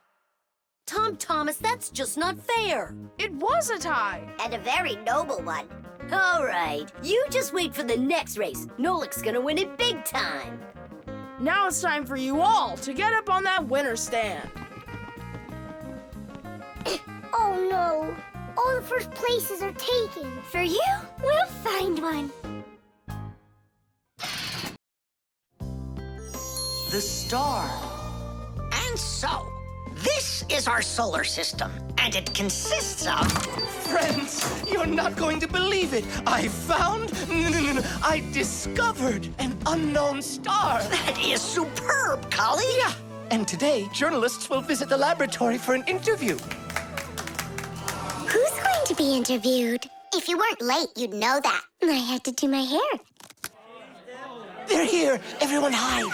Tom Thomas, that's just not fair. It was a tie. And a very noble one. All right, you just wait for the next race. Nolik's gonna win it big time. Now it's time for you all to get up on that winner stand. Oh no! All the first places are taken. For you, we'll find one. The star. And so, this is our solar system, and it consists of... Friends, you're not going to believe it. I discovered an unknown star. That is superb, colleague. Yeah, and today, journalists will visit the laboratory for an interview. Who's going to be interviewed? If you weren't late, you'd know that. I had to do my hair. They're here. Everyone hide.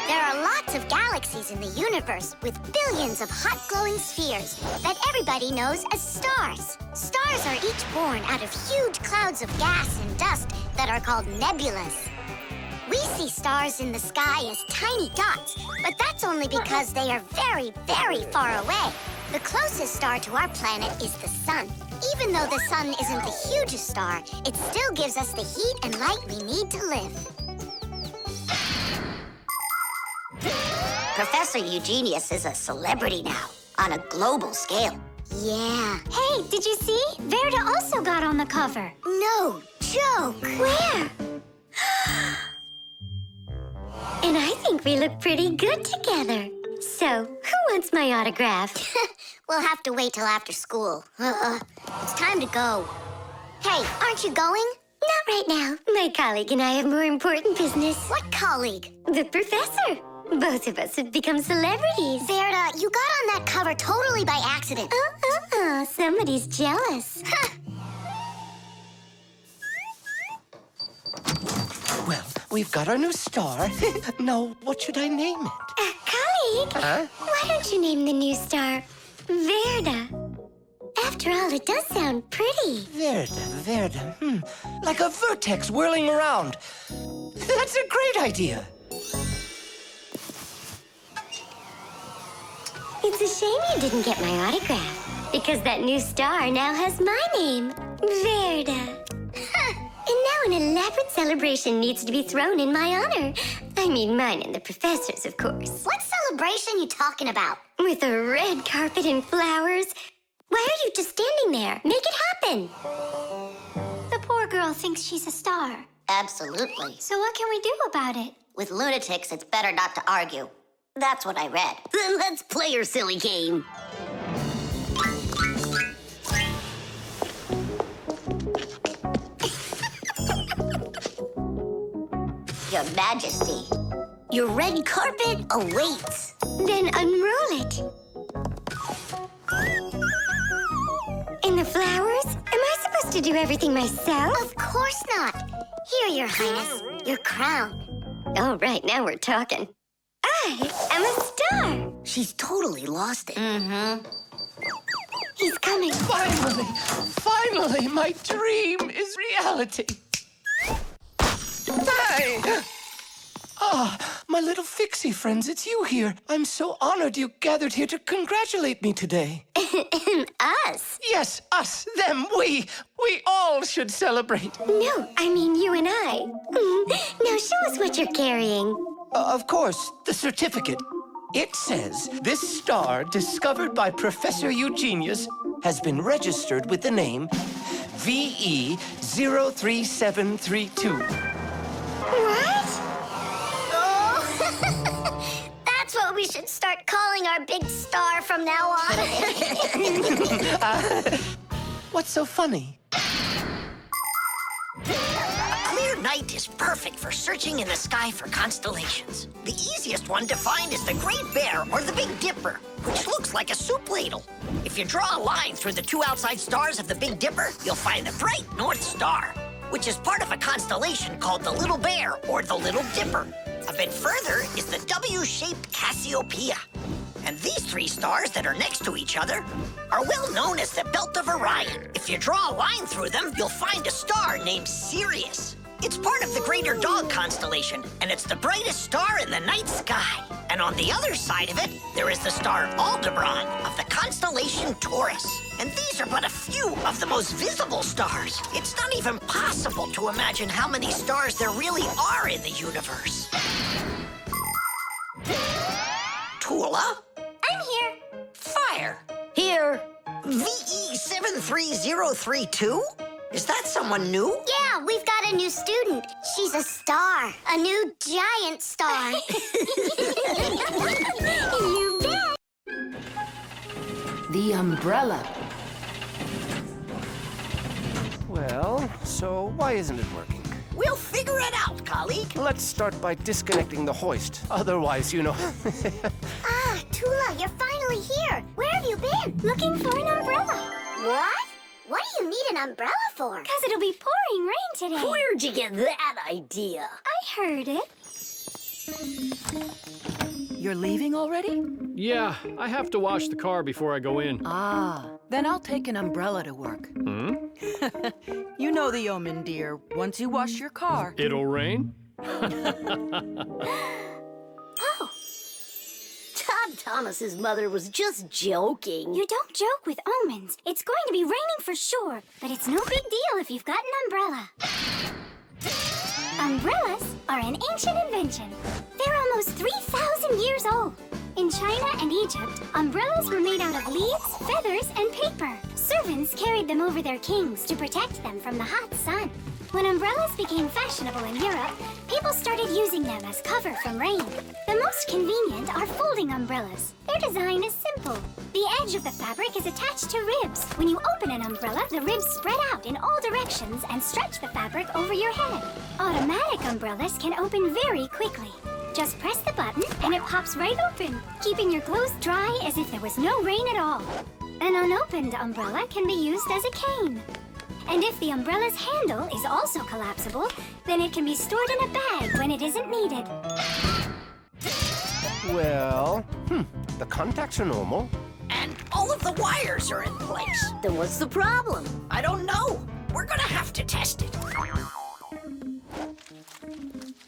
There are lots of galaxies in the universe with billions of hot glowing spheres that everybody knows as stars. Stars are each born out of huge clouds of gas and dust that are called nebulas. We see stars in the sky as tiny dots, but that's only because they are very, very far away. The closest star to our planet is the sun. Even though the sun isn't the hugest star, it still gives us the heat and light we need to live. Professor Eugenius is a celebrity now, on a global scale. Yeah. Hey, did you see? Verda also got on the cover. No joke. Where? And I think we look pretty good together. So, who wants my autograph? We'll have to wait till after school. It's time to go. Hey, aren't you going? Not right now. My colleague and I have more important business. What colleague? The professor. Both of us have become celebrities. Verda, you got on that cover totally by accident. Somebody's jealous. Well, we've got our new star. Now, what should I name it? Colleague, Huh? why don't you name the new star Verda? After all, it does sound pretty. Verda. Like a vertex whirling around. That's a great idea. It's a shame you didn't get my autograph, because that new star now has my name, Verda. And now an elaborate celebration needs to be thrown in my honor. I mean, mine and the professor's, of course. What celebration you talking about? With a red carpet and flowers. Why are you just standing there? Make it happen. The poor girl thinks she's a star. Absolutely. So what can we do about it? With lunatics, it's better not to argue. That's what I read. Then let's play your silly game. Your Majesty. Your red carpet awaits. Then unroll it. And the flowers? Am I supposed to do everything myself? Of course not. Here, Your Highness, your crown. Oh, right, now we're talking. I am a star. She's totally lost it. He's coming. Finally, my dream is reality. Hi! My little Fixie friends, it's you here. I'm so honored you gathered here to congratulate me today. Us? Yes, us, them, we all should celebrate. No, I mean you and I. Now show us what you're carrying. Of course, the certificate. It says this star, discovered by Professor Eugenius, has been registered with the name VE03732. What? Oh, that's what we should start calling our big star from now on. What's so funny? Clear night is perfect for searching in the sky for constellations. The easiest one to find is the Great Bear or the Big Dipper, which looks like a soup ladle. If you draw a line through the two outside stars of the Big Dipper, you'll find the bright North Star, which is part of a constellation called the Little Bear or the Little Dipper. A bit further is the W-shaped Cassiopeia. And these 3 stars that are next to each other are well known as the Belt of Orion. If you draw a line through them, you'll find a star named Sirius. It's part of the Greater Dog constellation, and it's the brightest star in the night sky. And on the other side of it, there is the star Aldebaran of the constellation Taurus. And these are but a few of the most visible stars. It's not even possible to imagine how many stars there really are in the universe. Tula? I'm here. Fire? Here. VE73032? Is that someone new? Yeah, we've got a new student. She's a star. A new giant star. You bet. The umbrella. Well, so why isn't it working? We'll figure it out, colleague. Let's start by disconnecting the hoist. Otherwise, you know... Ah, Tula, you're finally here. Where have you been? Looking for an umbrella. What? What do you need an umbrella for? Because it'll be pouring rain today. Where'd you get that idea? I heard it. You're leaving already? Yeah, I have to wash the car before I go in. Ah, then I'll take an umbrella to work. You know the omen, dear. Once you wash your car... It'll rain? Oh. Todd Thomas's mother was just joking. You don't joke with omens. It's going to be raining for sure, but it's no big deal if you've got an umbrella. Umbrellas are an ancient invention. They're almost 3,000 years old. In China and Egypt, umbrellas were made out of leaves, feathers, and paper. Servants carried them over their kings to protect them from the hot sun. When umbrellas became fashionable in Europe, people started using them as cover from rain. The most convenient are folding umbrellas. Their design is simple. The edge of the fabric is attached to ribs. When you open an umbrella, the ribs spread out in all directions and stretch the fabric over your head. Automatic umbrellas can open very quickly. Just press the button and it pops right open, keeping your clothes dry as if there was no rain at all. An unopened umbrella can be used as a cane. And if the umbrella's handle is also collapsible, then it can be stored in a bag when it isn't needed. Well, the contacts are normal. And all of the wires are in place. Then what's the problem? I don't know. We're gonna have to test it.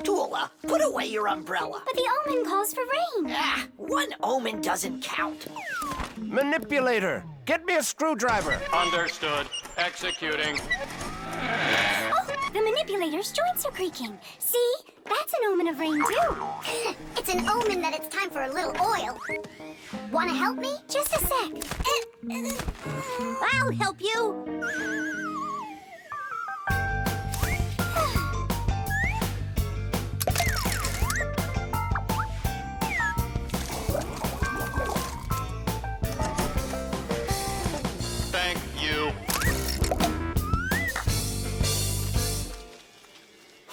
Tula, put away your umbrella. But the omen calls for rain. Ah, one omen doesn't count. Manipulator, get me a screwdriver. Understood. Executing. Oh, the manipulator's joints are creaking. See? That's an omen of rain, too. It's an omen that it's time for a little oil. Want to help me? Just a sec. I'll help you. Thank you.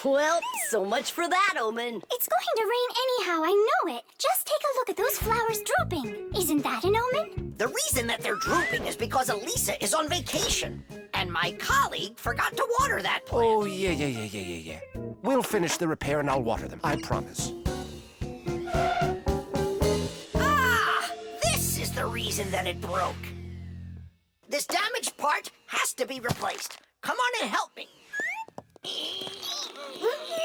Well, so much for that omen. It's going to rain anyhow, I know it. Just take a look at those flowers drooping. Isn't that an omen? The reason that they're drooping is because Elisa is on vacation. And my colleague forgot to water that plant. Oh, yeah. We'll finish the repair and I'll water them, I promise. Ah! This is the reason that it broke. This damaged part has to be replaced. Come on and help me.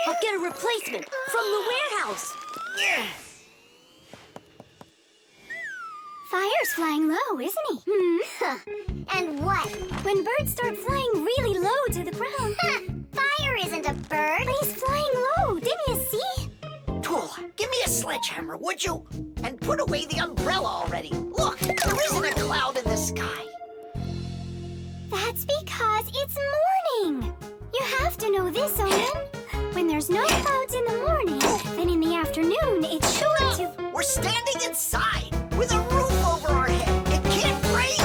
I'll get a replacement from the warehouse. Fire's flying low, isn't he? And what? When birds start flying really low to the ground. Fire isn't a bird. But he's flying low, didn't you see? Tula, give me a sledgehammer, would you? And put away the umbrella already. Look, there isn't a cloud in the sky. That's because it's morning. You have to know this, Owen. When there's no clouds in the morning, then in the afternoon, it's sure to... We're standing inside with a roof over our head. It can't rain.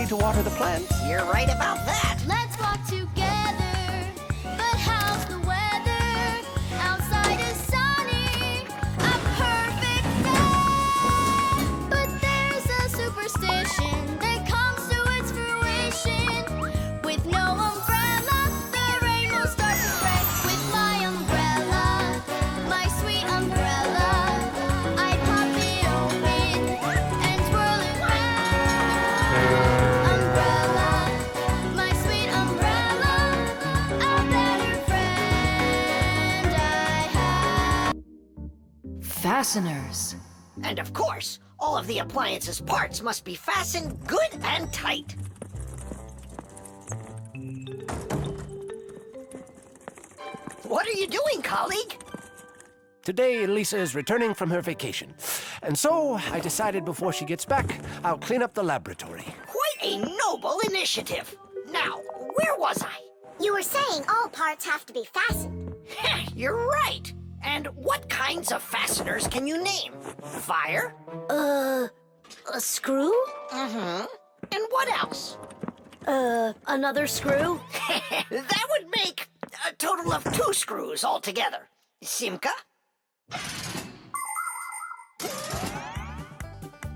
need to water the plants. You're right about that. Let's walk together. But how's the weather? Outside is sunny, a perfect day. But there's a superstition that comes to its fruition. With no umbrella, the rain will start to spread. With my umbrella, my sweet umbrella, I pop it open and twirl it round. Umbrella, my sweet umbrella, a better friend I have. Fasteners. And of course, all of the appliance's parts must be fastened good and tight. What are you doing, colleague? Today, Lisa is returning from her vacation. And so, I decided before she gets back, I'll clean up the laboratory. Quite a noble initiative. Now, where was I? You were saying all parts have to be fastened. You're right. And what kinds of fasteners can you name? Fire? A screw? Mm-hmm. And what else? Another screw? That would make a total of 2 screws altogether. Simka?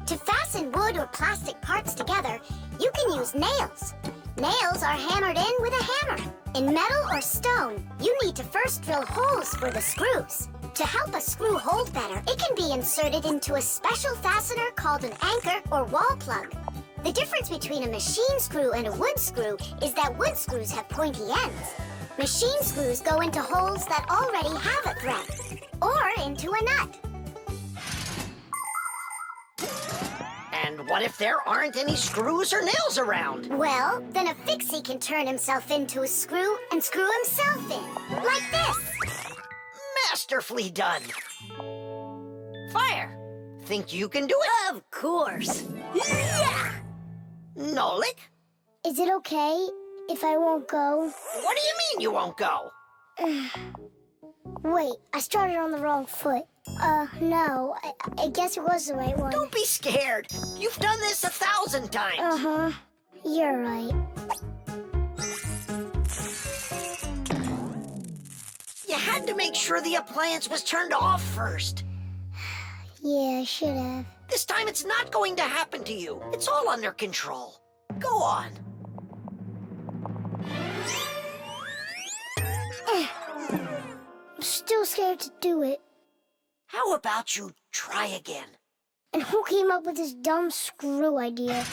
To fasten wood or plastic parts together, you can use nails. Nails are hammered in with a hammer. In metal or stone, you need to first drill holes for the screws. To help a screw hold better, it can be inserted into a special fastener called an anchor or wall plug. The difference between a machine screw and a wood screw is that wood screws have pointy ends. Machine screws go into holes that already have a thread, or into a nut. And what if there aren't any screws or nails around? Well, then a fixie can turn himself into a screw and screw himself in, like this. Masterfully done. Fire, think you can do it? Of course. Yeah! Nolik? Is it okay if I won't go? What do you mean you won't go? Wait, I started on the wrong foot. No, I guess it was the right one. Don't be scared. You've done this 1,000 times. Uh-huh. You're right. You had to make sure the appliance was turned off first. Yeah, I should have. This time it's not going to happen to you. It's all under control. Go on. I'm still scared to do it. How about you try again? And who came up with this dumb screw idea?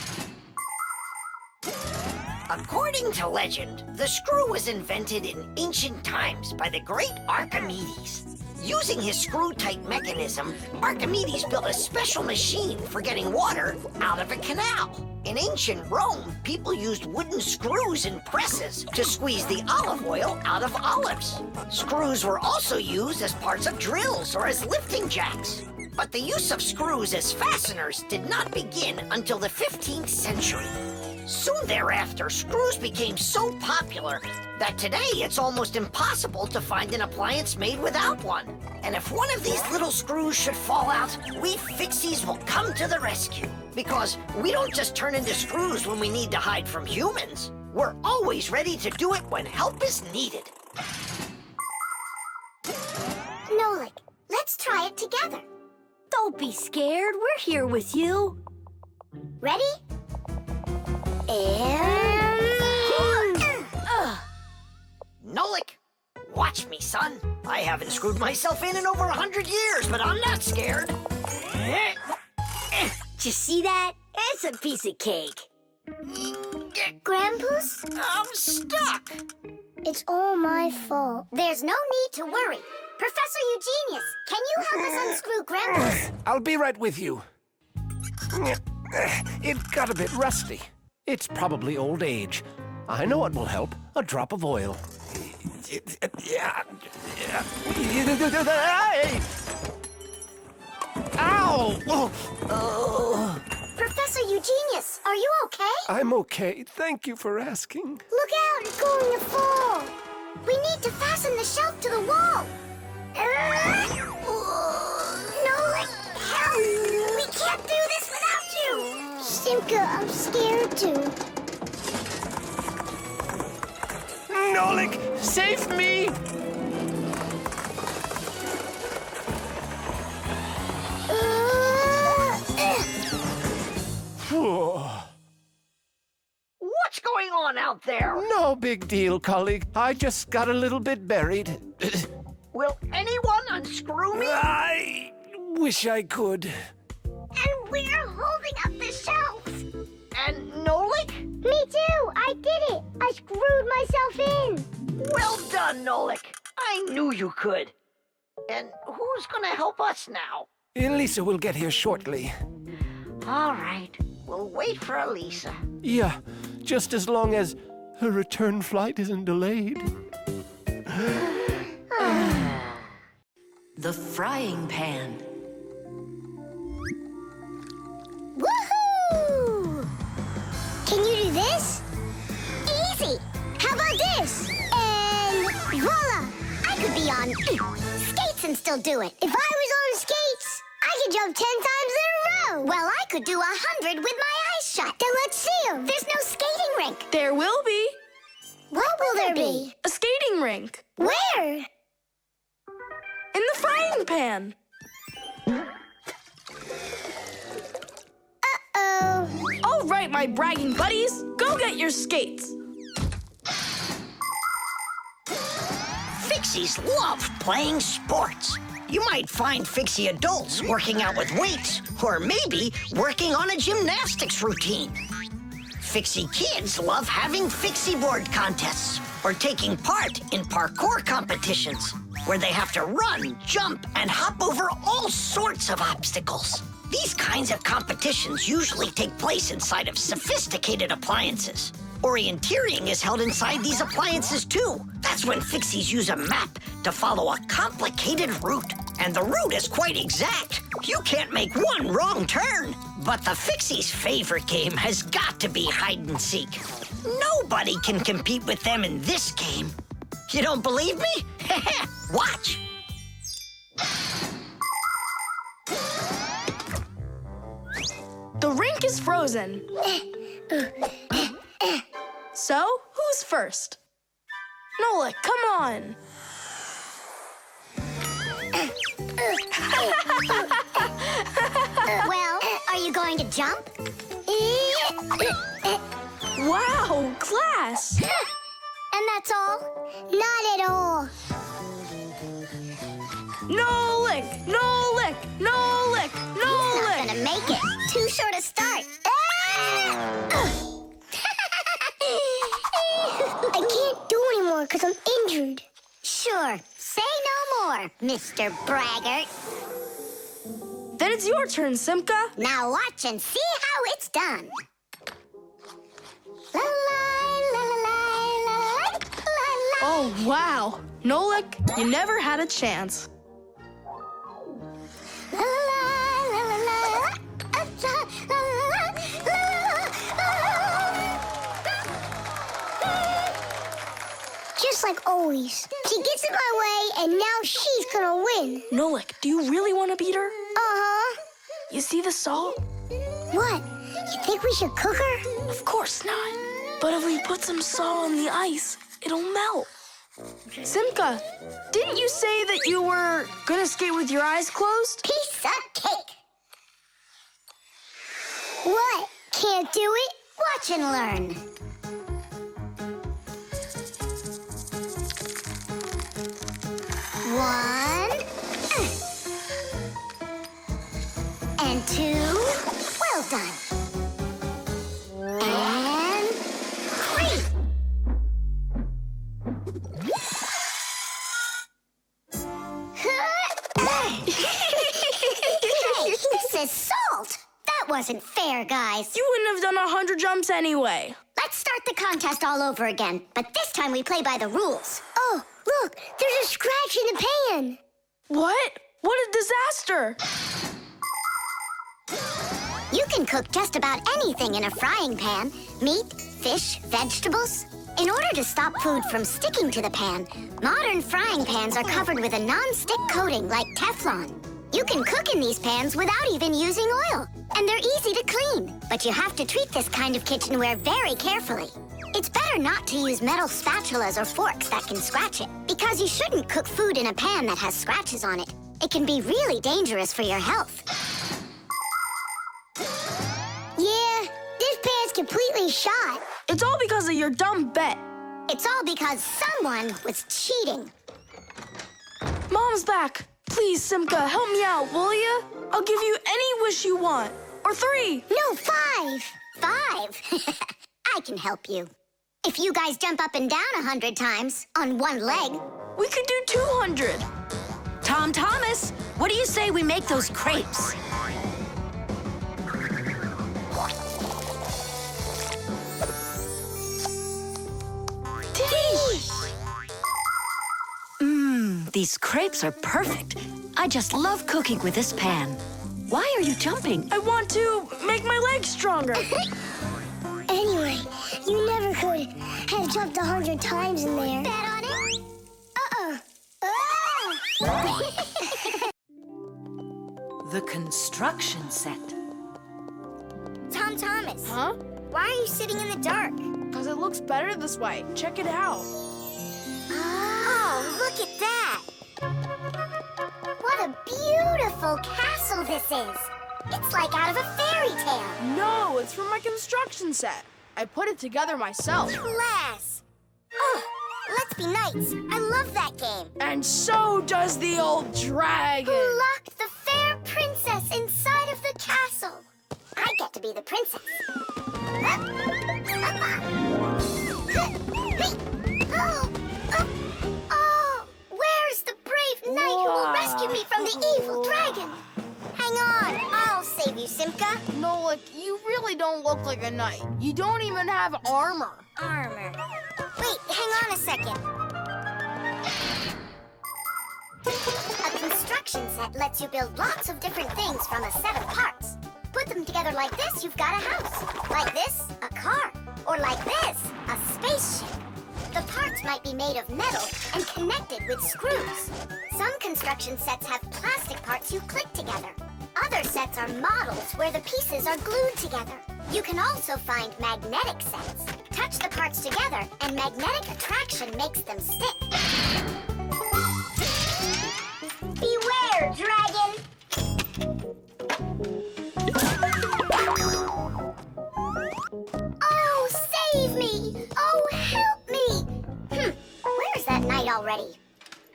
According to legend, the screw was invented in ancient times by the great Archimedes. Using his screw-tight mechanism, Archimedes built a special machine for getting water out of a canal. In ancient Rome, people used wooden screws in presses to squeeze the olive oil out of olives. Screws were also used as parts of drills or as lifting jacks. But the use of screws as fasteners did not begin until the 15th century. Soon thereafter, screws became so popular that today it's almost impossible to find an appliance made without one. And if one of these little screws should fall out, we Fixies will come to the rescue. Because we don't just turn into screws when we need to hide from humans. We're always ready to do it when help is needed. Nolik, let's try it together. Don't be scared. We're here with you. Ready? Nolik, watch me, son. I haven't screwed myself in over 100 years, but I'm not scared. Did you see that? It's a piece of cake. Grandpa's? I'm stuck. It's all my fault. There's no need to worry. Professor Eugenius, can you help us unscrew Grandpa's? I'll be right with you. It got a bit rusty. It's probably old age. I know what will help. A drop of oil. Ow! Oh. Professor Eugenius, are you okay? I'm okay. Thank you for asking. Look out, it's going to fall. We need to fasten the shelf to the wall. Nolik, help! We can't do this without you. Simka, I'm scared too. Nolik, save me! What's going on out there? No big deal, colleague. I just got a little bit buried. Will anyone unscrew me? I wish I could. And we're holding up the shelf. And Nolik? Me too. I did it. I screwed myself in. Well done, Nolik. I knew you could. And who's gonna help us now? Elisa will get here shortly. All right. We'll wait for Elisa. Yeah, just as long as her return flight isn't delayed. The frying pan. Woohoo! Can you do this? Easy. How about this? And voila! I could be on skates and still do it. If I was on skates, I could jump 10 times in a row. Well, I could do 100 with my eyes shut. Then let's see 'em. There's no skating rink. There will be. What will there be? A skating rink. Where? In the frying pan. Uh-oh. All right, my bragging buddies, go get your skates. Fixies love playing sports. You might find Fixie adults working out with weights, or maybe working on a gymnastics routine. Fixie kids love having Fixie board contests, or taking part in parkour competitions, where they have to run, jump, and hop over all sorts of obstacles. These kinds of competitions usually take place inside of sophisticated appliances. Orienteering is held inside these appliances too. That's when Fixies use a map to follow a complicated route. And the route is quite exact. You can't make one wrong turn. But the Fixies' favorite game has got to be hide and seek. Nobody can compete with them in this game. You don't believe me? Watch. The rink is frozen. So, who's first? Nolik, come on. Well, are you going to jump? Wow, class. And that's all? Not at all. Nolik, Nolik, Nolik, He's Nolik. not gonna make it. Too short a start. I can't do anymore because I'm injured. Sure. Say no more, Mr. Braggart. Then it's your turn, Simka. Now watch and see how it's done. La la la la la la la la. Oh, wow. Nolik, you never had a chance. La la la la la la la la la. Just like always. She gets in my way, and now she's gonna win. Nolik, do you really want to beat her? Uh-huh. You see the salt? What? You think we should cook her? Of course not. But if we put some salt on the ice, it'll melt. Simka, didn't you say that you were gonna skate with your eyes closed? Piece of cake. What? Can't do it? Watch and learn. One. And two. Well done. And three. Hey, this is salt. That wasn't fair, guys. You wouldn't have done 100 jumps anyway. Let's start the contest all over again, but this time we play by the rules. Oh, look, there's a scratch in the pan. What? What a disaster! You can cook just about anything in a frying pan. Meat, fish, vegetables. In order to stop food from sticking to the pan, modern frying pans are covered with a non-stick coating like Teflon. You can cook in these pans without even using oil, and they're easy to clean. But you have to treat this kind of kitchenware very carefully. It's better not to use metal spatulas or forks that can scratch it, because you shouldn't cook food in a pan that has scratches on it. It can be really dangerous for your health. Yeah, this pan's completely shot. It's all because of your dumb bet. It's all because someone was cheating. Mom's back. Please, Simka, help me out, will you? I'll give you any wish you want. Or 3. No, 5. 5? I can help you. If you guys jump up and down 100 times on one leg, we could do 200. Tom Thomas, what do you say we make those crepes? These crepes are perfect. I just love cooking with this pan. Why are you jumping? I want to make my legs stronger. Anyway, you never could have jumped 100 times in there. Bet on it? The construction set. Tom Thomas. Huh? Why are you sitting in the dark? Because it looks better this way. Check it out. Oh, look at that! What a beautiful castle this is! It's like out of a fairy tale. No, it's from my construction set. I put it together myself. Class! Oh, let's be knights. I love that game. And so does the old dragon. Who locked the fair princess inside of the castle? I get to be the princess. Oh, where's the brave knight who will rescue me from the evil dragon? Hang on, I'll save you, Simka. Nolik, you really don't look like a knight. You don't even have armor. Armor. Wait, hang on a second. A construction set lets you build lots of different things from a set of parts. Put them together like this, you've got a house. Like this, a car. Or like this, a spaceship. The parts might be made of metal and connected with screws. Some construction sets have plastic parts you click together. Other sets are models where the pieces are glued together. You can also find magnetic sets. Touch the parts together and magnetic attraction makes them stick. Beware, dragon! Oh, save me! Oh, help me! Where's that knight already?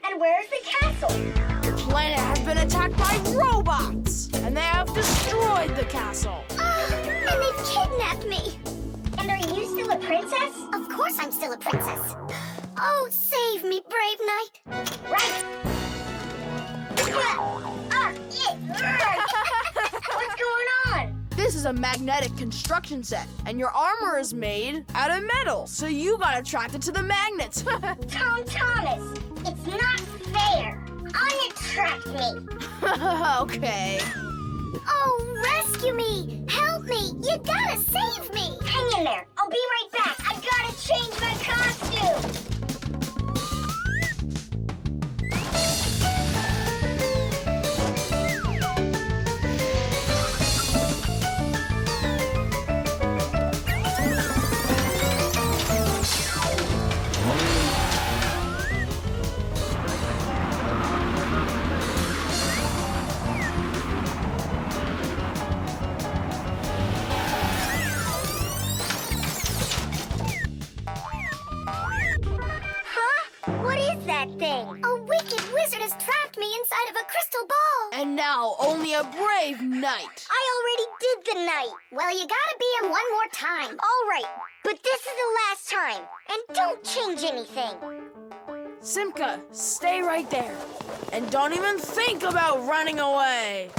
And where's the castle? The planet has been attacked by robots, and they have destroyed the castle. And they've kidnapped me. And are you still a princess? Of course I'm still a princess. Oh, save me, brave knight. Right. What's going on? This is a magnetic construction set, and your armor is made out of metal, so you got attracted to the magnets. Tom Thomas, it's not fair. Unattract me. Okay. Oh, rescue me! Help me! You gotta save me! Hang in there. I'll be right back. I gotta change my costume. Thing. A wicked wizard has trapped me inside of a crystal ball. And now only a brave knight. I already did the knight. Well, you gotta be him one more time. All right, but this is the last time. And don't change anything. Simka, stay right there. And don't even think about running away.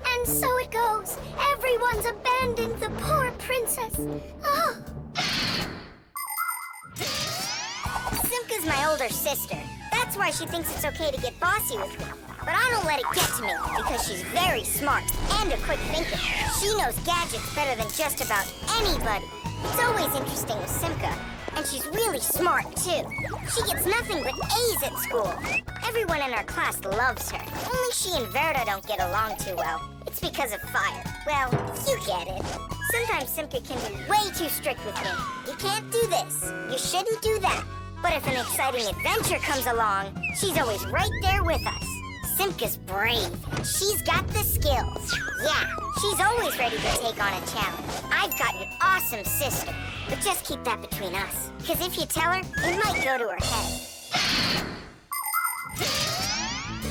And so it goes. Everyone's abandoned the poor princess. Oh. Simka's my older sister. That's why she thinks it's okay to get bossy with me. But I don't let it get to me because she's very smart and a quick thinker. She knows gadgets better than just about anybody. It's always interesting with Simka, and she she's really smart, too. She gets nothing but A's at school. Everyone in our class loves her. Only she and Verda don't get along too well. It's because of fire. Well, you get it. Sometimes Simka can be way too strict with me. You can't do this. You shouldn't do that. But if an exciting adventure comes along, she's always right there with us. Simka's brave. She's got the skills. Yeah, she's always ready to take on a challenge. I've got an awesome sister. But just keep that between us. Because if you tell her, it might go to her head.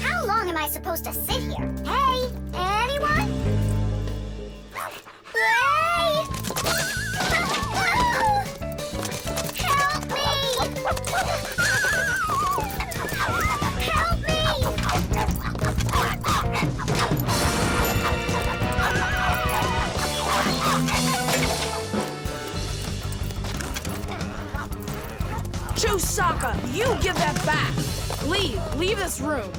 How long am I supposed to sit here? Hey, anyone? Hey! Help me! Help me! Chusaka, you give that back. Leave this room.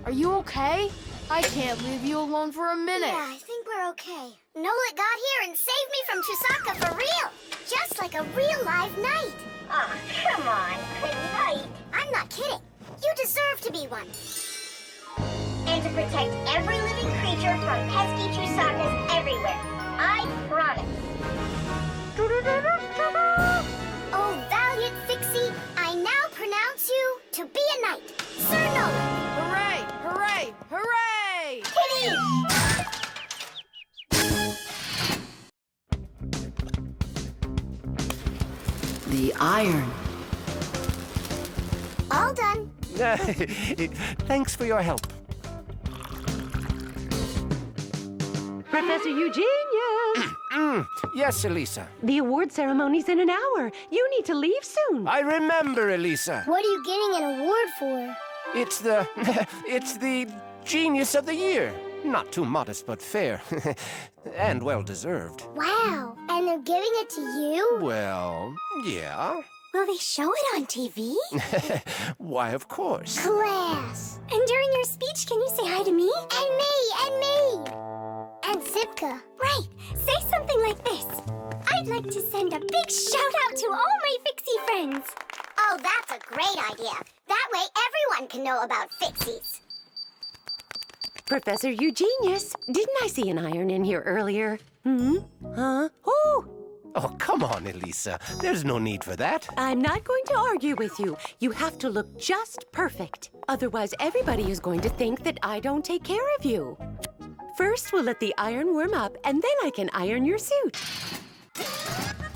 Are you okay? I can't leave you alone for a minute. Yeah, I think we're okay. Nolik got here and saved me from Chusaka for real. Just like a real live knight. Oh, come on, a knight. I'm not kidding. You deserve to be one. And to protect every living creature from pesky Chusakas everywhere. I promise. Oh, valiant Fixie, I now pronounce you to be a knight. Sir Nolik. Hooray! Hooray! Hooray! Kitty! The iron. All done. Thanks for your help. Professor Eugenius! Yes, Elisa. The award ceremony's in an hour. You need to leave soon. I remember, Elisa. What are you getting an award for? It's the... it's the Genius of the Year. Not too modest, but fair. And well-deserved. Wow, and they're giving it to you? Well, yeah. Will they show it on TV? Why, of course. Class. And during your speech, can you say hi to me? And me, and me. And Simka. Right. Say something like this. I'd like to send a big shout-out to all my Fixie friends. Oh, that's a great idea. That way everyone can know about Fixies. Professor Eugenius, didn't I see an iron in here earlier? Huh? Oh! Oh, come on, Elisa. There's no need for that. I'm not going to argue with you. You have to look just perfect. Otherwise, everybody is going to think that I don't take care of you. First, we'll let the iron warm up, and then I can iron your suit.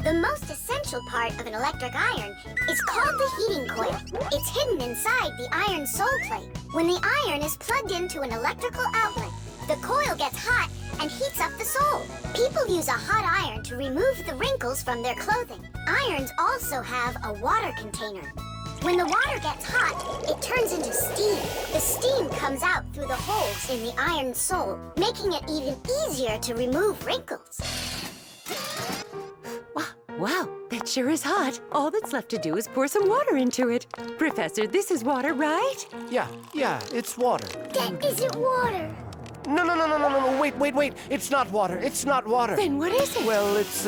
The most essential part of an electric iron is called the heating coil. It's hidden inside the iron sole plate. When the iron is plugged into an electrical outlet, the coil gets hot and heats up the sole. People use a hot iron to remove the wrinkles from their clothing. Irons also have a water container. When the water gets hot, it turns into steam. The steam comes out through the holes in the iron sole, making it even easier to remove wrinkles. Wow, that sure is hot. All that's left to do is pour some water into it. Professor, this is water, right? Yeah, it's water. That isn't water. No, wait. It's not water. It's not water. Then what is it? Well, it's,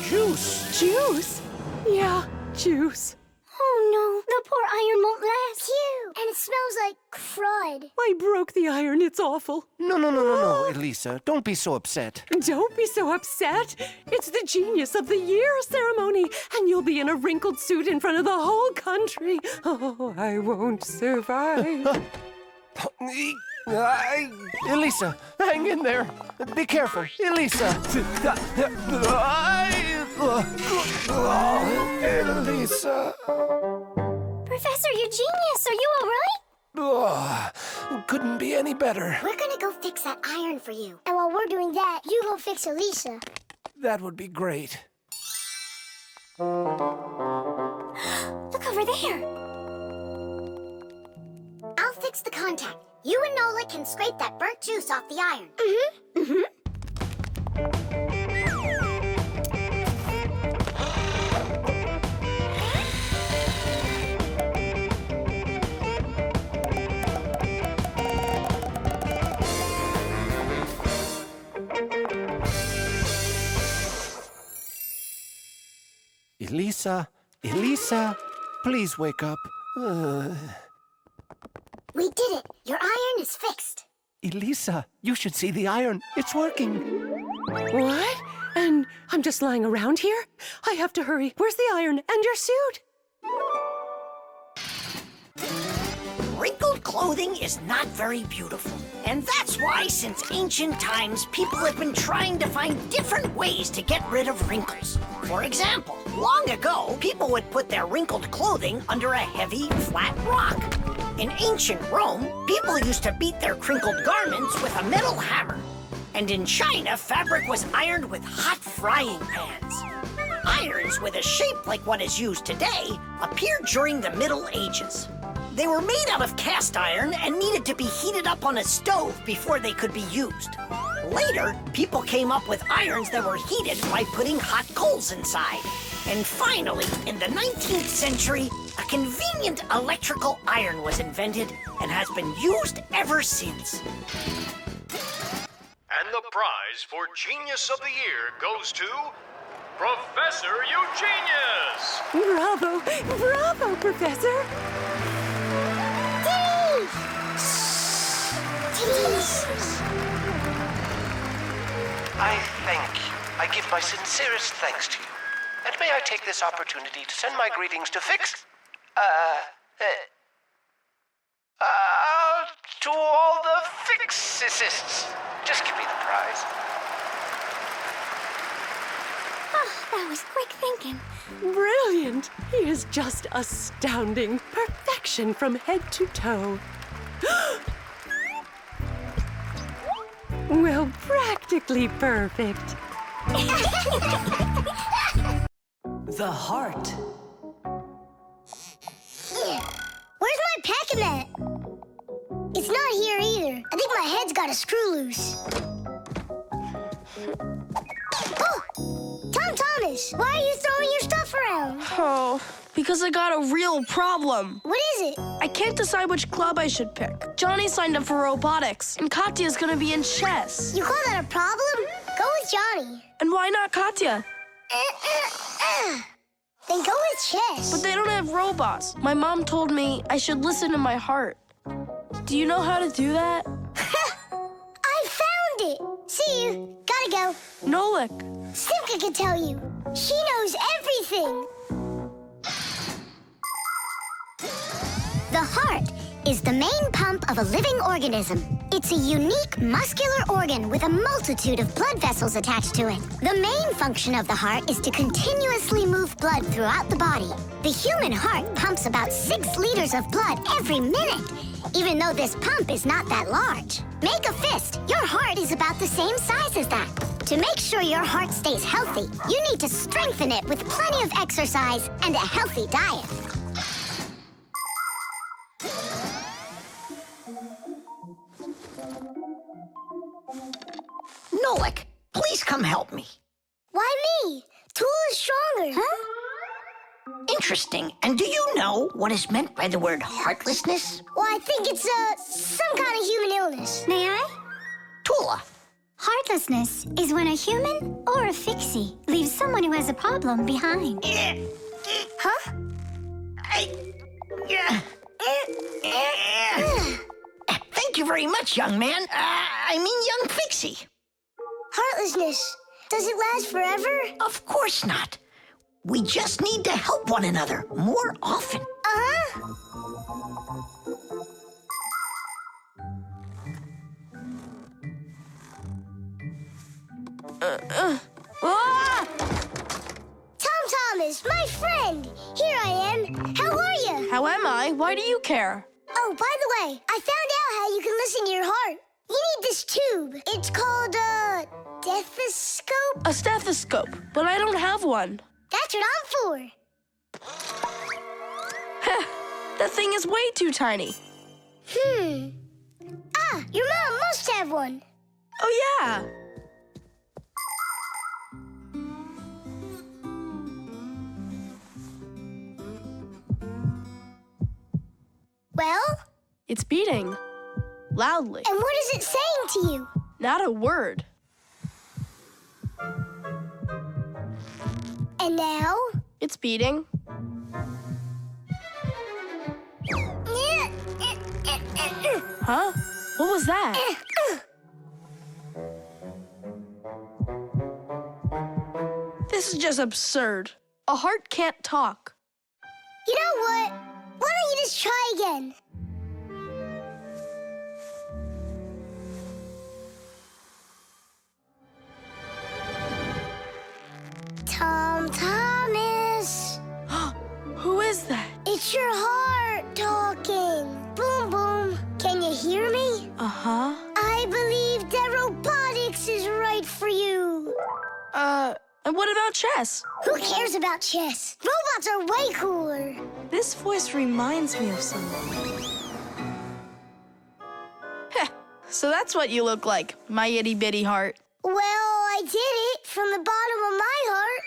juice. Juice? Yeah, juice. Oh no, the poor iron won't last. Phew, and it smells like crud. I broke the iron, it's awful. No, Elisa, don't be so upset. Don't be so upset. It's the Genius of the Year ceremony, and you'll be in a wrinkled suit in front of the whole country. Oh, I won't survive. Elisa, hang in there. Be careful. Elisa. Elisa. Professor Eugenius, are you all right? Couldn't be any better. We're gonna go fix that iron for you. And while we're doing that, you go fix Elisa. That would be great. Look over there. I'll fix the contact. You and Nolik can scrape that burnt juice off the iron. Elisa, Elisa, please wake up. We did it. Your iron is fixed. Elisa, you should see the iron. It's working. What? And I'm just lying around here? I have to hurry. Where's the iron and your suit? Wrinkled clothing is not very beautiful. And that's why, since ancient times, people have been trying to find different ways to get rid of wrinkles. For example, long ago, people would put their wrinkled clothing under a heavy, flat rock. In ancient Rome, people used to beat their crinkled garments with a metal hammer. And in China, fabric was ironed with hot frying pans. Irons with a shape like what is used today appeared during the Middle Ages. They were made out of cast iron and needed to be heated up on a stove before they could be used. Later, people came up with irons that were heated by putting hot coals inside. And finally, in the 19th century, a convenient electrical iron was invented and has been used ever since. And the prize for Genius of the Year goes to Professor Eugenius! Bravo! Bravo, Professor! I thank you. I give my sincerest thanks to you. And may I take this opportunity to send my greetings to to all the Fixicists. Just give me the prize. Oh, that was quick thinking. Brilliant! He is just astounding. Perfection from head to toe. Well, practically perfect. The heart. Where's my packing mat? It's not here either. I think my head's got a screw loose. Oh! Tom Thomas, why are you throwing your stuff around? Oh, because I got a real problem. What is it? I can't decide which club I should pick. Johnny signed up for robotics, and Katya's gonna be in chess. You call that a problem? Go with Johnny. And why not Katya? Then go with chess. But they don't have robots. My mom told me I should listen to my heart. Do you know how to do that? I found it. See you. Gotta go. Nolik. Simka can tell you. She knows everything. The heart is the main pump of a living organism. It's a unique muscular organ with a multitude of blood vessels attached to it. The main function of the heart is to continuously move blood throughout the body. The human heart pumps about 6 liters of blood every minute, even though this pump is not that large. Make a fist. Your heart is about the same size as that. To make sure your heart stays healthy, you need to strengthen it with plenty of exercise and a healthy diet. Nolik, please come help me. Why me? Tool is stronger. Huh? Interesting. And do you know what is meant by the word heartlessness? Well, I think it's some kind of human illness. May I? Tula. Heartlessness is when a human or a fixie leaves someone who has a problem behind. Huh? Thank you very much, young man. Young Fixie. Heartlessness. Does it last forever? Of course not. We just need to help one another more often. Uh-huh. Tom Thomas, my friend. Here I am. How are you? How am I? Why do you care? Oh, by the way, I found out how you can listen to your heart. You need this tube. It's called a stethoscope. A stethoscope, but I don't have one. That's what I'm for. That thing is way too tiny. Your mom must have one. Oh, yeah. Well? It's beating. Loudly. And what is it saying to you? Not a word. And now? It's beating. Huh? What was that? This is just absurd. A heart can't talk. You know what? Why don't you just try again? Tom Thomas. Who is that? It's your heart talking. Boom, boom. Can you hear me? Uh-huh. I believe that robotics is right for you. And what about chess? Who cares about chess? Robots are way cooler. This voice reminds me of someone. Heh, so that's what you look like, my itty-bitty heart. Well, I did it from the bottom of my heart.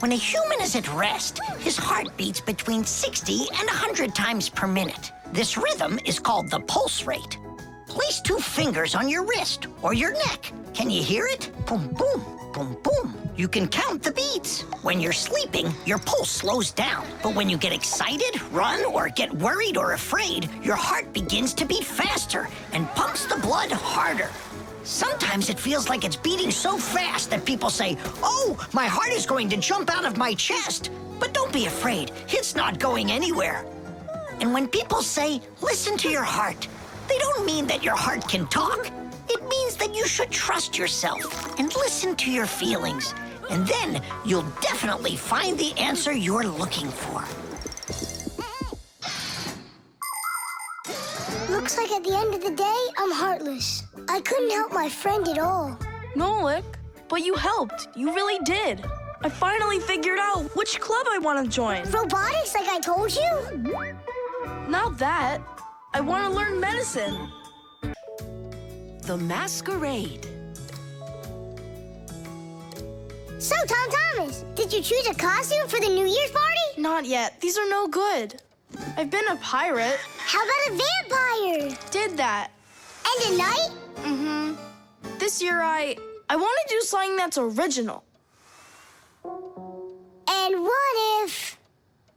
When a human is at rest, his heart beats between 60 and 100 times per minute. This rhythm is called the pulse rate. Place 2 fingers on your wrist or your neck. Can you hear it? Boom, boom, boom, boom. You can count the beats. When you're sleeping, your pulse slows down. But when you get excited, run, or get worried or afraid, your heart begins to beat faster and pumps the blood harder. Sometimes it feels like it's beating so fast that people say, "Oh, my heart is going to jump out of my chest." But don't be afraid, it's not going anywhere. And when people say, "Listen to your heart," they don't mean that your heart can talk. It means that you should trust yourself and listen to your feelings. And then you'll definitely find the answer you're looking for. Looks like at the end of the day, I'm heartless. I couldn't help my friend at all. Nolik, but you helped. You really did. I finally figured out which club I want to join. Robotics, like I told you? Not that. I want to learn medicine. The masquerade. So, Tom Thomas, did you choose a costume for the New Year's party? Not yet. These are no good. I've been a pirate. How about a vampire? Did that. And a knight? Mm-hmm. This year I want to do something that's original. And what if...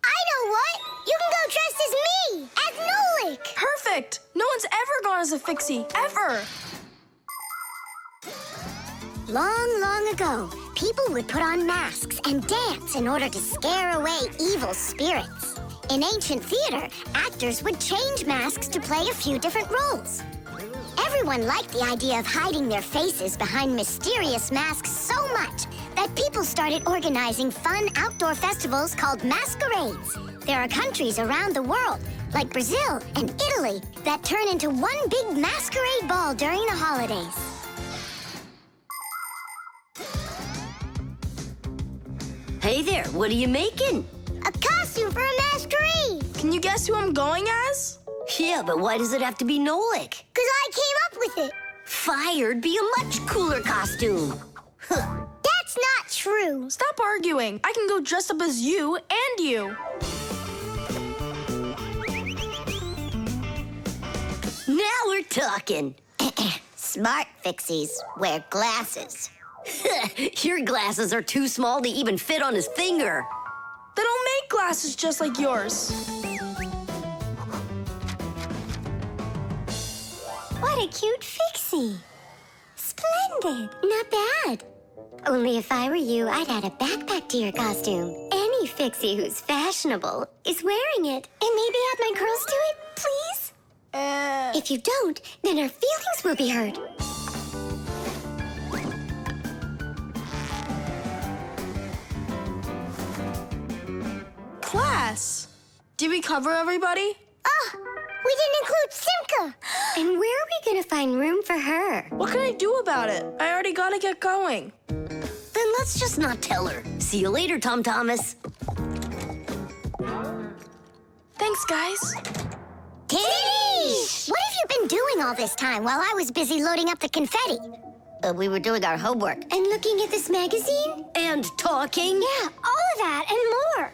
I know what! You can go dressed as me! As Nolik! Perfect! No one's ever gone as a Fixie, ever! Long, long ago, people would put on masks and dance in order to scare away evil spirits. In ancient theater, actors would change masks to play a few different roles. Everyone liked the idea of hiding their faces behind mysterious masks so much that people started organizing fun outdoor festivals called masquerades. There are countries around the world, like Brazil and Italy, that turn into one big masquerade ball during the holidays. Hey there, what are you making? A costume for a masquerade! Can you guess who I'm going as? Yeah, but why does it have to be Nolik? 'Cause I came up with it. Fired be a much cooler costume. That's not true. Stop arguing. I can go dressed up as you and you. Now we're talking. Smart Fixies wear glasses. Your glasses are too small to even fit on his finger. They don't make glasses just like yours. What a cute Fixie. Splendid. Not bad. Only if I were you, I'd add a backpack to your costume. Any Fixie who's fashionable is wearing it. And maybe add my curls to it, please? If you don't, then our feelings will be hurt. Class. Did we cover everybody? Oh, we didn't include Simka. And where are we going to find room for her? What can I do about it? I already gotta get going. Then let's just not tell her. See you later, Tom Thomas. Thanks, guys. Tish! What have you been doing all this time while I was busy loading up the confetti? We were doing our homework. And looking at this magazine? And talking? Yeah, all of that and more.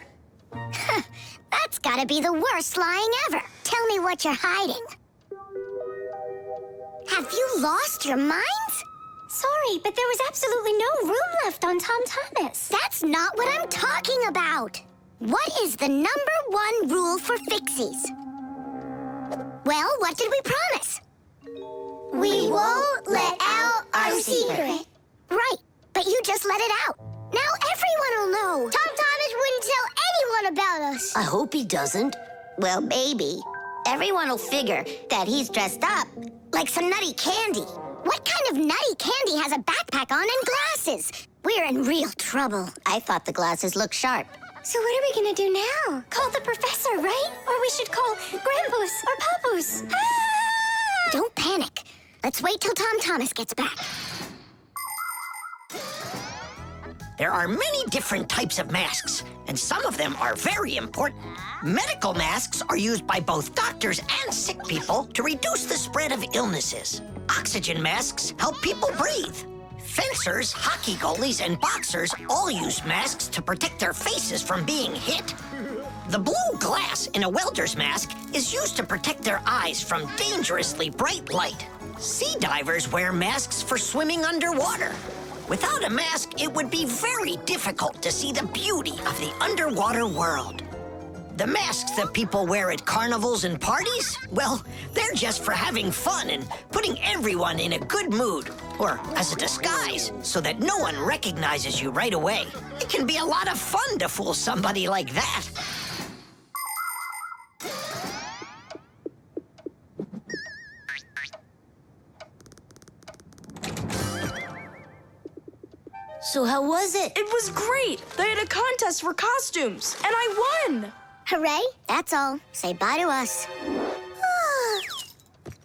That's gotta be the worst lying ever. Tell me what you're hiding. Have you lost your minds? Sorry, but there was absolutely no room left on Tom Thomas. That's not what I'm talking about. What is the #1 rule for Fixies? Well, what did we promise? We won't let out our secret. Right, but you just let it out. Now everyone will know. Tom Thomas wouldn't tell anyone about us. I hope he doesn't. Well, maybe. Everyone will figure that he's dressed up like some nutty candy. What kind of nutty candy has a backpack on and glasses? We're in real trouble. I thought the glasses looked sharp. So what are we gonna do now? Call the professor, right? Or we should call Grandpus or Papus. Ah! Don't panic. Let's wait till Tom Thomas gets back. There are many different types of masks, and some of them are very important. Medical masks are used by both doctors and sick people to reduce the spread of illnesses. Oxygen masks help people breathe. Fencers, hockey goalies, and boxers all use masks to protect their faces from being hit. The blue glass in a welder's mask is used to protect their eyes from dangerously bright light. Sea divers wear masks for swimming underwater. Without a mask, it would be very difficult to see the beauty of the underwater world. The masks that people wear at carnivals and parties, well, they're just for having fun and putting everyone in a good mood, or as a disguise, so that no one recognizes you right away. It can be a lot of fun to fool somebody like that. So how was it? It was great. They had a contest for costumes, and I won. Hooray, that's all. Say bye to us.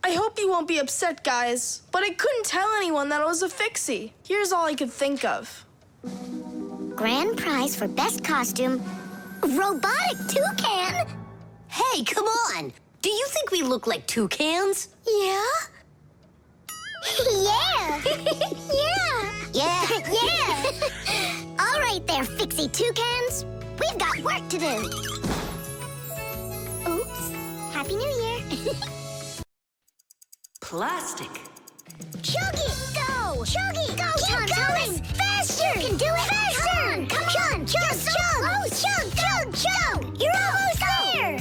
I hope you won't be upset, guys, but I couldn't tell anyone that I was a Fixie. Here's all I could think of. Grand prize for best costume, robotic toucan. Hey, come on. Do you think we look like toucans? Yeah? Yeah. Yeah. Yeah. Yeah. All right there, Fixie toucans. We've got work to do. Oops. Happy New Year. Plastic. Chug it! Go! Chug it! Go, Keep going! Faster! You can do it! Faster! Come on! Chug, chug! Chug, chug, chug! You're almost there!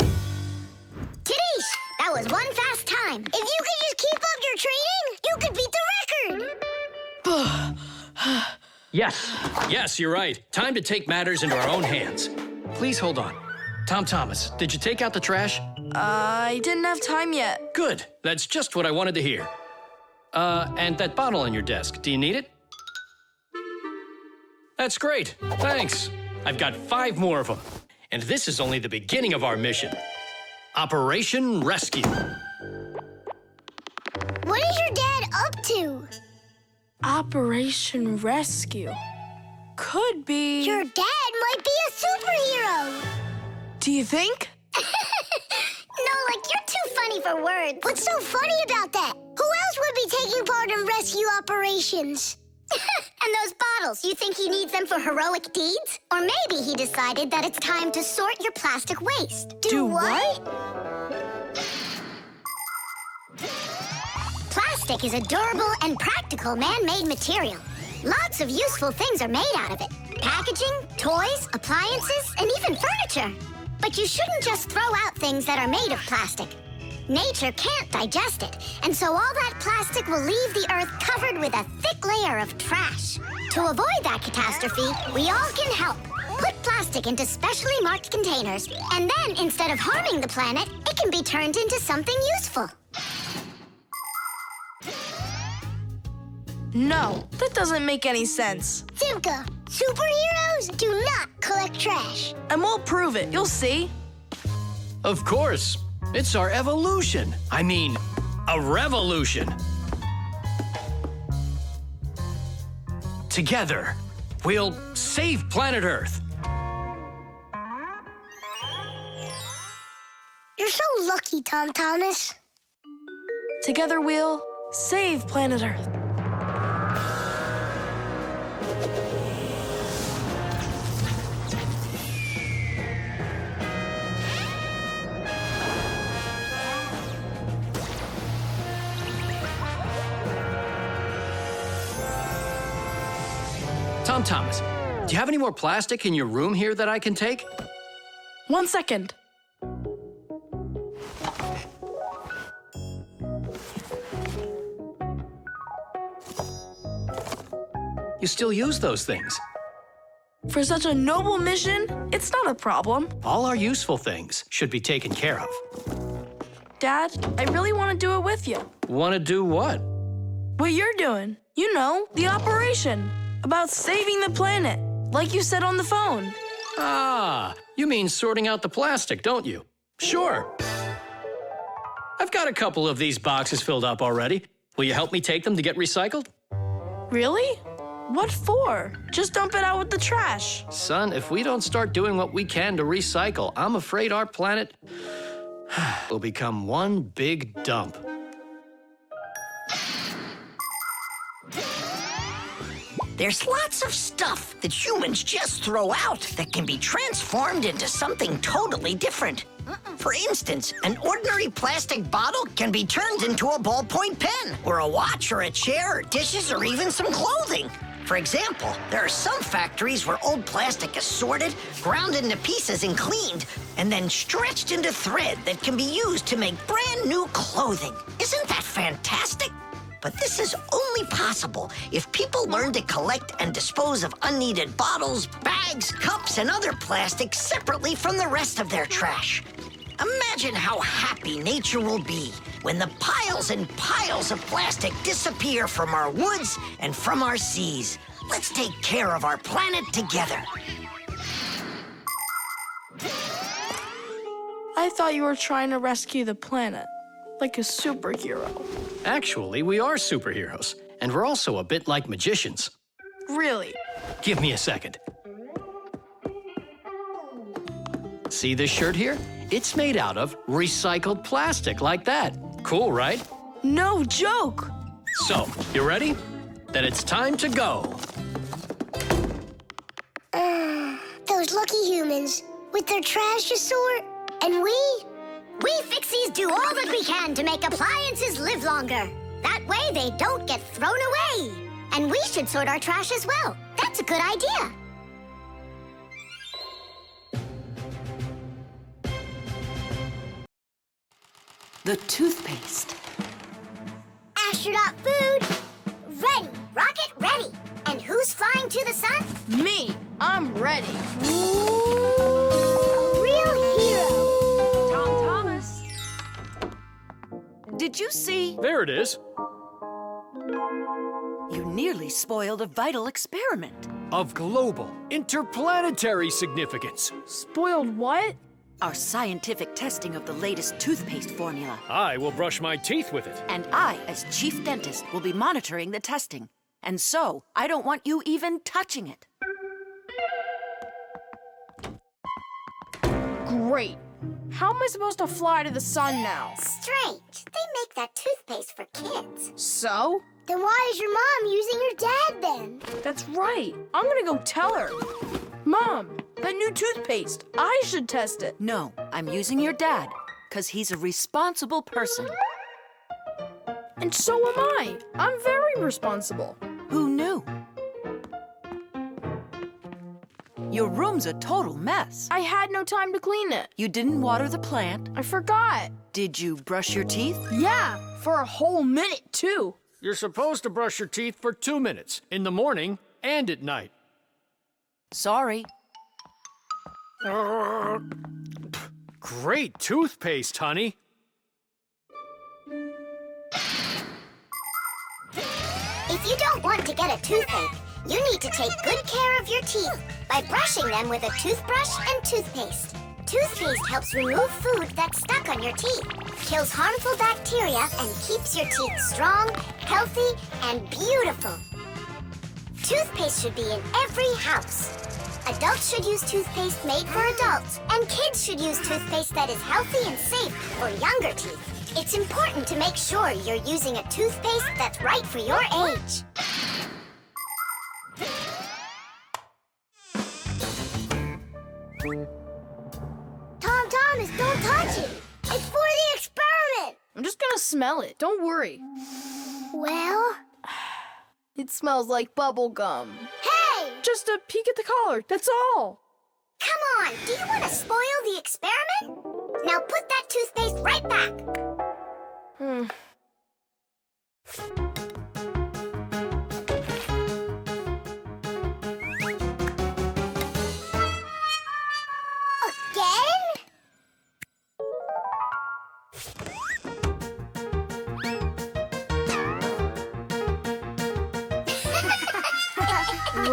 Tidish, that was one fast time. If you could just keep up your training, you could beat the record! Yes, you're right. Time to take matters into our own hands. Please hold on. Tom Thomas, did you take out the trash? I didn't have time yet. Good. That's just what I wanted to hear. And that bottle on your desk, do you need it? That's great. Thanks. I've got 5 more of them. And this is only the beginning of our mission. Operation Rescue. What is your dad up to? Operation Rescue. Could be... Your dad might be a superhero. Do you think? Nolik, you're too funny for words. What's so funny about that? Who else would be taking part in rescue operations? And those bottles, you think he needs them for heroic deeds? Or maybe he decided that it's time to sort your plastic waste. Do what? Plastic is a durable and practical man-made material. Lots of useful things are made out of it. Packaging, toys, appliances, and even furniture. But you shouldn't just throw out things that are made of plastic. Nature can't digest it, and so all that plastic will leave the earth covered with a thick layer of trash. To avoid that catastrophe, we all can help. Put plastic into specially marked containers, and then instead of harming the planet, it can be turned into something useful. No, that doesn't make any sense. Simka, superheroes do not collect trash. And we'll prove it. You'll see. Of course. It's our evolution. I mean, a revolution. Together, we'll save planet Earth. You're so lucky, Tom Thomas. Together we'll save planet Earth. Tom Thomas, do you have any more plastic in your room here that I can take? 1 second. You still use those things. For such a noble mission, it's not a problem. All our useful things should be taken care of. Dad, I really want to do it with you. Want to do what? What you're doing. You know, the operation. About saving the planet, like you said on the phone. Ah, you mean sorting out the plastic, don't you? Sure. I've got a couple of these boxes filled up already. Will you help me take them to get recycled? Really? What for? Just dump it out with the trash. Son, if we don't start doing what we can to recycle, I'm afraid our planet will become one big dump. There's lots of stuff that humans just throw out that can be transformed into something totally different. For instance, an ordinary plastic bottle can be turned into a ballpoint pen, or a watch, or a chair, or dishes, or even some clothing. For example, there are some factories where old plastic is sorted, ground into pieces and cleaned, and then stretched into thread that can be used to make brand new clothing. Isn't that fantastic? But this is only possible if people learn to collect and dispose of unneeded bottles, bags, cups, and other plastics separately from the rest of their trash. Imagine how happy nature will be when the piles and piles of plastic disappear from our woods and from our seas. Let's take care of our planet together. I thought you were trying to rescue the planet, like a superhero. Actually, we are superheroes, and we're also a bit like magicians. Really? Give me a second. See this shirt here? It's made out of recycled plastic like that. Cool, right? No joke! So, you ready? Then it's time to go. Those lucky humans with their trash to sort. And we Fixies do all that we can to make appliances live longer. That way they don't get thrown away. And we should sort our trash as well. That's a good idea. The toothpaste. Astronaut food, ready. Rocket ready. And who's flying to the sun? Me. I'm ready. A real hero. Thomas. Did you see? There it is. You nearly spoiled a vital experiment. Of global, interplanetary significance. Spoiled what? Our scientific testing of the latest toothpaste formula. I will brush my teeth with it. And I, as chief dentist, will be monitoring the testing. And so, I don't want you even touching it. Great. How am I supposed to fly to the sun now? Strange. They make that toothpaste for kids. So? Then why is your mom using your dad then? That's right. I'm gonna go tell her. Mom, that new toothpaste, I should test it. No, I'm using your dad, because he's a responsible person. And so am I. I'm very responsible. Who knew? Your room's a total mess. I had no time to clean it. You didn't water the plant. I forgot. Did you brush your teeth? Yeah, for a whole minute, too. You're supposed to brush your teeth for 2 minutes, in the morning and at night. Sorry. Great toothpaste, honey. If you don't want to get a toothache, you need to take good care of your teeth by brushing them with a toothbrush and toothpaste. Toothpaste helps remove food that's stuck on your teeth, kills harmful bacteria, and keeps your teeth strong, healthy, and beautiful. Toothpaste should be in every house. Adults should use toothpaste made for adults, and kids should use toothpaste that is healthy and safe for younger teeth. It's important to make sure you're using a toothpaste that's right for your age. Thomas, don't touch it. It's for the experiment. I'm just gonna smell it. Don't worry. Well? It smells like bubble gum. Hey! Just a peek at the collar, that's all. Come on, do you want to spoil the experiment? Now put that toothpaste right back.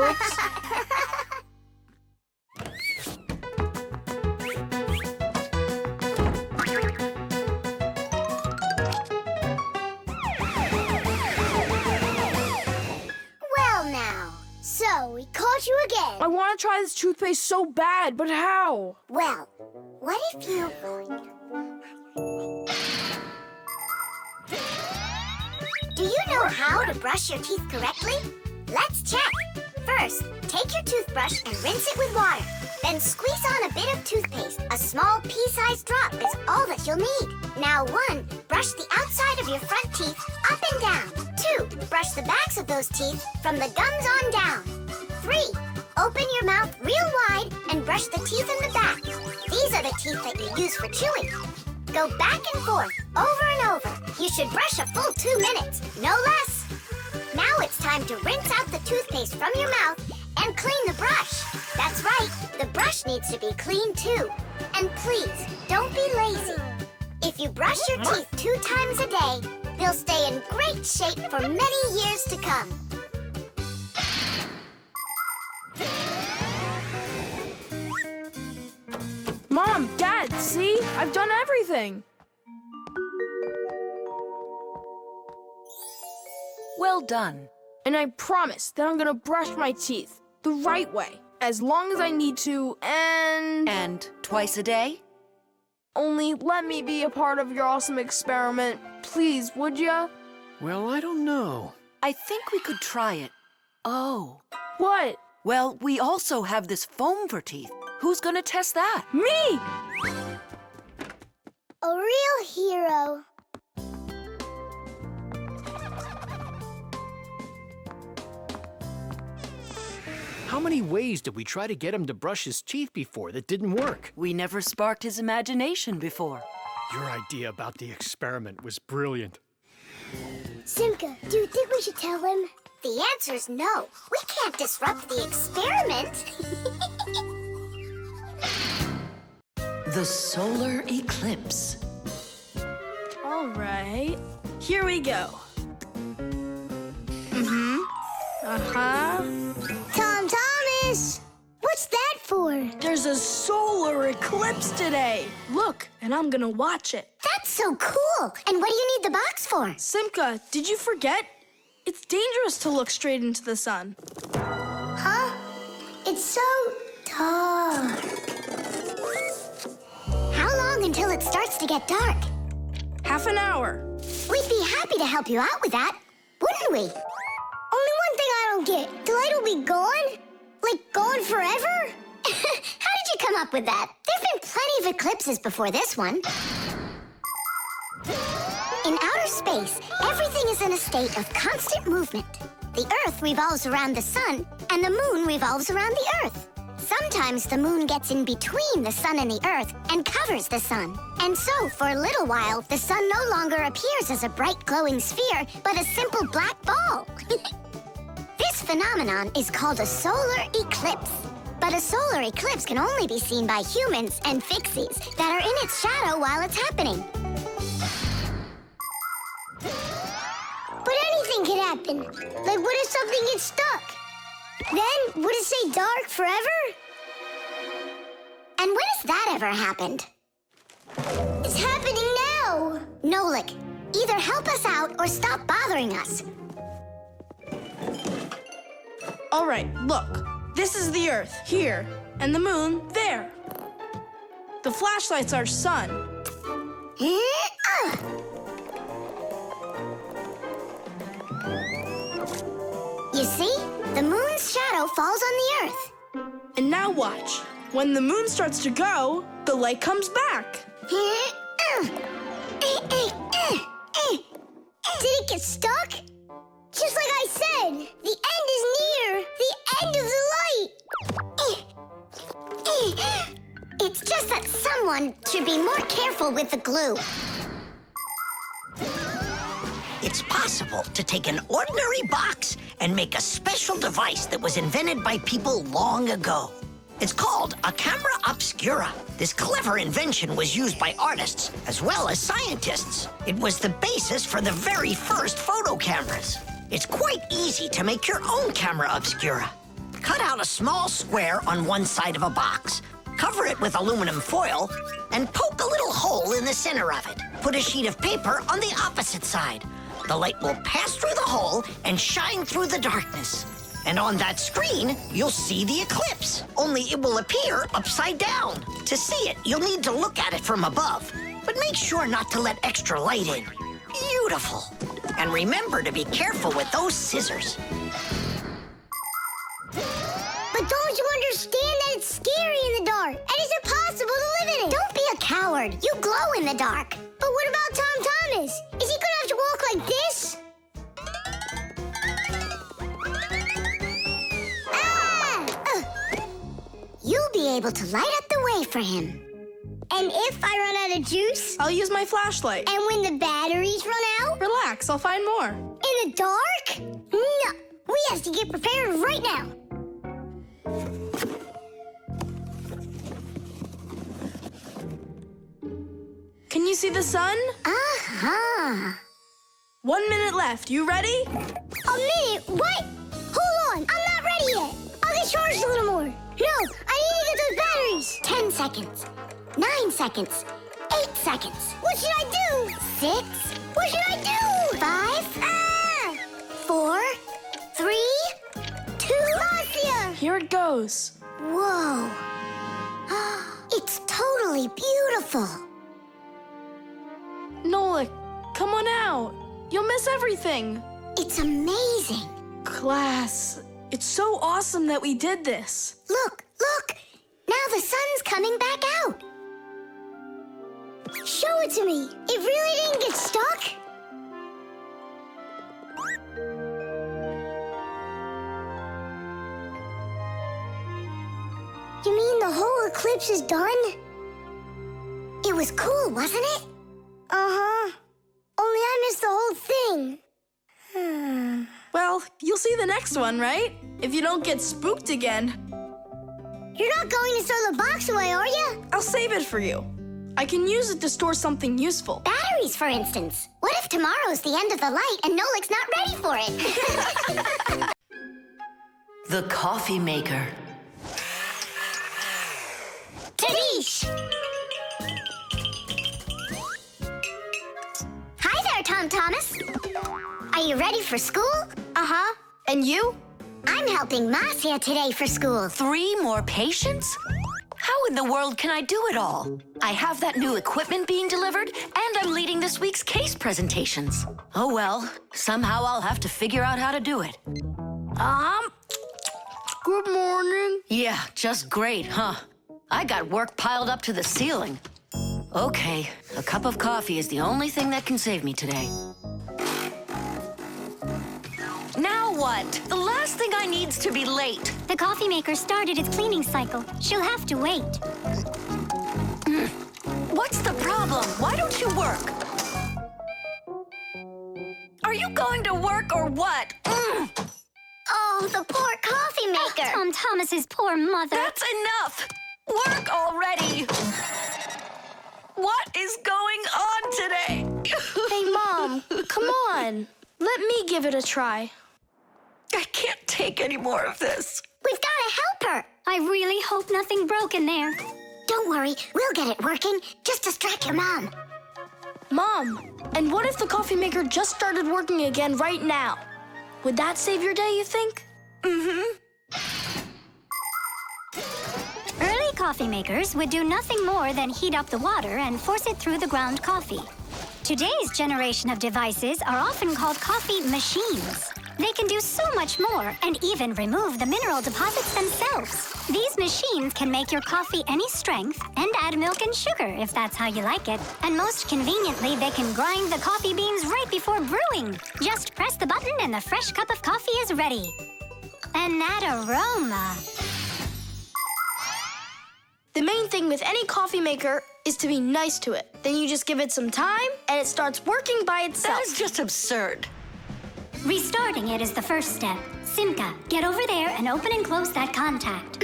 Whoops. Well now, so we caught you again. I want to try this toothpaste so bad, but how? Well, what if you... Do you know how to brush your teeth correctly? Let's check. First, take your toothbrush and rinse it with water. Then squeeze on a bit of toothpaste. A small pea-sized drop is all that you'll need. Now 1, brush the outside of your front teeth up and down. 2, brush the backs of those teeth from the gums on down. 3, open your mouth real wide and brush the teeth in the back. These are the teeth that you use for chewing. Go back and forth, over and over. You should brush a full 2 minutes, no less. Now it's time to rinse out the toothpaste from your mouth and clean the brush. That's right, the brush needs to be clean too. And please, don't be lazy. If you brush your teeth 2 times a day, they'll stay in great shape for many years to come. Mom, Dad, see? I've done everything. Well done. And I promise that I'm gonna brush my teeth the right way, as long as I need to, and... And twice a day? Only let me be a part of your awesome experiment. Please, would ya? Well, I don't know. I think we could try it. Oh. What? Well, we also have this foam for teeth. Who's gonna test that? Me! A real hero. How many ways did we try to get him to brush his teeth before that didn't work? We never sparked his imagination before. Your idea about the experiment was brilliant. Simka, do you think we should tell him? The answer's no. We can't disrupt the experiment. The solar eclipse. All right, here we go. Tom Thomas! What's that for? There's a solar eclipse today. Look, and I'm gonna watch it. That's so cool! And what do you need the box for? Simka, did you forget? It's dangerous to look straight into the sun. Huh? It's so dark. How long until it starts to get dark? Half an hour. We'd be happy to help you out with that, wouldn't we? Only one thing I don't get. The light will be gone? Like, gone forever? How did you come up with that? There've been plenty of eclipses before this one. In outer space, everything is in a state of constant movement. The Earth revolves around the sun, and the moon revolves around the Earth. Sometimes the moon gets in between the sun and the Earth and covers the sun. And so, for a little while, the sun no longer appears as a bright glowing sphere, but a simple black ball. This phenomenon is called a solar eclipse. But a solar eclipse can only be seen by humans and Fixies that are in its shadow while it's happening. But anything can happen. Like, what if something gets stuck? Then, would it stay dark forever? And when has that ever happened? It's happening now! Nolik, either help us out or stop bothering us. All right, look. This is the Earth, here, and the moon, there. The flashlight's our sun. You see? The moon's shadow falls on the Earth. And now watch. When the moon starts to go, the light comes back. Did it get stuck? Just like I said, the end is near. The end of the light. It's just that someone should be more careful with the glue. It's possible to take an ordinary box and make a special device that was invented by people long ago. It's called a camera obscura. This clever invention was used by artists as well as scientists. It was the basis for the very first photo cameras. It's quite easy to make your own camera obscura. cut out a small square on one side of a box, cover it with aluminum foil, and poke a little hole in the center of it. Put a sheet of paper on the opposite side. The light will pass through the hole and shine through the darkness. And on that screen, you'll see the eclipse, only it will appear upside down. To see it, you'll need to look at it from above, but make sure not to let extra light in. Beautiful. And remember to be careful with those scissors. But don't you understand that it's scary in the dark? And it's impossible to live in it. Don't be a coward. You glow in the dark. But what about Tom Thomas? Is he gonna have to walk like this? You'll be able to light up the way for him. And if I run out of juice? I'll use my flashlight. And when the batteries run out? Relax, I'll find more. In the dark? No, we have to get prepared right now. Can you see the sun? Uh-huh. 1 minute left. You ready? A minute? What? Hold on, I'm not ready yet. I'll get charged a little more. No, I need to get those batteries. 10 seconds. 9 seconds. 8 seconds. What should I do? 6. What should I do? 5. 4. 3. 2. Marcia! Here it goes. Whoa. It's totally beautiful. Nolik, come on out. You'll miss everything. It's amazing. Class, it's so awesome that we did this. Look, look. Now the sun's coming back out. Show it to me. It really didn't get stuck? You mean the whole eclipse is done? It was cool, wasn't it? Uh-huh. Only I missed the whole thing. Well, you'll see the next one, right? If you don't get spooked again. You're not going to throw the box away, are you? I'll save it for you. I can use it to store something useful. Batteries, for instance. What if tomorrow's the end of the light and Nolik's not ready for it? The coffee maker. Tadish! Hi there, Tom Thomas. Are you ready for school? Uh-huh. And you? I'm helping Marcia today for school. 3 more patients? How in the world can I do it all? I have that new equipment being delivered, and I'm leading this week's case presentations. Oh well, somehow I'll have to figure out how to do it. Good morning. Yeah, just great, huh? I got work piled up to the ceiling. Okay, a cup of coffee is the only thing that can save me today. Now what? The last thing I need's to be late. The coffee maker started its cleaning cycle. She'll have to wait. What's the problem? Why don't you work? Are you going to work or what? Oh, the poor coffee maker. Tom Thomas's poor mother. That's enough! Work already! What is going on today? Hey, Mom, come on. Let me give it a try. I can't take any more of this. We've got to help her. I really hope nothing broke in there. Don't worry, we'll get it working. Just distract your mom. Mom, and what if the coffee maker just started working again right now? Would that save your day, you think? Mm-hmm. Early coffee makers would do nothing more than heat up the water and force it through the ground coffee. Today's generation of devices are often called coffee machines. They can do so much more and even remove the mineral deposits themselves. These machines can make your coffee any strength and add milk and sugar if that's how you like it. And most conveniently, they can grind the coffee beans right before brewing. Just press the button and the fresh cup of coffee is ready. And that aroma. The main thing with any coffee maker is to be nice to it. Then you just give it some time and it starts working by itself. That is just absurd. Restarting it is the first step. Simka, get over there and open and close that contact.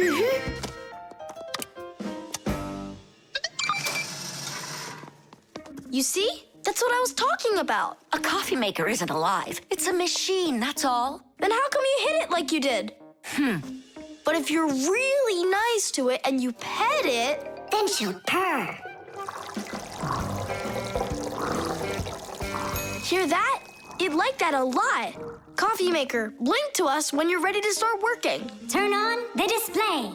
You see? That's what I was talking about. A coffee maker isn't alive. It's a machine, that's all. Then how come you hit it like you did? But if you're really nice to it and you pet it, then she'll purr. Hear that? It'd like that a lot. Coffee maker, blink to us when you're ready to start working. Turn on the display.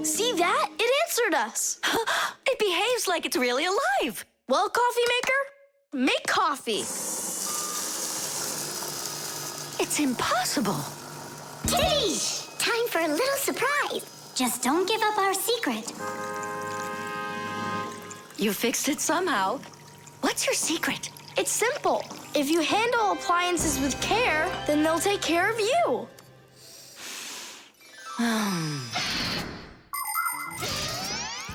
See that? It answered us. It behaves like it's really alive. Well, coffee maker, make coffee. It's impossible. Tiddy! Time for a little surprise. Just don't give up our secret. You fixed it somehow. What's your secret? It's simple. If you handle appliances with care, then they'll take care of you.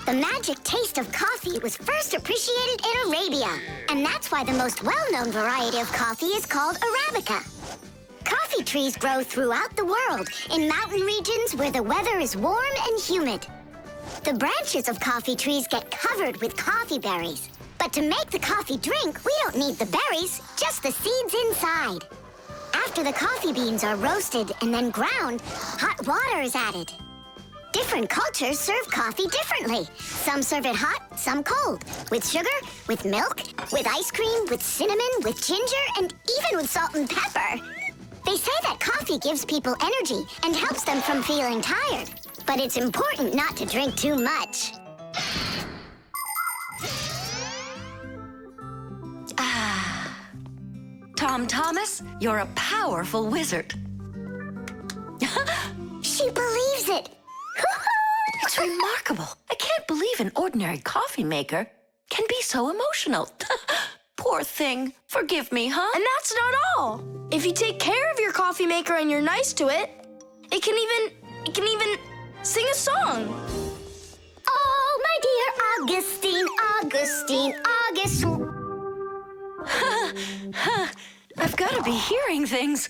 The magic taste of coffee was first appreciated in Arabia, and that's why the most well-known variety of coffee is called Arabica. Coffee trees grow throughout the world in mountain regions where the weather is warm and humid. The branches of coffee trees get covered with coffee berries. But to make the coffee drink, we don't need the berries, just the seeds inside. After the coffee beans are roasted and then ground, hot water is added. Different cultures serve coffee differently. Some serve it hot, some cold. With sugar, with milk, with ice cream, with cinnamon, with ginger, and even with salt and pepper. They say that coffee gives people energy and helps them from feeling tired. But it's important not to drink too much. Tom Thomas, you're a powerful wizard. She believes it. It's remarkable. I can't believe an ordinary coffee maker can be so emotional. Poor thing. Forgive me, huh? And that's not all. If you take care of your coffee maker and you're nice to it, it can even sing a song. Oh, my dear Augustine, Augustine, Augustine. I've got to be hearing things.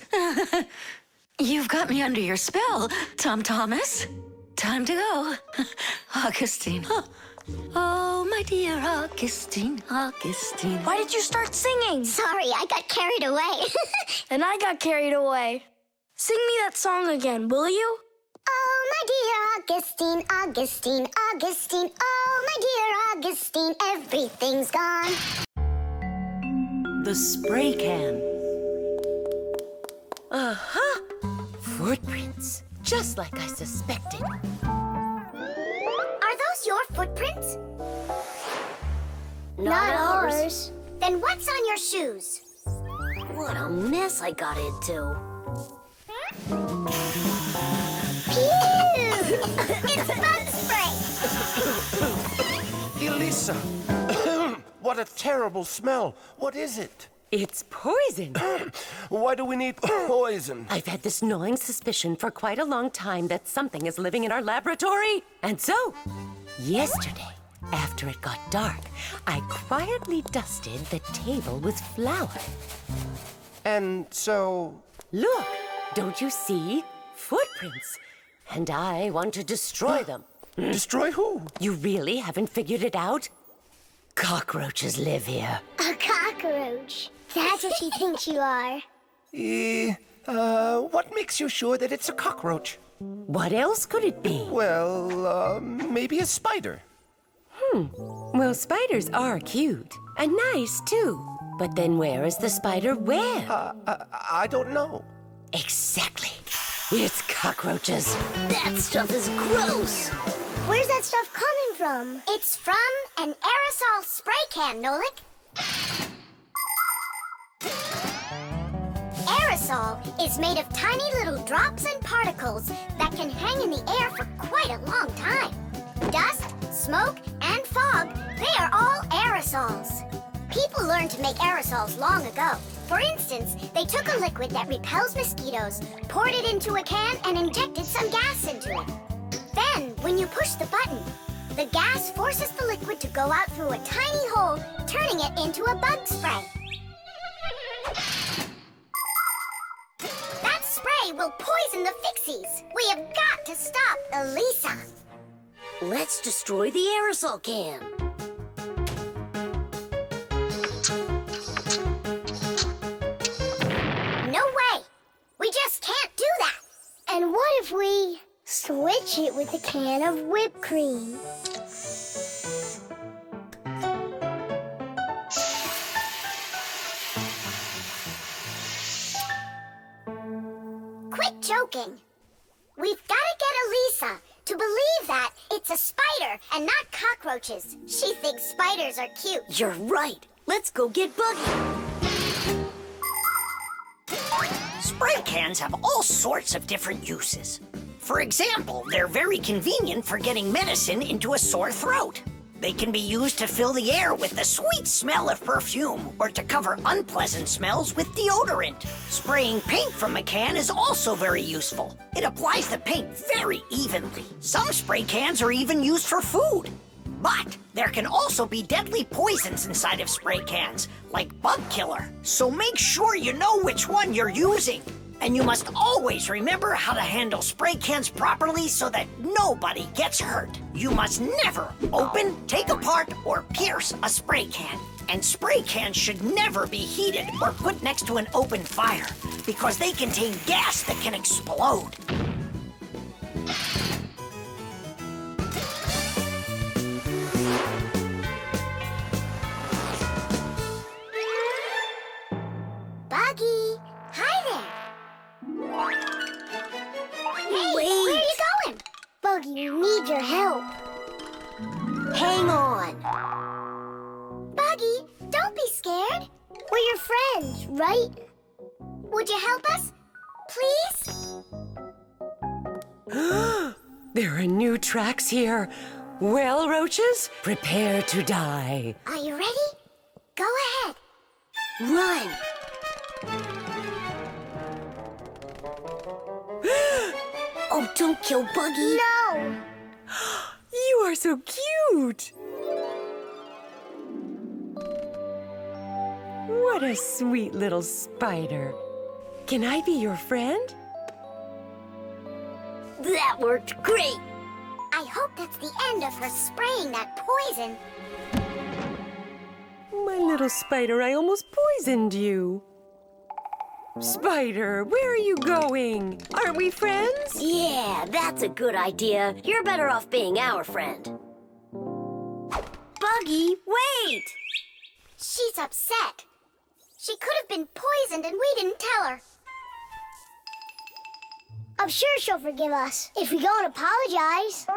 You've got me under your spell, Tom Thomas. Time to go. Augustine. Oh, my dear Augustine, Augustine. Why did you start singing? Sorry, I got carried away. And I got carried away. Sing me that song again, will you? Oh, my dear Augustine, Augustine, Augustine. Oh, my dear Augustine, everything's gone. The spray can. Uh-huh. Footprints, just like I suspected. Are those your footprints? Not ours. Then what's on your shoes? What a mess I got into. Phew! It's bug spray! Elisa! What a terrible smell. What is it? It's poison. Why do we need poison? I've had this gnawing suspicion for quite a long time that something is living in our laboratory. And so, yesterday, after it got dark, I quietly dusted the table with flour. And so... Look, don't you see? Footprints. And I want to destroy them. Destroy who? You really haven't figured it out? Cockroaches live here. A cockroach. That's what she thinks you are. What makes you sure that it's a cockroach? What else could it be? Well, maybe a spider. Well, spiders are cute. And nice, too. But then where is the spider web? I don't know. Exactly. It's cockroaches. That stuff is gross. Where's that stuff coming from? It's from an aerosol spray can, Nolik. Aerosol is made of tiny little drops and particles that can hang in the air for quite a long time. Dust, smoke, and fog, they are all aerosols. People learned to make aerosols long ago. For instance, they took a liquid that repels mosquitoes, poured it into a can, and injected some gas into it. Then, when you push the button, the gas forces the liquid to go out through a tiny hole, turning it into a bug spray. That spray will poison the Fixies. We have got to stop Elisa. Let's destroy the aerosol can. No way. We just can't do if we switch it with a can of whipped cream? Quit joking. We've got to get Elisa to believe that it's a spider and not cockroaches. She thinks spiders are cute. You're right. Let's go get Buggy. Spray cans have all sorts of different uses. For example, they're very convenient for getting medicine into a sore throat. They can be used to fill the air with the sweet smell of perfume or to cover unpleasant smells with deodorant. Spraying paint from a can is also very useful. It applies the paint very evenly. Some spray cans are even used for food. But there can also be deadly poisons inside of spray cans, like bug killer. So make sure you know which one you're using. And you must always remember how to handle spray cans properly so that nobody gets hurt. You must never open, take apart, or pierce a spray can. And spray cans should never be heated or put next to an open fire because they contain gas that can explode. Buggy, hi there. Hey, where are you going? Buggy, we need your help. Hang on. Buggy, don't be scared. We're your friends, right? Would you help us? Please? There are new tracks here. Well, roaches, prepare to die. Are you ready? Go ahead. Run. Oh, don't kill Buggy. No. You are so cute. What a sweet little spider. Can I be your friend? That worked great. I hope that's the end of her spraying that poison. My little spider, I almost poisoned you. Spider, where are you going? Aren't we friends? Yeah, that's a good idea. You're better off being our friend. Buggy, wait! She's upset. She could have been poisoned and we didn't tell her. I'm sure she'll forgive us if we go and apologize.